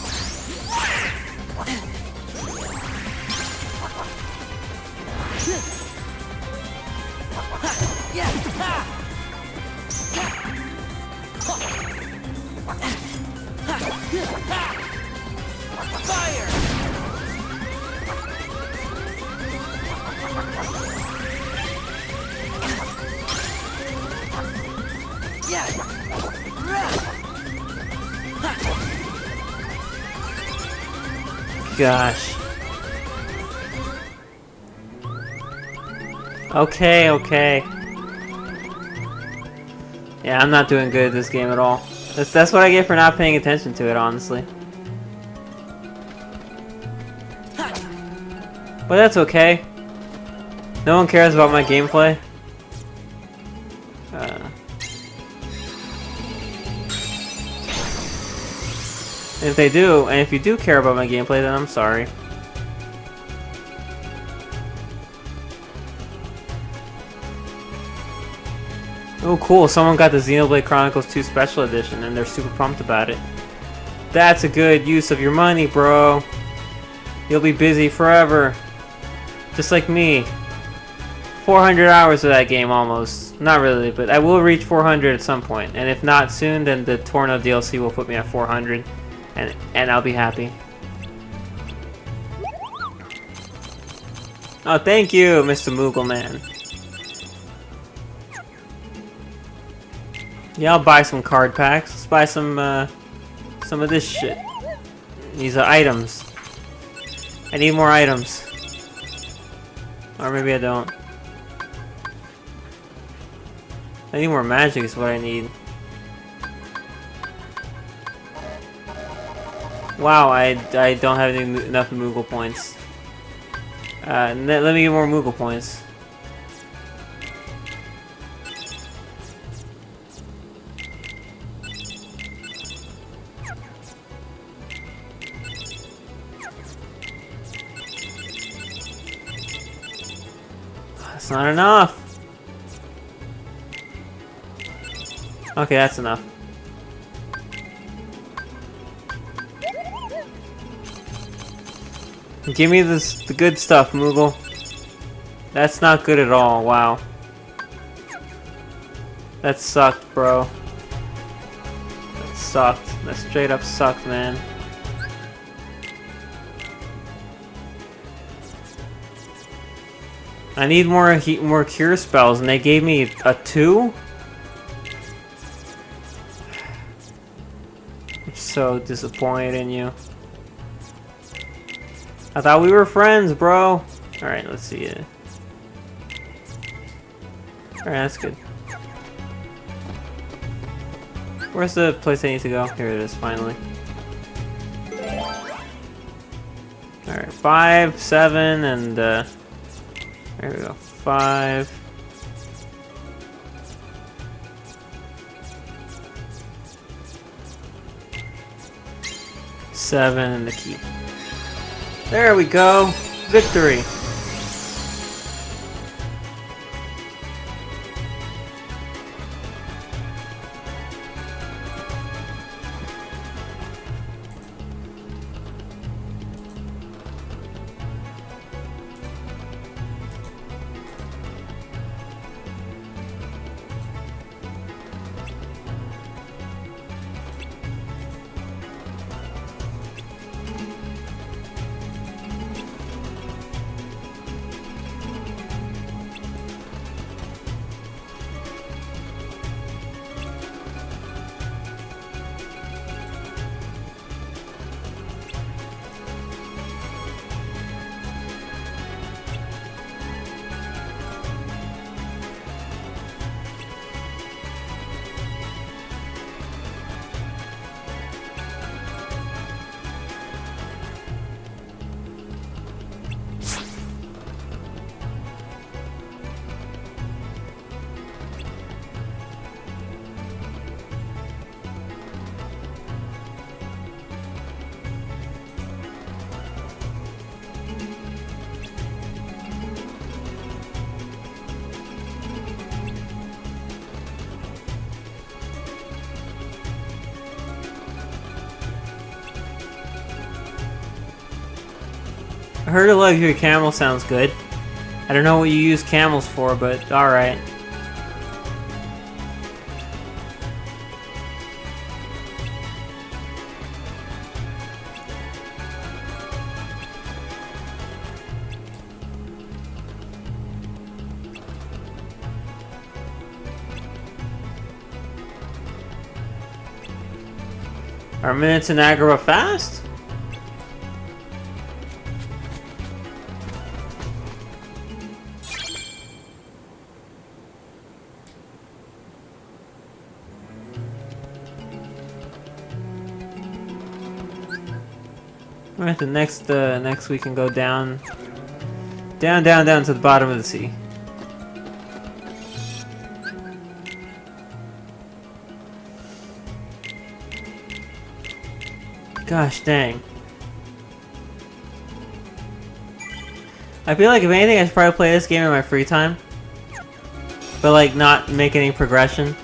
Yeah! Fire! Gosh. Okay. Yeah, I'm not doing good at this game at all. That's what I get for not paying attention to it, honestly. But that's okay. No one cares about my gameplay. If they do, and if you do care about my gameplay, then I'm sorry. Oh cool, someone got the Xenoblade Chronicles 2 Special Edition and they're super pumped about it. That's a good use of your money, bro. You'll be busy forever. Just like me. 400 hours of that game almost. Not really, but I will reach 400 at some point. And if not soon, then the Torno DLC will put me at 400. And I'll be happy. Oh, thank you, Mr. Moogle Man. Yeah, I'll buy some card packs. Let's buy some of this shit. These are items. I need more items. Or maybe I don't. I need more magic is what I need. Wow, I don't have enough Moogle points. Let me get more Moogle points. That's not enough. Okay, that's enough. Give me the good stuff, Moogle. That's not good at all, wow. That sucked, bro. That sucked. That straight up sucked, man. I need more cure spells, and they gave me a 2? Which so disappointed in you. I thought we were friends, bro. Alright, let's see it. Alright, that's good. Where's the place I need to go? Here it is, finally. Alright, 5, 7, and there we go. 5. Seven and the key. There we go. Victory. I heard a luxury camel sounds good. I don't know what you use camels for, but alright. Are minutes in Agrabah fast? Alright, the next we can go down to the bottom of the sea. Gosh dang. I feel like if anything I should probably play this game in my free time. But like not make any progression.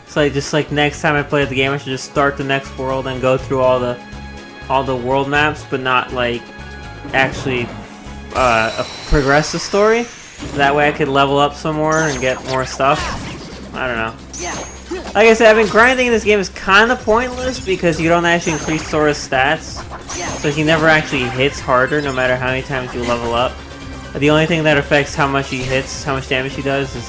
It's like just like next time I play the game I should just start the next world and go through all the world maps, but not like actually progress the story. That way I could level up some more and get more stuff. I don't know. Like I said, I've been grinding this game is kind of pointless because you don't actually increase Sora's stats. So he never actually hits harder no matter how many times you level up. The only thing that affects how much he hits, how much damage he does is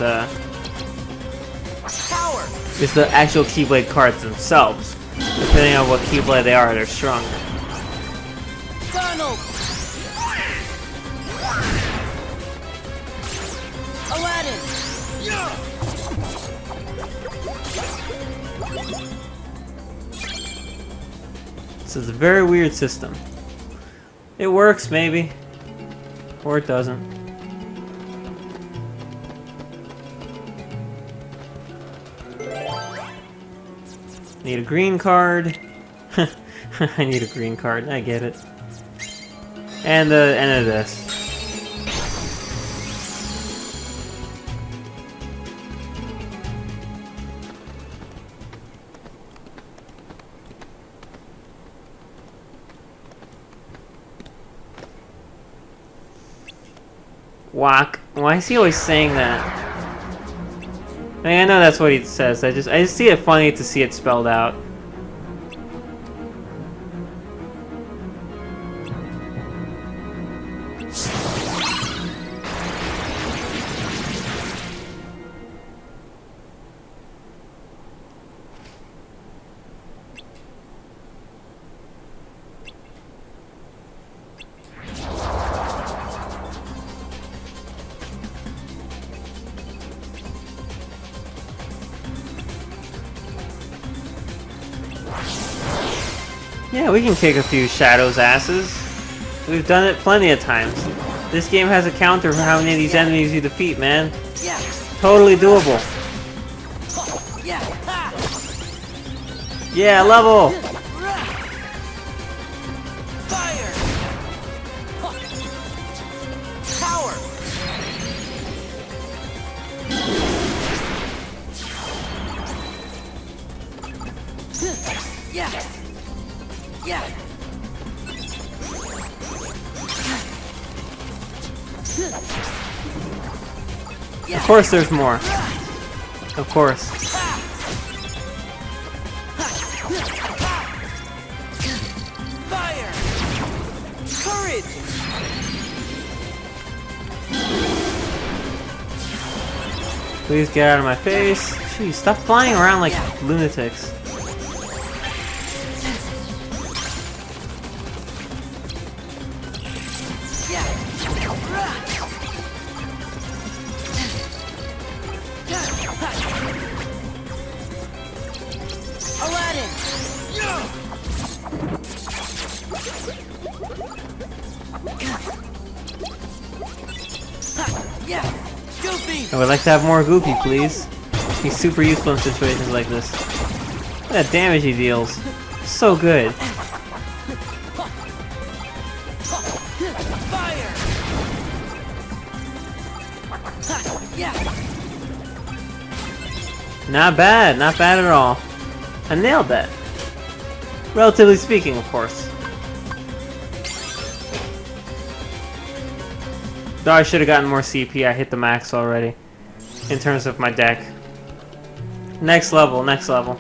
the actual Keyblade cards themselves. Depending on what Keyblade they are, they're stronger. Donald! Aladdin! This is a very weird system. It works, maybe. Or it doesn't. Need a green card. I need a green card, I get it. And the end of this. Whack. Why is he always saying that? I mean, I know that's what he says. I just see it funny to see it spelled out. Yeah, we can kick a few shadows' asses. We've done it plenty of times. This game has a counter for how many of these enemies you defeat, man. Yeah. Totally doable. Yeah. Ha. Yeah, level! Fire. Power. Yeah. Yeah. Of course there's more. Of course. Fire. Courage. Please get out of my face. Jeez, stop flying around like lunatics. Aladdin. Yeah. Goofy. I would like to have more Goofy, please. He's super useful in situations like this. Look at that damage he deals. So good. Fire. Yeah. Not bad, not bad at all. I nailed that. Relatively speaking, of course. Though I should have gotten more CP, I hit the max already. In terms of my deck. Next level, next level.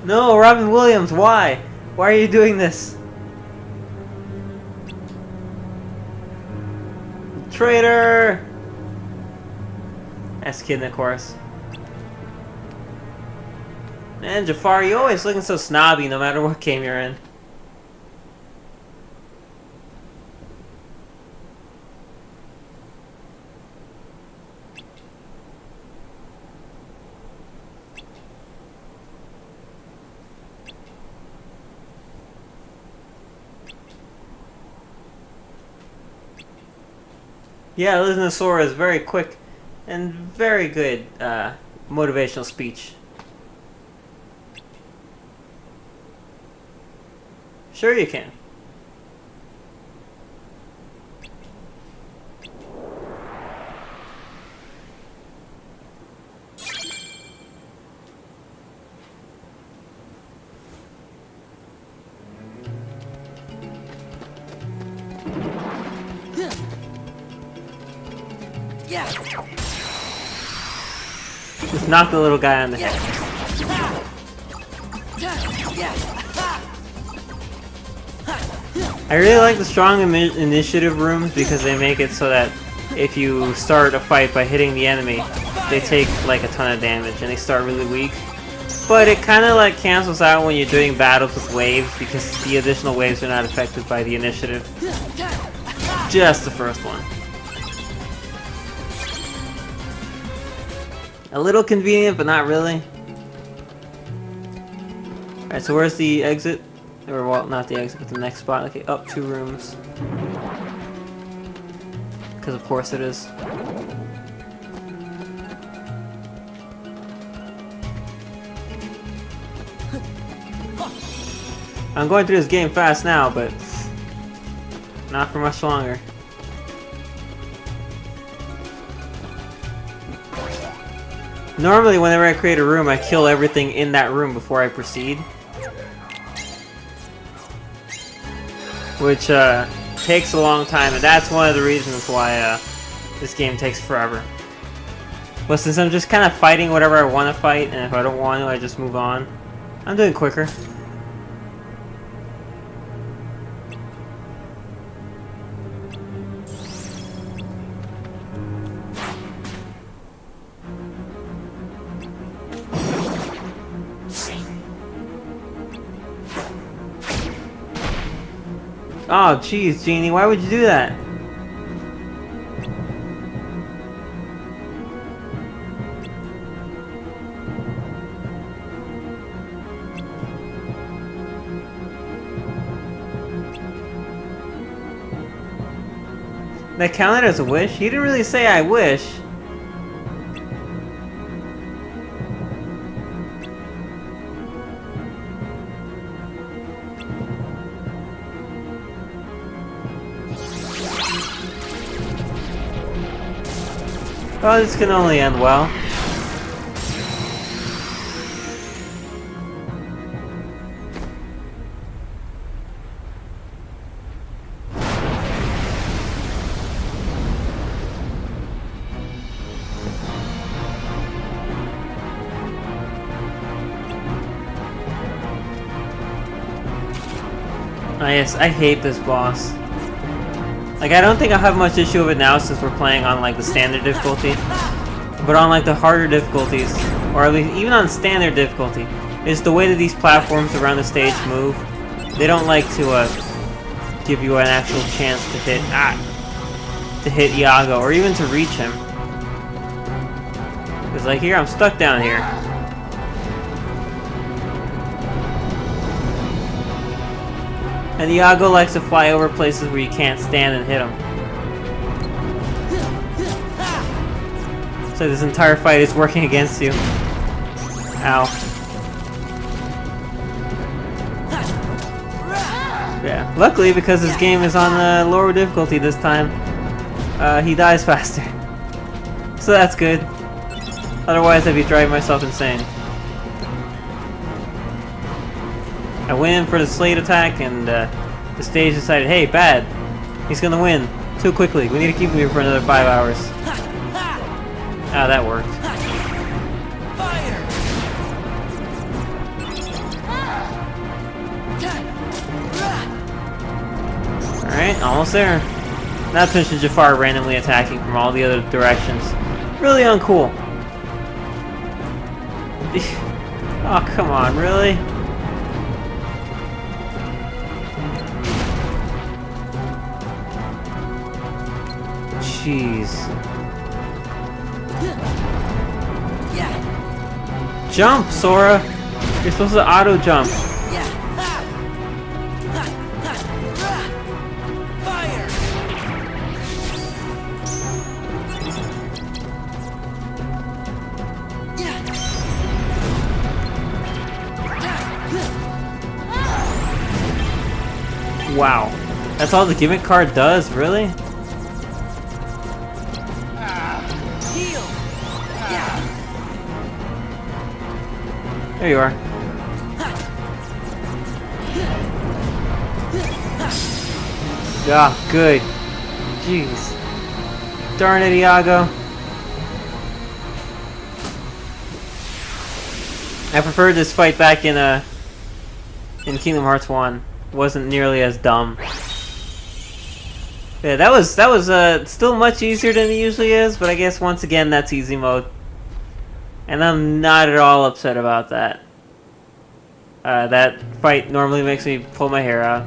No, Robin Williams, why? Why are you doing this? Traitor! That's kidding, of course. Man, Jafar, you always looking so snobby no matter what game you're in. Yeah, listening to Sora is very quick and very good motivational speech. Sure you can. Yeah. Just knock the little guy on the head. I really like the strong initiative rooms because they make it so that if you start a fight by hitting the enemy, they take like a ton of damage and they start really weak. But it kind of like cancels out when you're doing battles with waves because the additional waves are not affected by the initiative. Just the first one. A little convenient, but not really. Alright, so where's the exit? Or, well, not the exit, but the next spot. Okay, up 2 rooms. Because of course it is. I'm going through this game fast now, but not for much longer. Normally, whenever I create a room, I kill everything in that room before I proceed. Which takes a long time, and that's one of the reasons why this game takes forever. But since I'm just kind of fighting whatever I want to fight, and if I don't want to, I just move on, I'm doing quicker. Oh, jeez, Genie, why would you do that? That counted as a wish? He didn't really say I wish. Oh, this can only end well. Oh yes, I hate this boss. Like, I don't think I'll have much issue with it now since we're playing on, like, the standard difficulty. But on, like, the harder difficulties, or at least even on standard difficulty, is the way that these platforms around the stage move. They don't like to, give you an actual chance to hit Iago, or even to reach him. Because, like, here, I'm stuck down here. And Iago likes to fly over places where you can't stand and hit him. So this entire fight is working against you. Ow. Yeah. Luckily, because this game is on lower difficulty this time, he dies faster. So that's good. Otherwise, I'd be driving myself insane. I went in for the Slate attack, and the stage decided, hey, bad. He's gonna win. Too quickly. We need to keep him here for another 5 hours. Ah, that worked. Alright, almost there. Not to mention Jafar randomly attacking from all the other directions. Really uncool. Oh, come on, really? Jeez. Jump, Sora! You're supposed to auto jump. Wow. That's all the gimmick card does, really? There you are. Ah, good. Jeez. Darn it, Iago. I preferred this fight back in Kingdom Hearts 1. Wasn't nearly as dumb. Yeah, that was still much easier than it usually is, but I guess once again that's easy mode. And I'm not at all upset about that. That fight normally makes me pull my hair out.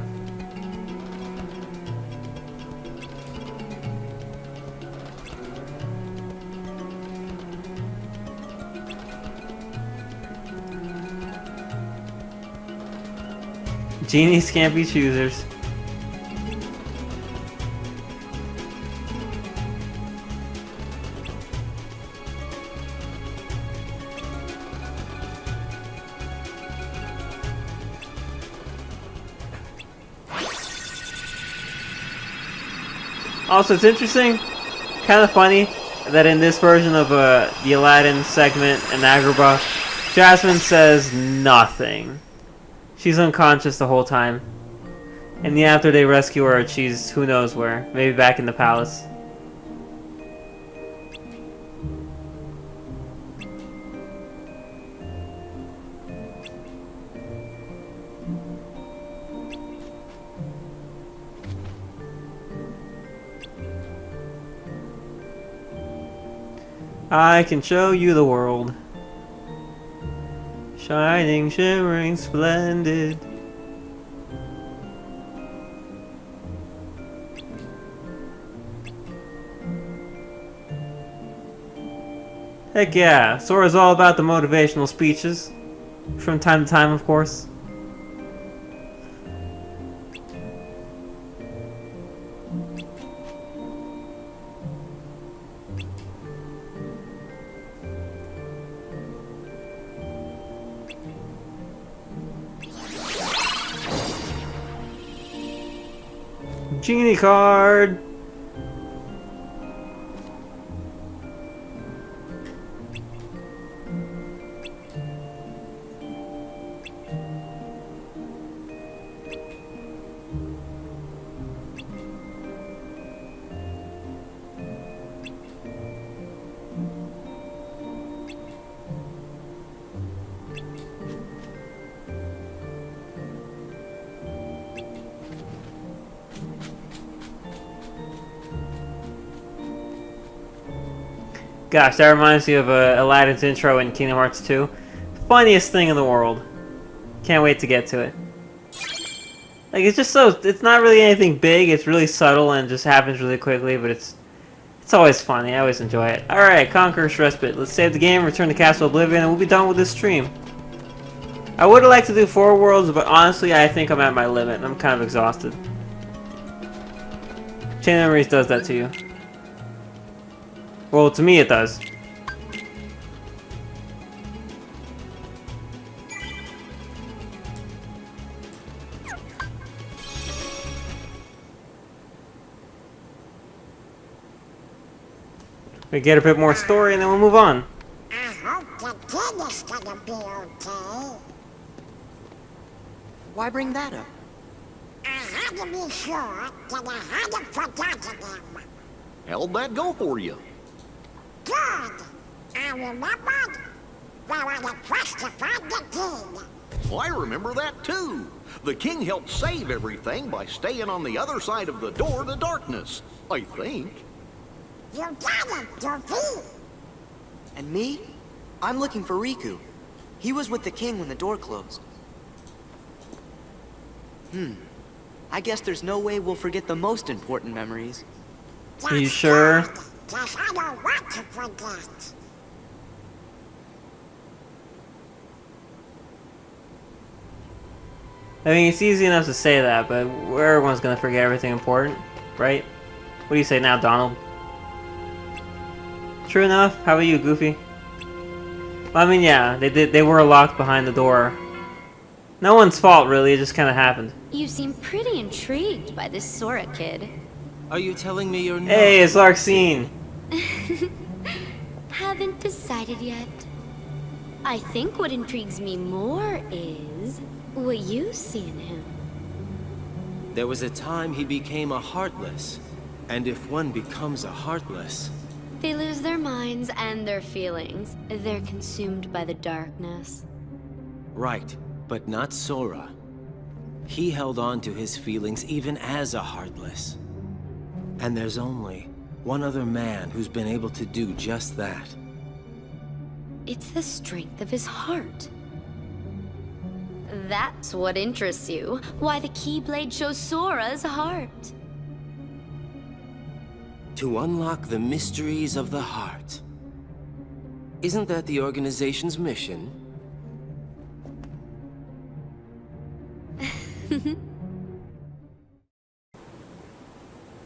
Genies can't be choosers. Also, it's interesting, kind of funny, that in this version of the Aladdin segment in Agrabah, Jasmine says nothing. She's unconscious the whole time. And then after they rescue her, she's who knows where. Maybe back in the palace. I can show you the world. Shining, shimmering, splendid. Heck yeah, Sora's all about the motivational speeches. From time to time, of course. Genie card! Gosh, that reminds me of Aladdin's intro in Kingdom Hearts 2. Funniest thing in the world. Can't wait to get to it. Like, it's just so... It's not really anything big, it's really subtle and just happens really quickly, but it's always funny. I always enjoy it. Alright, Conqueror's Respite. Let's save the game, return to Castle Oblivion, and we'll be done with this stream. I would have liked to do 4 worlds, but honestly, I think I'm at my limit. I'm kind of exhausted. Chain of Memories does that to you. Well, to me it does. We get a bit more story and then we'll move on. I hope the kid is gonna be okay. Why bring that up? I had to be sure that I hadn't forgotten him. How'd that go for you? Good. I remembered where I had crucified the king. Well, I remember that too. The king helped save everything by staying on the other side of the door to darkness, I think. You got it, Goofy. And me? I'm looking for Riku. He was with the king when the door closed. I guess there's no way we'll forget the most important memories. Are you sure? Because I don't want to forget. I mean, it's easy enough to say that, but everyone's gonna forget everything important, right? What do you say now, Donald? True enough. How about you, Goofy? Well, I mean, yeah, they were locked behind the door. No one's fault, really. It just kind of happened. You seem pretty intrigued by this Sora kid. Are you telling me you're not? Hey, it's Larxene. Haven't decided yet. I think what intrigues me more is what you see in him. There was a time he became a Heartless. And if one becomes a Heartless... They lose their minds and their feelings. They're consumed by the darkness. Right, but not Sora. He held on to his feelings even as a Heartless. And there's only one other man who's been able to do just that. It's the strength of his heart. That's what interests you. Why the Keyblade shows Sora's heart. To unlock the mysteries of the heart. Isn't that the organization's mission?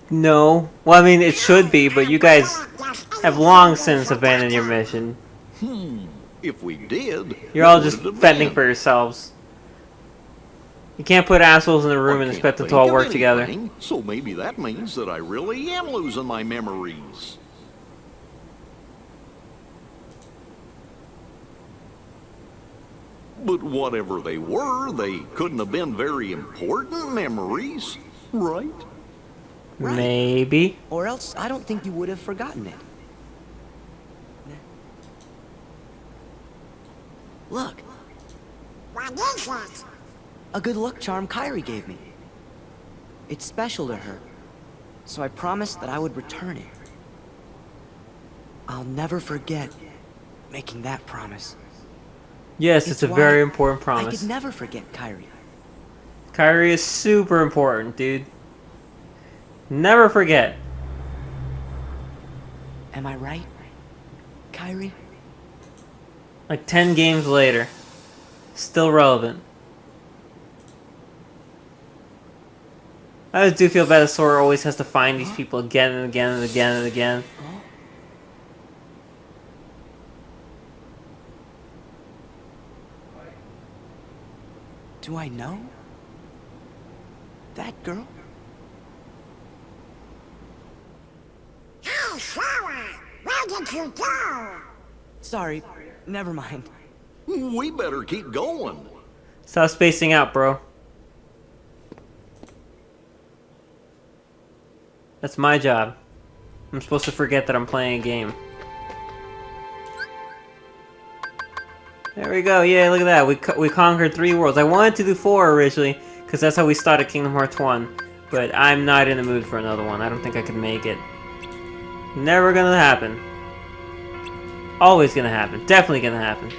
No. Well, I mean, it should be, but you guys have long since abandoned your mission. If we did... You're all what just would it have fending been? for yourselves. You can't put assholes in a room I and can't expect them to think all of work together. anything, so maybe that means that I really am losing my memories. But whatever they were, they couldn't have been very important memories, right? Right. Maybe. Or else I don't think you would have forgotten it. Look, What is it? a good luck charm Kyrie gave me. It's special to her, so I promised that I would return it. I'll never forget making that promise. Yes, it's a why very important I promise. could never forget Kyrie. Kyrie is super important, dude. Never forget. Am I right, Kyrie? Like 10 games later. Still relevant. I just do feel bad that Sora always has to find these people again and again and again and again. Do I know? That girl? Hey, Sora! Where did you go? Sorry, never mind. We better keep going. Stop spacing out, bro. That's my job. I'm supposed to forget that I'm playing a game. There we go. Yeah, look at that. We conquered 3 worlds. I wanted to do 4 originally, because that's how we started Kingdom Hearts 1. But I'm not in the mood for another one. I don't think I can make it. Never gonna happen. Always gonna happen. Definitely gonna happen.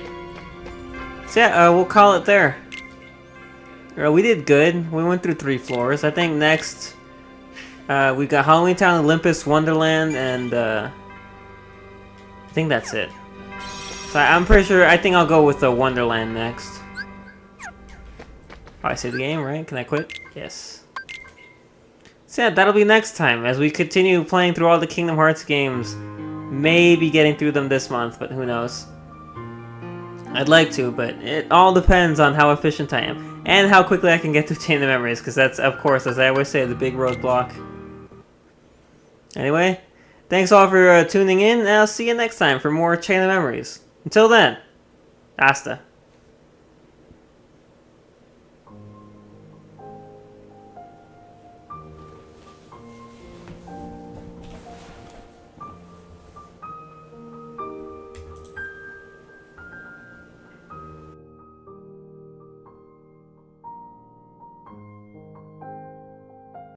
So yeah, we'll call it there. We did good. We went through 3 floors. I think next we've got Halloween Town, Olympus, Wonderland, and I think that's it. So I'm pretty sure, I think I'll go with the Wonderland next. Oh, I saved the game, right? Can I quit? Yes. So yeah, that'll be next time as we continue playing through all the Kingdom Hearts games. Maybe getting through them this month, but who knows. I'd like to, but it all depends on how efficient I am. And how quickly I can get through Chain of Memories, because that's, of course, as I always say, the big roadblock. Anyway, thanks all for tuning in, and I'll see you next time for more Chain of Memories. Until then, hasta.